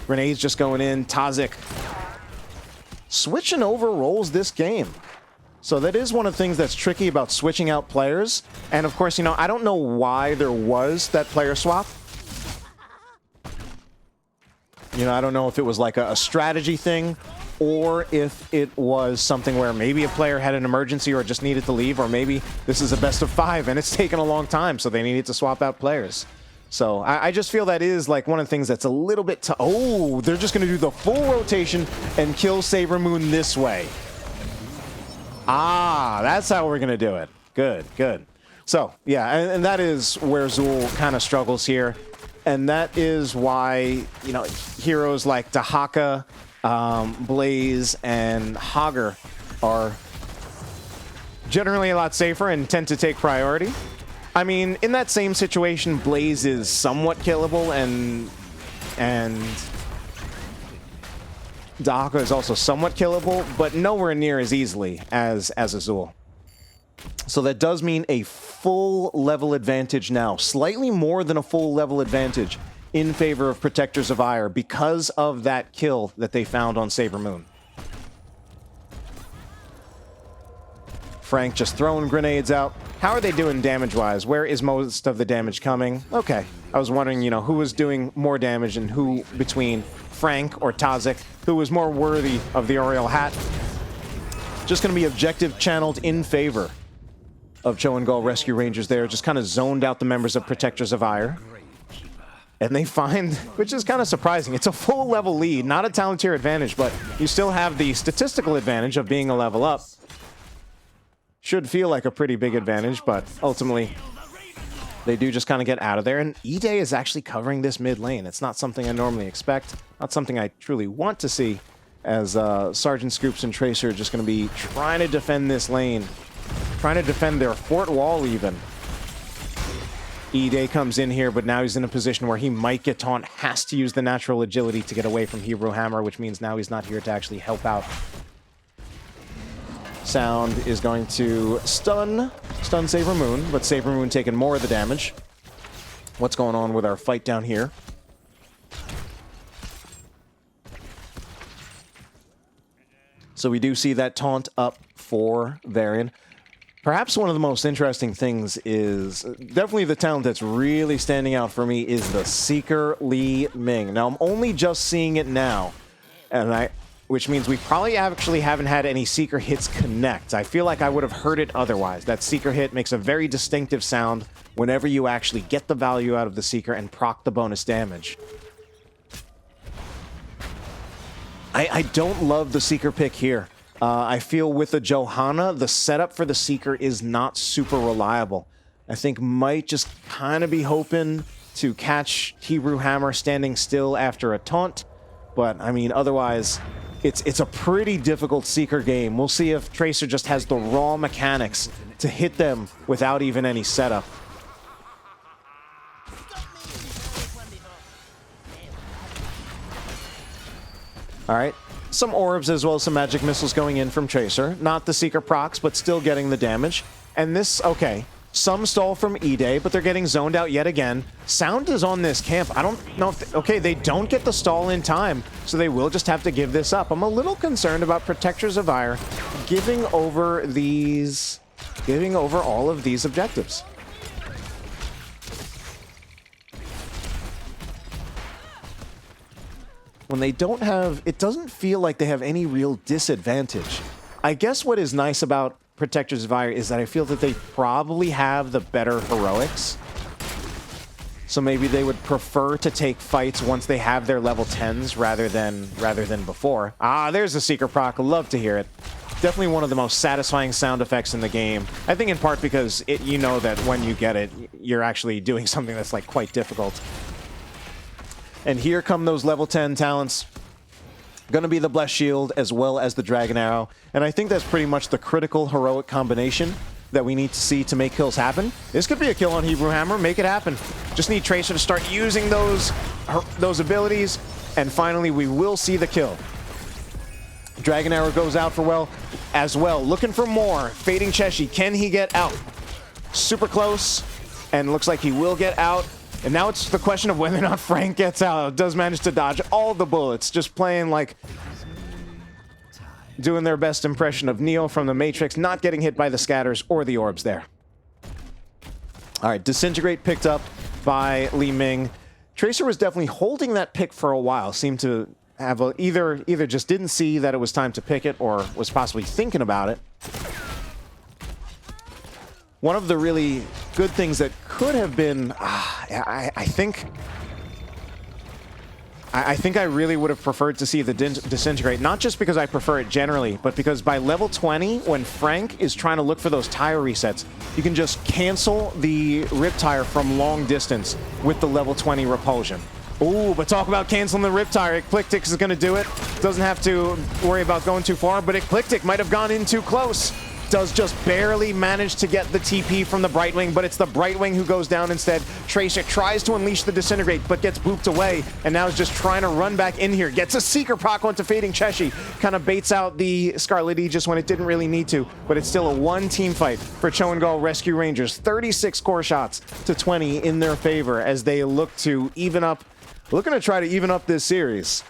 A: Grenades just going in. Tazik switching over roles this game. So that is one of the things that's tricky about switching out players. And of course, you know, I don't know why there was that player swap. You know, I don't know if it was like a strategy thing, or if it was something where maybe a player had an emergency or just needed to leave, or maybe this is a best of 5 and it's taken a long time, so they needed to swap out players. So I just feel that is like one of the things that's a little bit... Oh, they're just going to do the full rotation and kill Saber Moon this way. Ah, that's how we're going to do it. Good, good. So, yeah, and that is where Zool kind of struggles here. And that is why, you know, heroes like Dahaka, Blaze, and Hager are generally a lot safer and tend to take priority. I mean, in that same situation, Blaze is somewhat killable, and Dahaka is also somewhat killable, but nowhere near as easily as Azul. So that does mean a full level advantage now, slightly more than a full level advantage in favor of Protectors of Auir because of that kill that they found on Saber Moon. Frank just throwing grenades out. How are they doing damage-wise? Where is most of the damage coming? Okay. I was wondering, you know, who was doing more damage and who between Frank or Tazik, who was more worthy of the Oriole hat. Just going to be objective channeled in favor of ChoGall Rescue Rangers there. Just kind of zoned out the members of Protectors of Auir. And they find, which is kind of surprising, it's a full level lead, not a talent tier advantage, but you still have the statistical advantage of being a level up. Should feel like a pretty big advantage, but ultimately they do just kind of get out of there. And E-Day is actually covering this mid lane. It's not something I normally expect, not something I truly want to see, as Sergeant Scoops and Tracer are just going to be trying to defend this lane, trying to defend their fort wall even. E-Day comes in here, but now he's in a position where he might get taunt, has to use the natural agility to get away from Hebrew Hammer, which means now he's not here to actually help out. Sound is going to stun Saber Moon, but Saber Moon taking more of the damage. What's going on with our fight down here? So we do see that taunt up for Varian. Perhaps one of the most interesting things is definitely the talent that's really standing out for me is the Seeker Li Ming. Now I'm only just seeing it now, which means we probably actually haven't had any Seeker hits connect. I feel like I would have heard it otherwise. That Seeker hit makes a very distinctive sound whenever you actually get the value out of the Seeker and proc the bonus damage. I don't love the Seeker pick here. I feel with the Johanna, the setup for the Seeker is not super reliable. I think might just kind of be hoping to catch Hebrew Hammer standing still after a taunt. But, I mean, otherwise, it's a pretty difficult Seeker game. We'll see if Tracer just has the raw mechanics to hit them without even any setup. All right. Some orbs as well as some magic missiles going in from Tracer. Not the Seeker procs, but still getting the damage. And this, okay, some stall from E-Day, but they're getting zoned out yet again. Sound is on this camp. I don't know if... Okay, they don't get the stall in time, so they will just have to give this up. I'm a little concerned about Protectors of Auir giving over all of these objectives. When they don't have... It doesn't feel like they have any real disadvantage. I guess what is nice about Protectors of Auir is that I feel that they probably have the better heroics. So maybe they would prefer to take fights once they have their level 10s rather than before. Ah, there's a Seeker proc. Love to hear it. Definitely one of the most satisfying sound effects in the game. I think in part because you know that when you get it, you're actually doing something that's like quite difficult. And here come those level 10 talents. Going to be the Blessed Shield as well as the Dragon Arrow. And I think that's pretty much the critical heroic combination that we need to see to make kills happen. This could be a kill on Hebrew Hammer. Make it happen. Just need Tracer to start using those abilities. And finally, we will see the kill. Dragon Arrow goes out for, well, as well, looking for more. Fading Cheshi, can he get out? Super close, and looks like he will get out. And now it's the question of whether or not Frank gets out. Does manage to dodge all the bullets, just playing like doing their best impression of Neo from the Matrix, not getting hit by the scatters or the orbs there. All right, Disintegrate picked up by Li Ming. Tracer was definitely holding that pick for a while. Seemed to have either just didn't see that it was time to pick it or was possibly thinking about it. One of the really good things that could have been, I think I really would have preferred to see the Disintegrate, not just because I prefer it generally, but because by level 20, when Frank is trying to look for those tire resets, you can just cancel the Riptire from long distance with the level 20 repulsion. Ooh, but talk about canceling the Riptire. Ecliptic is going to do it. Doesn't have to worry about going too far, but Ecliptic might have gone in too close. Does just barely manage to get the TP from the Brightwing, but it's the Brightwing who goes down instead. Tracer tries to unleash the Disintegrate, but gets booped away, and now is just trying to run back in here. Gets a Seeker Proc onto Fading Cheshi. Kind of baits out the Scarlet Aegis when it didn't really need to, but it's still a one team fight for ChoGall Rescue Rangers. 36 core shots to 20 in their favor as they look to even up, looking to try to even up this series.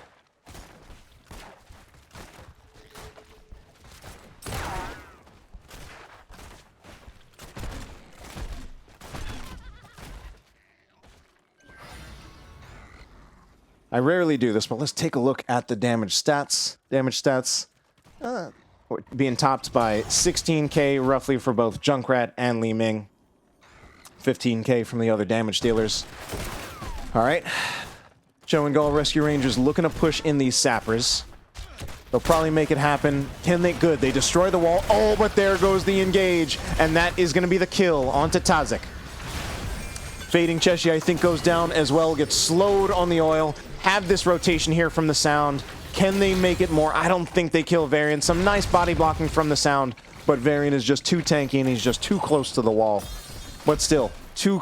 A: I rarely do this, but let's take a look at the damage stats. Damage stats being topped by 16k roughly for both Junkrat and Li Ming. 15k from the other damage dealers. All right. ChoGall Rescue Rangers looking to push in these sappers. They'll probably make it happen. Can they? Good. They destroy the wall. Oh, but there goes the engage. And that is going to be the kill onto Tazik. Fading Cheshi, I think, goes down as well. Gets slowed on the oil. Have this rotation here from the Sound. Can they make it more? I don't think they kill Varian. Some nice body blocking from the Sound, but Varian is just too tanky and he's just too close to the wall. But still, two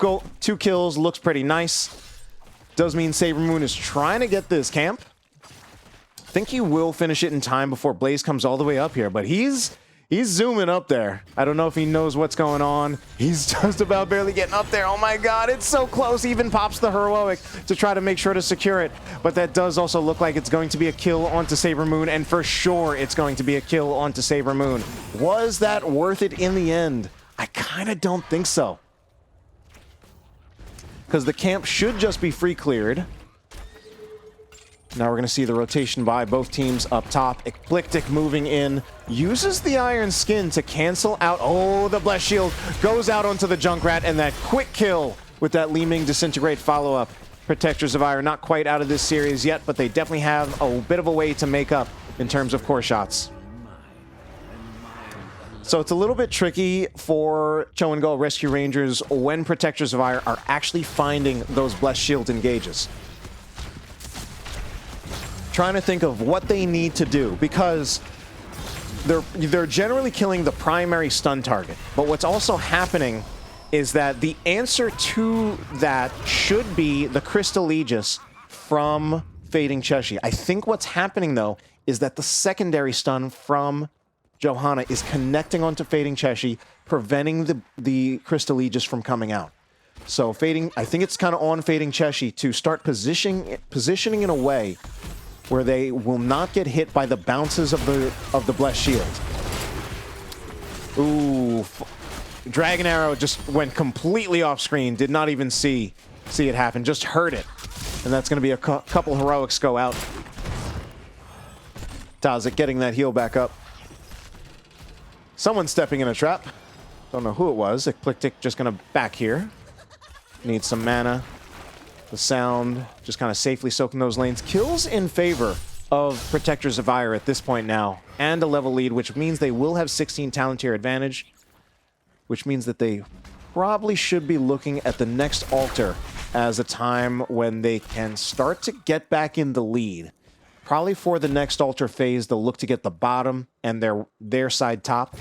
A: kills, looks pretty nice. Does mean Saber Moon is trying to get this camp. I think he will finish it in time before Blaze comes all the way up here, but he's zooming up there. I don't know if he knows what's going on. He's just about barely getting up there. Oh my god, it's so close. Even pops the Heroic to try to make sure to secure it. But that does also look like it's going to be a kill onto Saber Moon, and for sure it's going to be a kill onto Saber Moon. Was that worth it in the end? I kind of don't think so. Because the camp should just be free cleared. Now we're going to see the rotation by both teams up top. Ecliptic moving in, uses the Iron Skin to cancel out. Oh, the Blessed Shield goes out onto the Junkrat, and that quick kill with that Li Ming Disintegrate follow-up. Protectors of Auir not quite out of this series yet, but they definitely have a bit of a way to make up in terms of core shots. So it's a little bit tricky for ChoGall Rescue Rangers when Protectors of Auir are actually finding those Blessed Shield engages. Trying to think of what they need to do, because they're generally killing the primary stun target. But what's also happening is that the answer to that should be the Crystal Aegis from Fading Cheshi. I think what's happening, though, is that the secondary stun from Johanna is connecting onto Fading Cheshi, preventing the Crystal Aegis from coming out. So I think it's kind of on Fading Cheshi to start positioning in a way where they will not get hit by the bounces of the Blessed Shield. Ooh, Dragon Arrow just went completely off screen. Did not even see it happen. Just heard it, and that's going to be a couple heroics go out. Tazik getting that heal back up. Someone stepping in a trap. Don't know who it was. Ecliptic just going to back here. Needs some mana. The Sound just kind of safely soaking those lanes. Kills in favor of Protectors of Auir at this point now. And a level lead, which means they will have 16 talent tier advantage. Which means that they probably should be looking at the next altar as a time when they can start to get back in the lead. Probably for the next altar phase, they'll look to get the bottom and their side top.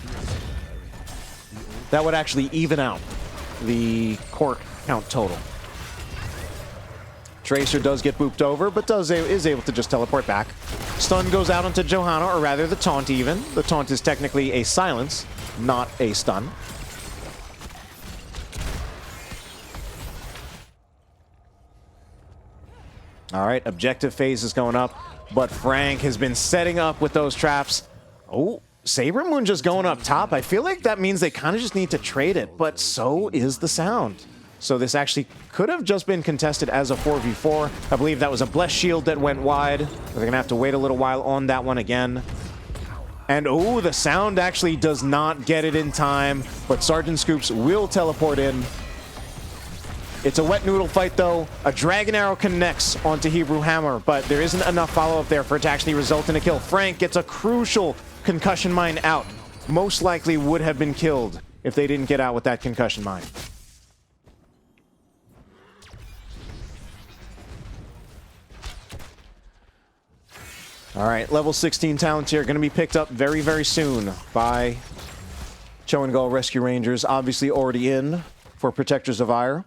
A: That would actually even out the core count total. Tracer does get booped over, but is able to just teleport back. Stun goes out onto Johanna, or rather the taunt even. The taunt is technically a silence, not a stun. All right, objective phase is going up, but Frank has been setting up with those traps. Oh, Saber Moon just going up top. I feel like that means they kind of just need to trade it, but so is the sound. So this actually could have just been contested as a 4v4. I believe that was a Blessed Shield that went wide. They're going to have to wait a little while on that one again. And oh, the sound actually does not get it in time, but Sergeant Scoops will teleport in. It's a wet noodle fight though. A Dragon Arrow connects onto Hebrew Hammer, but there isn't enough follow-up there for it to actually result in a kill. Frank gets a crucial concussion mine out. Most likely would have been killed if they didn't get out with that concussion mine. All right, level 16 talent here going to be picked up very, very soon by ChoGall Rescue Rangers. Obviously already in for Protectors of Auir.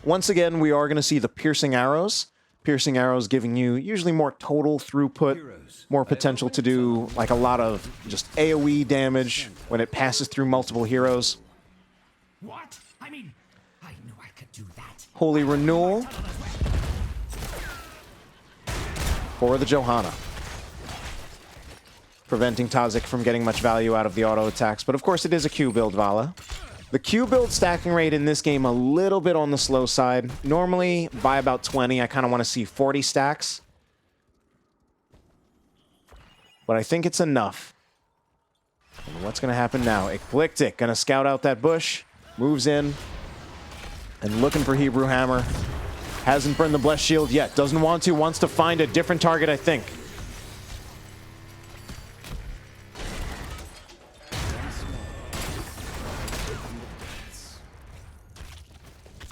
A: Once again, we are going to see the piercing arrows. Piercing arrows giving you usually more total throughput, more potential to do like a lot of just AoE damage when it passes through multiple heroes.
B: What? I mean, I knew I could do that.
A: Holy Renewal for the Johanna, preventing Tazik from getting much value out of the auto attacks. But of course, it is a Q build, Vala. The Q build stacking rate in this game a little bit on the slow side. Normally, by about 20, I kind of want to see 40 stacks. But I think it's enough. And what's going to happen now? Eclectic going to scout out that bush, moves in, and looking for Hebrew Hammer. Hasn't burned the Blessed Shield yet. Doesn't want to. Wants to find a different target, I think.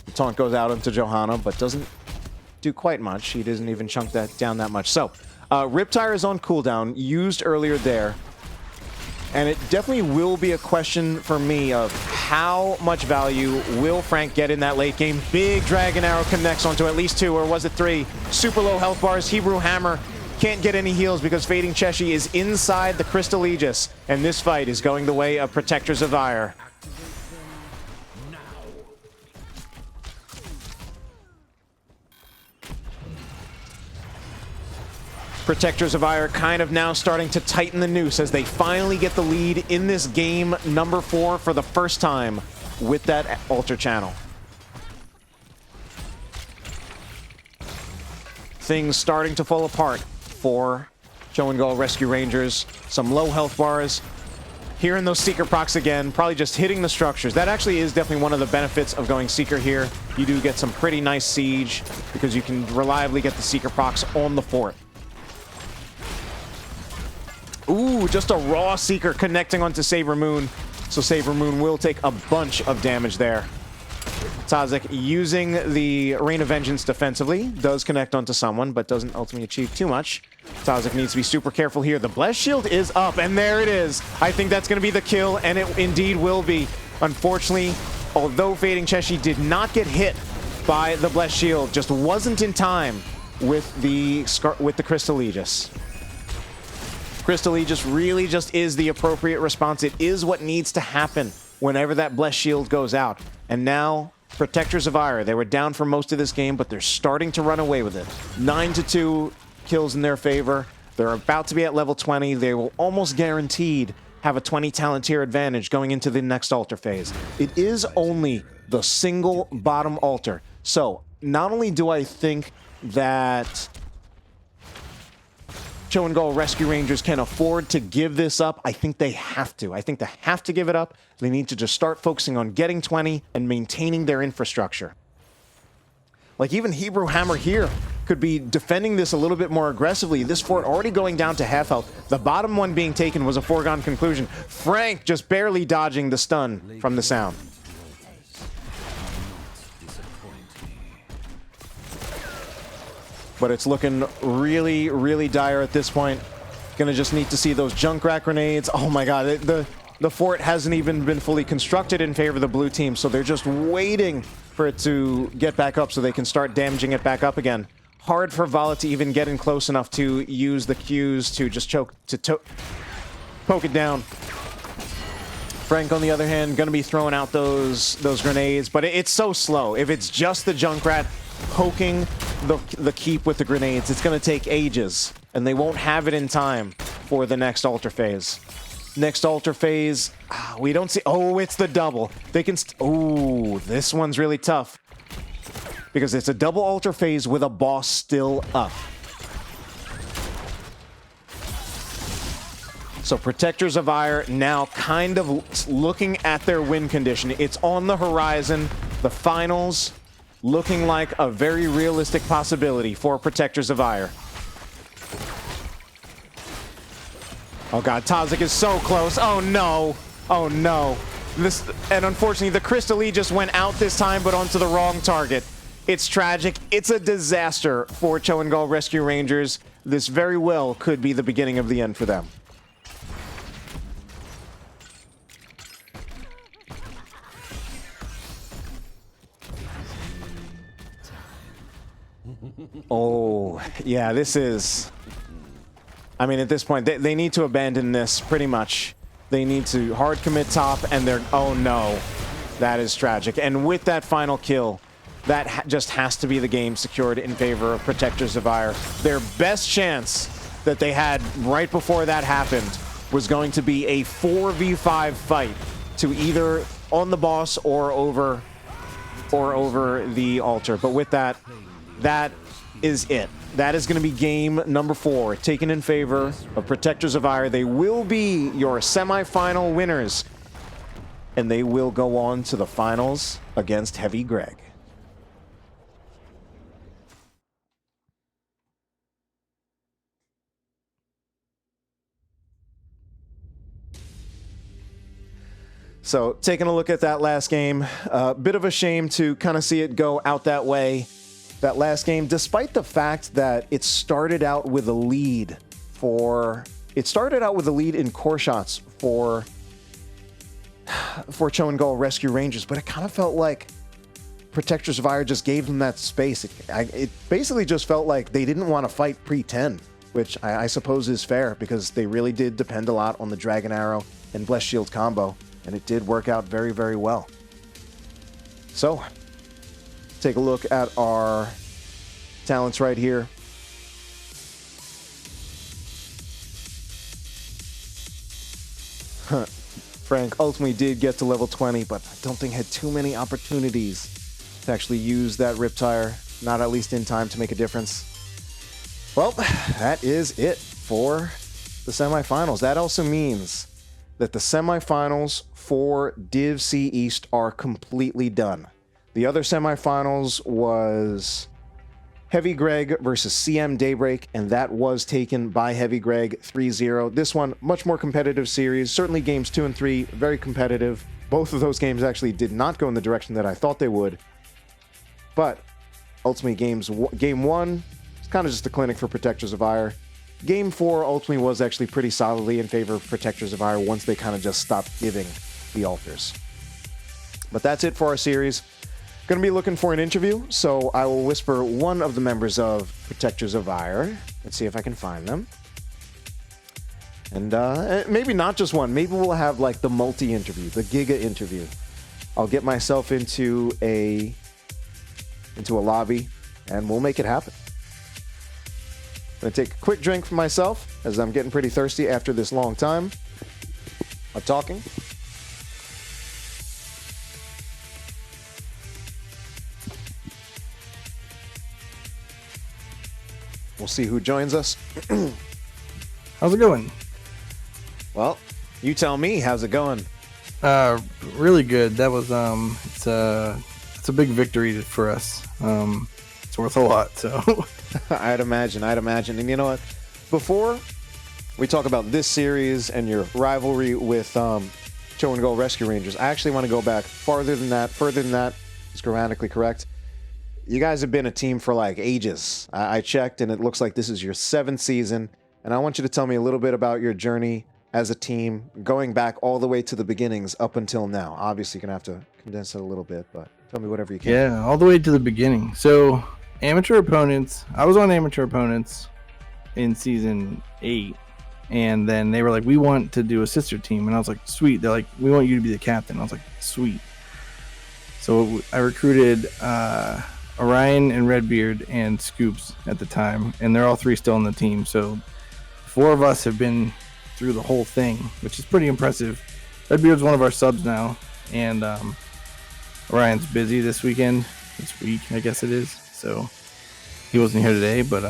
A: The taunt goes out into Johanna, but doesn't do quite much. He doesn't even chunk that down that much. So, Riptire is on cooldown, used earlier there. And it definitely will be a question for me of how much value will Frank get in that late game. Big Dragon Arrow connects onto at least 2, or was it 3? Super low health bars. Hebrew Hammer can't get any heals because Fading Cheshi is inside the Crystal Aegis. And this fight is going the way of Protectors of Auir. Protectors of Auir kind of now starting to tighten the noose as they finally get the lead in this game number 4 for the first time with that altar channel. Things starting to fall apart for ChoGall Rescue Rangers. Some low health bars. Hearing those Seeker procs again, probably just hitting the structures. That actually is definitely one of the benefits of going Seeker here. You do get some pretty nice siege because you can reliably get the Seeker procs on the fort. Ooh, just a raw Seeker connecting onto Saber Moon. So Saber Moon will take a bunch of damage there. Tazik using the Rain of Vengeance defensively. Does connect onto someone, but doesn't ultimately achieve too much. Tazik needs to be super careful here. The Blessed Shield is up, and there it is. I think that's going to be the kill, and it indeed will be. Unfortunately, although Fading Cheshi did not get hit by the Blessed Shield, just wasn't in time with the Crystal Aegis. Crystal Aegis really just is the appropriate response. It is what needs to happen whenever that Blessed Shield goes out. And now, Protectors of Auir, they were down for most of this game, but they're starting to run away with it. 9-2 kills in their favor. They're about to be at level 20. They will almost guaranteed have a 20 talent tier advantage going into the next altar phase. It is only the single bottom altar. So, not only do I think that ChoGall Rescue Rangers can afford to give this up, I think they have to. I think they have to give it up. They need to just start focusing on getting 20 and maintaining their infrastructure. Like even Hebrew Hammer here could be defending this a little bit more aggressively. This fort already going down to half health. The bottom one being taken was a foregone conclusion. Frank just barely dodging the stun from the sound. But it's looking really, really dire at this point. Gonna just need to see those Junkrat grenades. Oh my god, The fort hasn't even been fully constructed in favor of the blue team, so they're just waiting for it to get back up so they can start damaging it back up again. Hard for Vala to even get in close enough to use the Qs to just poke it down. Frank, on the other hand, going to be throwing out those grenades, but it's so slow. If it's just the Junkrat poking the keep with the grenades, it's going to take ages, and they won't have it in time for the next altar phase. Next altar phase, we don't see... Oh, it's the double. They can... Oh, this one's really tough. Because it's a double altar phase with a boss still up. So Protectors of Auir now kind of looking at their win condition. It's on the horizon. The finals looking like a very realistic possibility for Protectors of Auir. Oh god, Tazik is so close. Oh no. Oh no. And unfortunately, the Crystal E just went out this time, but onto the wrong target. It's tragic. It's a disaster for ChoGall Rescue Rangers. This very well could be the beginning of the end for them. Oh, yeah, this is... I mean, at this point, they need to abandon this, pretty much. They need to hard commit top, and they're... Oh, no. That is tragic. And with that final kill, that just has to be the game secured in favor of Protectors of Auir. Their best chance that they had right before that happened was going to be a 4v5 fight to either on the boss or over the altar. But with that, that is it. That is going to be game number 4, taken in favor of Protectors of Auir. They will be your semi-final winners, and they will go on to the finals against Heavy Greg. So, taking a look at that last game, a bit of a shame to kind of see it go out that way. That last game, despite the fact that it started out with a lead in core shots for ChoGall Rescue Rangers, but it kind of felt like Protectors of Auir just gave them that space. It basically just felt like they didn't want to fight pre-10, which I suppose is fair, because they really did depend a lot on the Dragon Arrow and Blessed Shield combo, and it did work out very, very well. So, take a look at our talents right here. Frank ultimately did get to level 20, but I don't think had too many opportunities to actually use that Riptire, not at least in time to make a difference. Well, that is it for the semifinals. That also means that the semifinals for Div C East are completely done. The other semifinals was Heavy Greg versus CM Daybreak, and that was taken by Heavy Greg 3-0. This one, much more competitive series. Certainly games 2 and 3, very competitive. Both of those games actually did not go in the direction that I thought they would. But ultimately, game 1, it's kind of just a clinic for Protectors of Auir. Game 4 ultimately was actually pretty solidly in favor of Protectors of Auir once they kind of just stopped giving the altars. But that's it for our series. Going to be looking for an interview, so I will whisper one of the members of Protectors of Auir. Let's see if I can find them. And maybe not just one. Maybe we'll have like the multi-interview, the Giga interview. I'll get myself into a lobby, and we'll make it happen. I'm going to take a quick drink for myself, as I'm getting pretty thirsty after this long time of talking. We'll see who joins us.
C: How's it going?
A: Well, you tell me. How's it going?
C: Really good. That was it's a big victory for us. It's worth a lot. So
A: I'd imagine. And you know what? Before we talk about this series and your rivalry with ChoGall Rescue Rangers, I actually want to go back further than that is grammatically correct. You guys have been a team for like ages. I checked, and it looks like this is your 7th season, and I want you to tell me a little bit about your journey as a team, going back all the way to the beginnings up until now? Obviously, you're going to have to condense it a little bit, but tell me whatever you can.
C: Yeah, all the way to the beginning. So, amateur opponents, I was on amateur opponents in season 8, and then they were like, we want to do a sister team. And I was like, sweet. They're like, we want you to be the captain. I was like, sweet. So I recruited Orion and Redbeard and Scoops at the time, and they're all 3 still on the team. So 4 of us have been through the whole thing, which is pretty impressive. Redbeard's one of our subs now, and Orion's busy this week, I guess it is. So he wasn't here today, but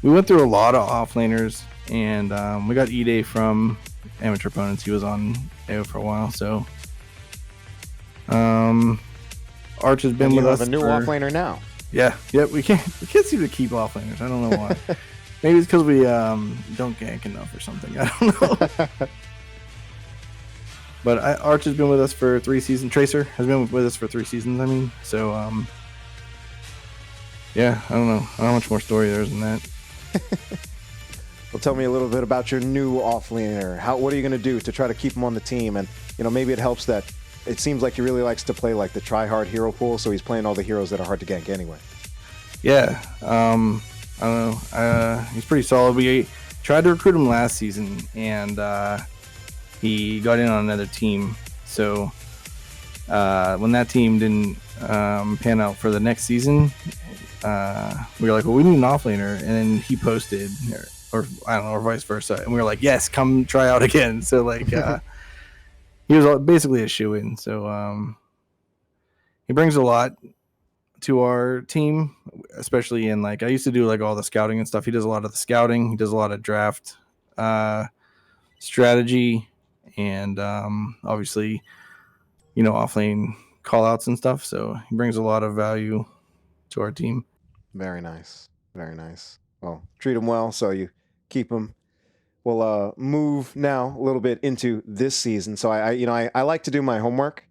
C: we went through a lot of offlaners, and we got Ide from amateur opponents. He was on AO for a while, so Arch has been with us.
A: You have a new offlaner now.
C: Yeah, we can't seem to keep offlaners. I don't know why. Maybe it's because we don't gank enough or something. I don't know. But Arch has been with us for 3 seasons. Tracer has been with us for 3 seasons. I mean, so yeah, I don't know how much more story there is than that.
A: Well, tell me a little bit about your new offlaner. What are you going to do to try to keep him on the team? And maybe it helps that it seems like he really likes to play like the try-hard hero pool, so he's playing all the heroes that are hard to gank anyway.
C: Yeah, I don't know. He's pretty solid. We tried to recruit him last season, and he got in on another team. So when that team didn't pan out for the next season, we were like, well, we need an offlaner. And then he posted, or I don't know, or vice versa. And we were like, yes, come try out again. So like, he was basically a shoo-in. So he brings a lot to our team, especially in like, I used to do like all the scouting and stuff. He does a lot of the scouting. He does a lot of draft strategy, and obviously, offlane call outs and stuff. So he brings a lot of value to our team.
A: Very nice. Very nice. Well, treat him well so you keep him. We'll move now a little bit into this season. So I like to do my homework,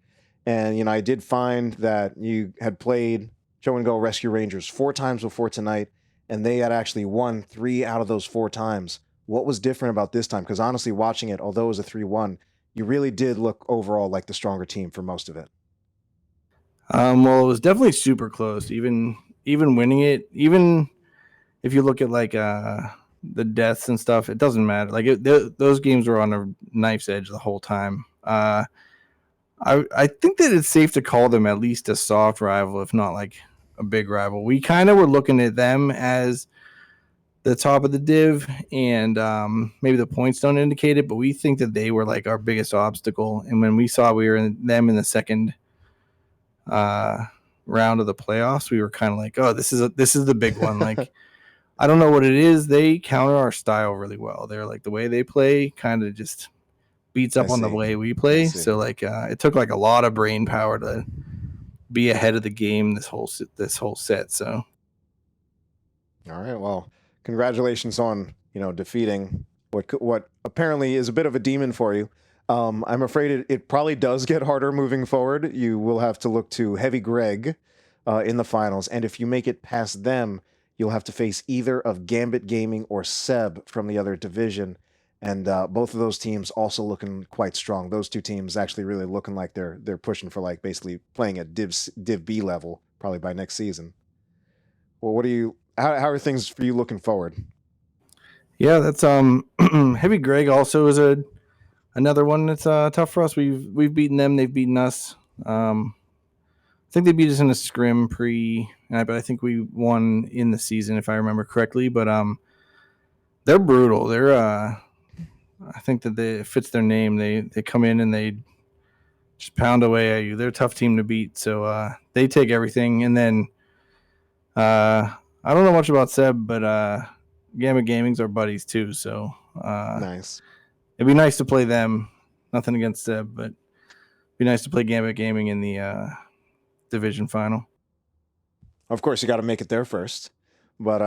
A: and I did find that you had played ChoGall Rescue Rangers 4 times before tonight, and they had actually won 3 out of those 4 times. What was different about this time? Because honestly, watching it, although it was a 3-1, you really did look overall like the stronger team for most of it.
C: Well, it was definitely super close. Even winning it, even if you look at like the deaths and stuff, it doesn't matter. Like those games were on a knife's edge the whole time. I think that it's safe to call them at least a soft rival, if not like a big rival. We kind of were looking at them as the top of the div, and maybe the points don't indicate it, but we think that they were like our biggest obstacle. And when we saw we were in the second round of the playoffs, we were kind of like, oh, this is the big one. Like, I don't know what it is. They counter our style really well. They're like, the way they play kind of just beats up on the way we play. So like, it took like a lot of brain power to be ahead of the game this whole set. So,
A: all right, well, congratulations on defeating what apparently is a bit of a demon for you. I'm afraid it probably does get harder moving forward. You will have to look to Heavy Greg in the finals, and if you make it past them, you'll have to face either of Gambit Gaming or Seb from the other division, and both of those teams also looking quite strong. Those 2 teams actually really looking like they're pushing for like basically playing at Div B level probably by next season. Well, how are things for you looking forward?
C: Yeah, that's Heavy Greg also is another one that's tough for us. We've beaten them, they've beaten us. I think they beat us in a scrim but I think we won in the season if I remember correctly. But they're brutal. They're I think that it fits their name. They come in and they just pound away at you. They're a tough team to beat. So they take everything. And then I don't know much about Seb, but Gamma Gaming's our buddies too. So
A: nice.
C: It'd be nice to play them. Nothing against Seb, but it'd be nice to play Gambit Gaming in the division final.
A: Of course, you got to make it there first. But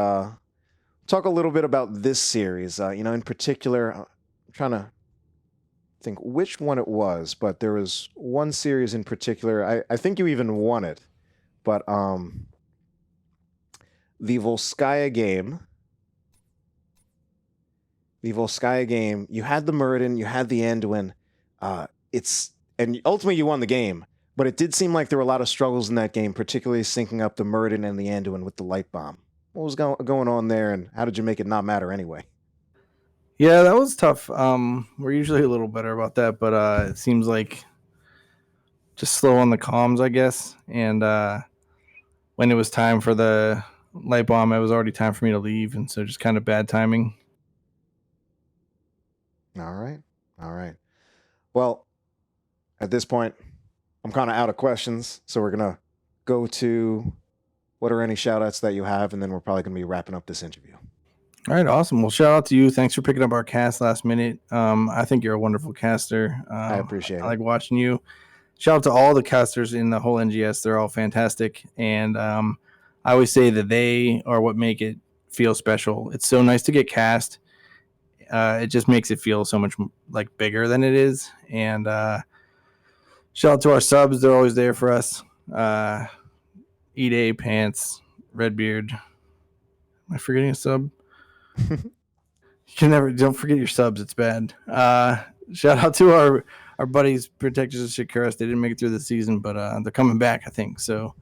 A: talk a little bit about this series. In particular, I'm trying to think which one it was, but there was one series in particular. I think you even won it. But the Volskaya game the Volskaya game, you had the Muradin, you had the Anduin. And ultimately you won the game, but it did seem like there were a lot of struggles in that game, particularly syncing up the Muradin and the Anduin with the light bomb. What was going on there, and how did you make it not matter anyway?
C: Yeah, that was tough. We're usually a little better about that, but it seems like just slow on the comms, I guess. And when it was time for the light bomb, it was already time for me to leave, and so just kind of bad timing.
A: All right. Well, at this point, I'm kind of out of questions, so we're going to go to what are any shout-outs that you have, and then we're probably going to be wrapping up this interview.
C: All right, awesome. Well, shout out to you. Thanks for picking up our cast last minute. I think you're a wonderful caster.
A: I appreciate it.
C: I like watching you. Shout out to all the casters in the whole NGS. They're all fantastic. And I always say that they are what make it feel special. It's so nice to get cast. It just makes it feel so much like bigger than it is. And shout out to our subs. They're always there for us. Eat Pants, Redbeard. Am I forgetting a sub? Don't forget your subs. It's bad. Shout out to our buddies, Protectors of Shikuras. They didn't make it through the season, but they're coming back, I think. So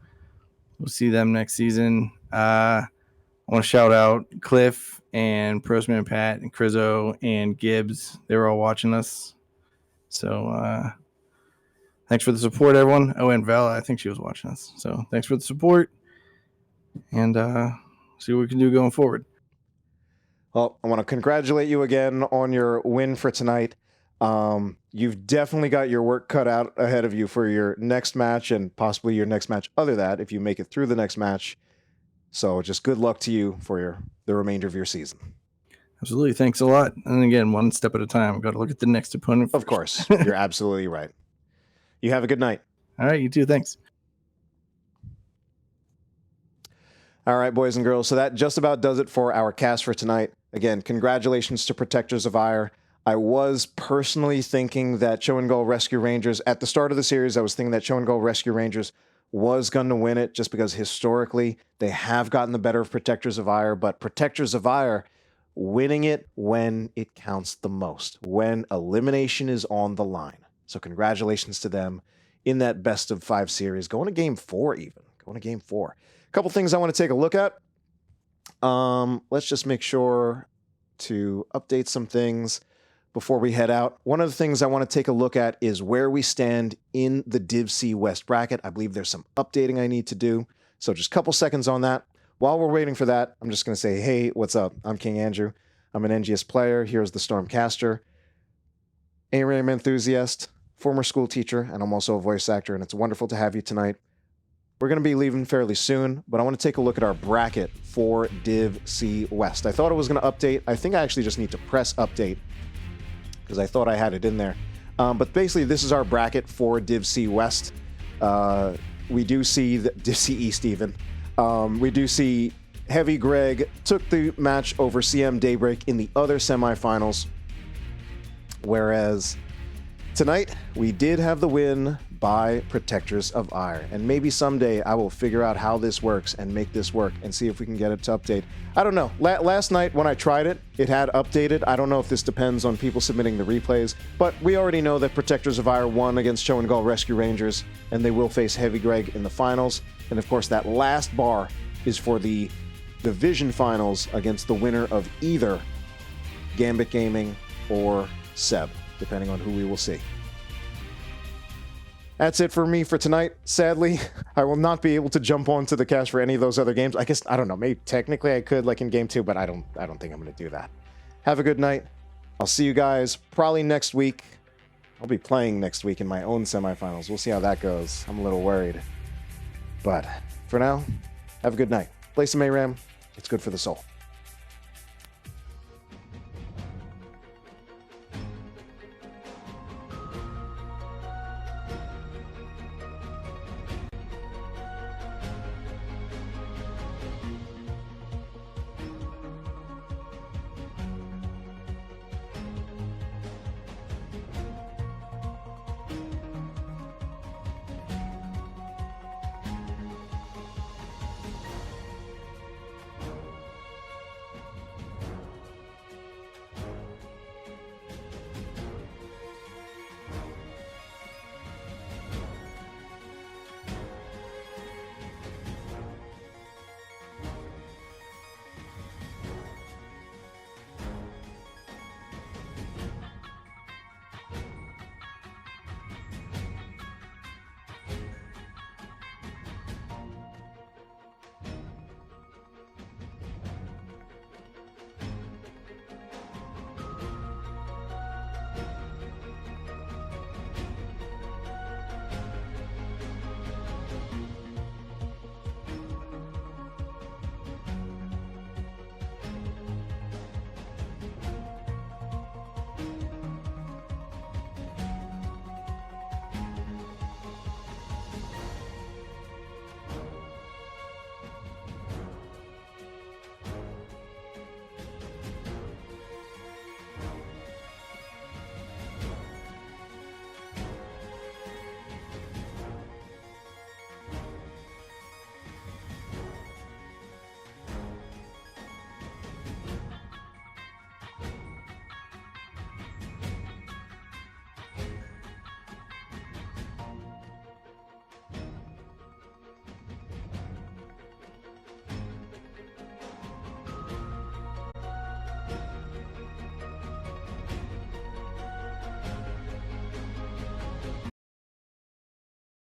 C: we'll see them next season. I want to shout out Cliff and Prostman Pat and Crizzo and Gibbs. They were all watching us. So thanks for the support, everyone. Oh, and Vala, I think she was watching us. So thanks for the support. And see what we can do going forward.
A: Well, I want to congratulate you again on your win for tonight. You've definitely got your work cut out ahead of you for your next match and possibly your next match other that if you make it through the next match. So just good luck to you for the remainder of your season.
C: Absolutely. Thanks a lot. And again, one step at a time. We've got to look at the next opponent first.
A: Of course. You're absolutely right. You have a good night.
C: All right. You too. Thanks.
A: All right, boys and girls. So that just about does it for our cast for tonight. Again, congratulations to Protectors of Auir. I was personally thinking that ChoGall Rescue Rangers, at the start of the series, I was thinking that ChoGall Rescue Rangers was going to win it just because historically they have gotten the better of Protectors of Auir, but Protectors of Auir winning it when it counts the most, when elimination is on the line. So congratulations to them in that best of 5 series, going to game 4 even, going to game 4. A couple things I want to take a look at. Let's just make sure to update some things before we head out. One of the things I want to take a look at is where we stand in the Div C West bracket. I believe there's some updating I need to do. So just a couple seconds on that. While we're waiting for that, I'm just going to say, hey, what's up? I'm King Andrew. I'm an NGS player. Here's the Stormcaster, ARAM enthusiast, former school teacher, and I'm also a voice actor, and it's wonderful to have you tonight. We're going to be leaving fairly soon, but I want to take a look at our bracket for Div C West. I thought it was going to update. I think I actually just need to press update because I thought I had it in there. But basically, this is our bracket for Div C West. We do see Div C East even. We do see Heavy Greg took the match over CM Daybreak in the other semifinals, whereas tonight we did have the win by Protectors of Auir, and maybe someday I will figure out how this works and make this work and see if we can get it to update. I don't know. Last night when I tried it, it had updated. I don't know if this depends on people submitting the replays, but we already know that Protectors of Auir won against ChoGall Rescue Rangers, and they will face Heavy Greg in the finals. And of course, that last bar is for the division finals against the winner of either Gambit Gaming or Seb, depending on who we will see. That's it for me for tonight. Sadly, I will not be able to jump onto the cast for any of those other games. I guess, I don't know, maybe technically I could like in game 2, but I don't think I'm going to do that. Have a good night. I'll see you guys probably next week. I'll be playing next week in my own semifinals. We'll see how that goes. I'm a little worried. But for now, have a good night. Play some ARAM. It's good for the soul.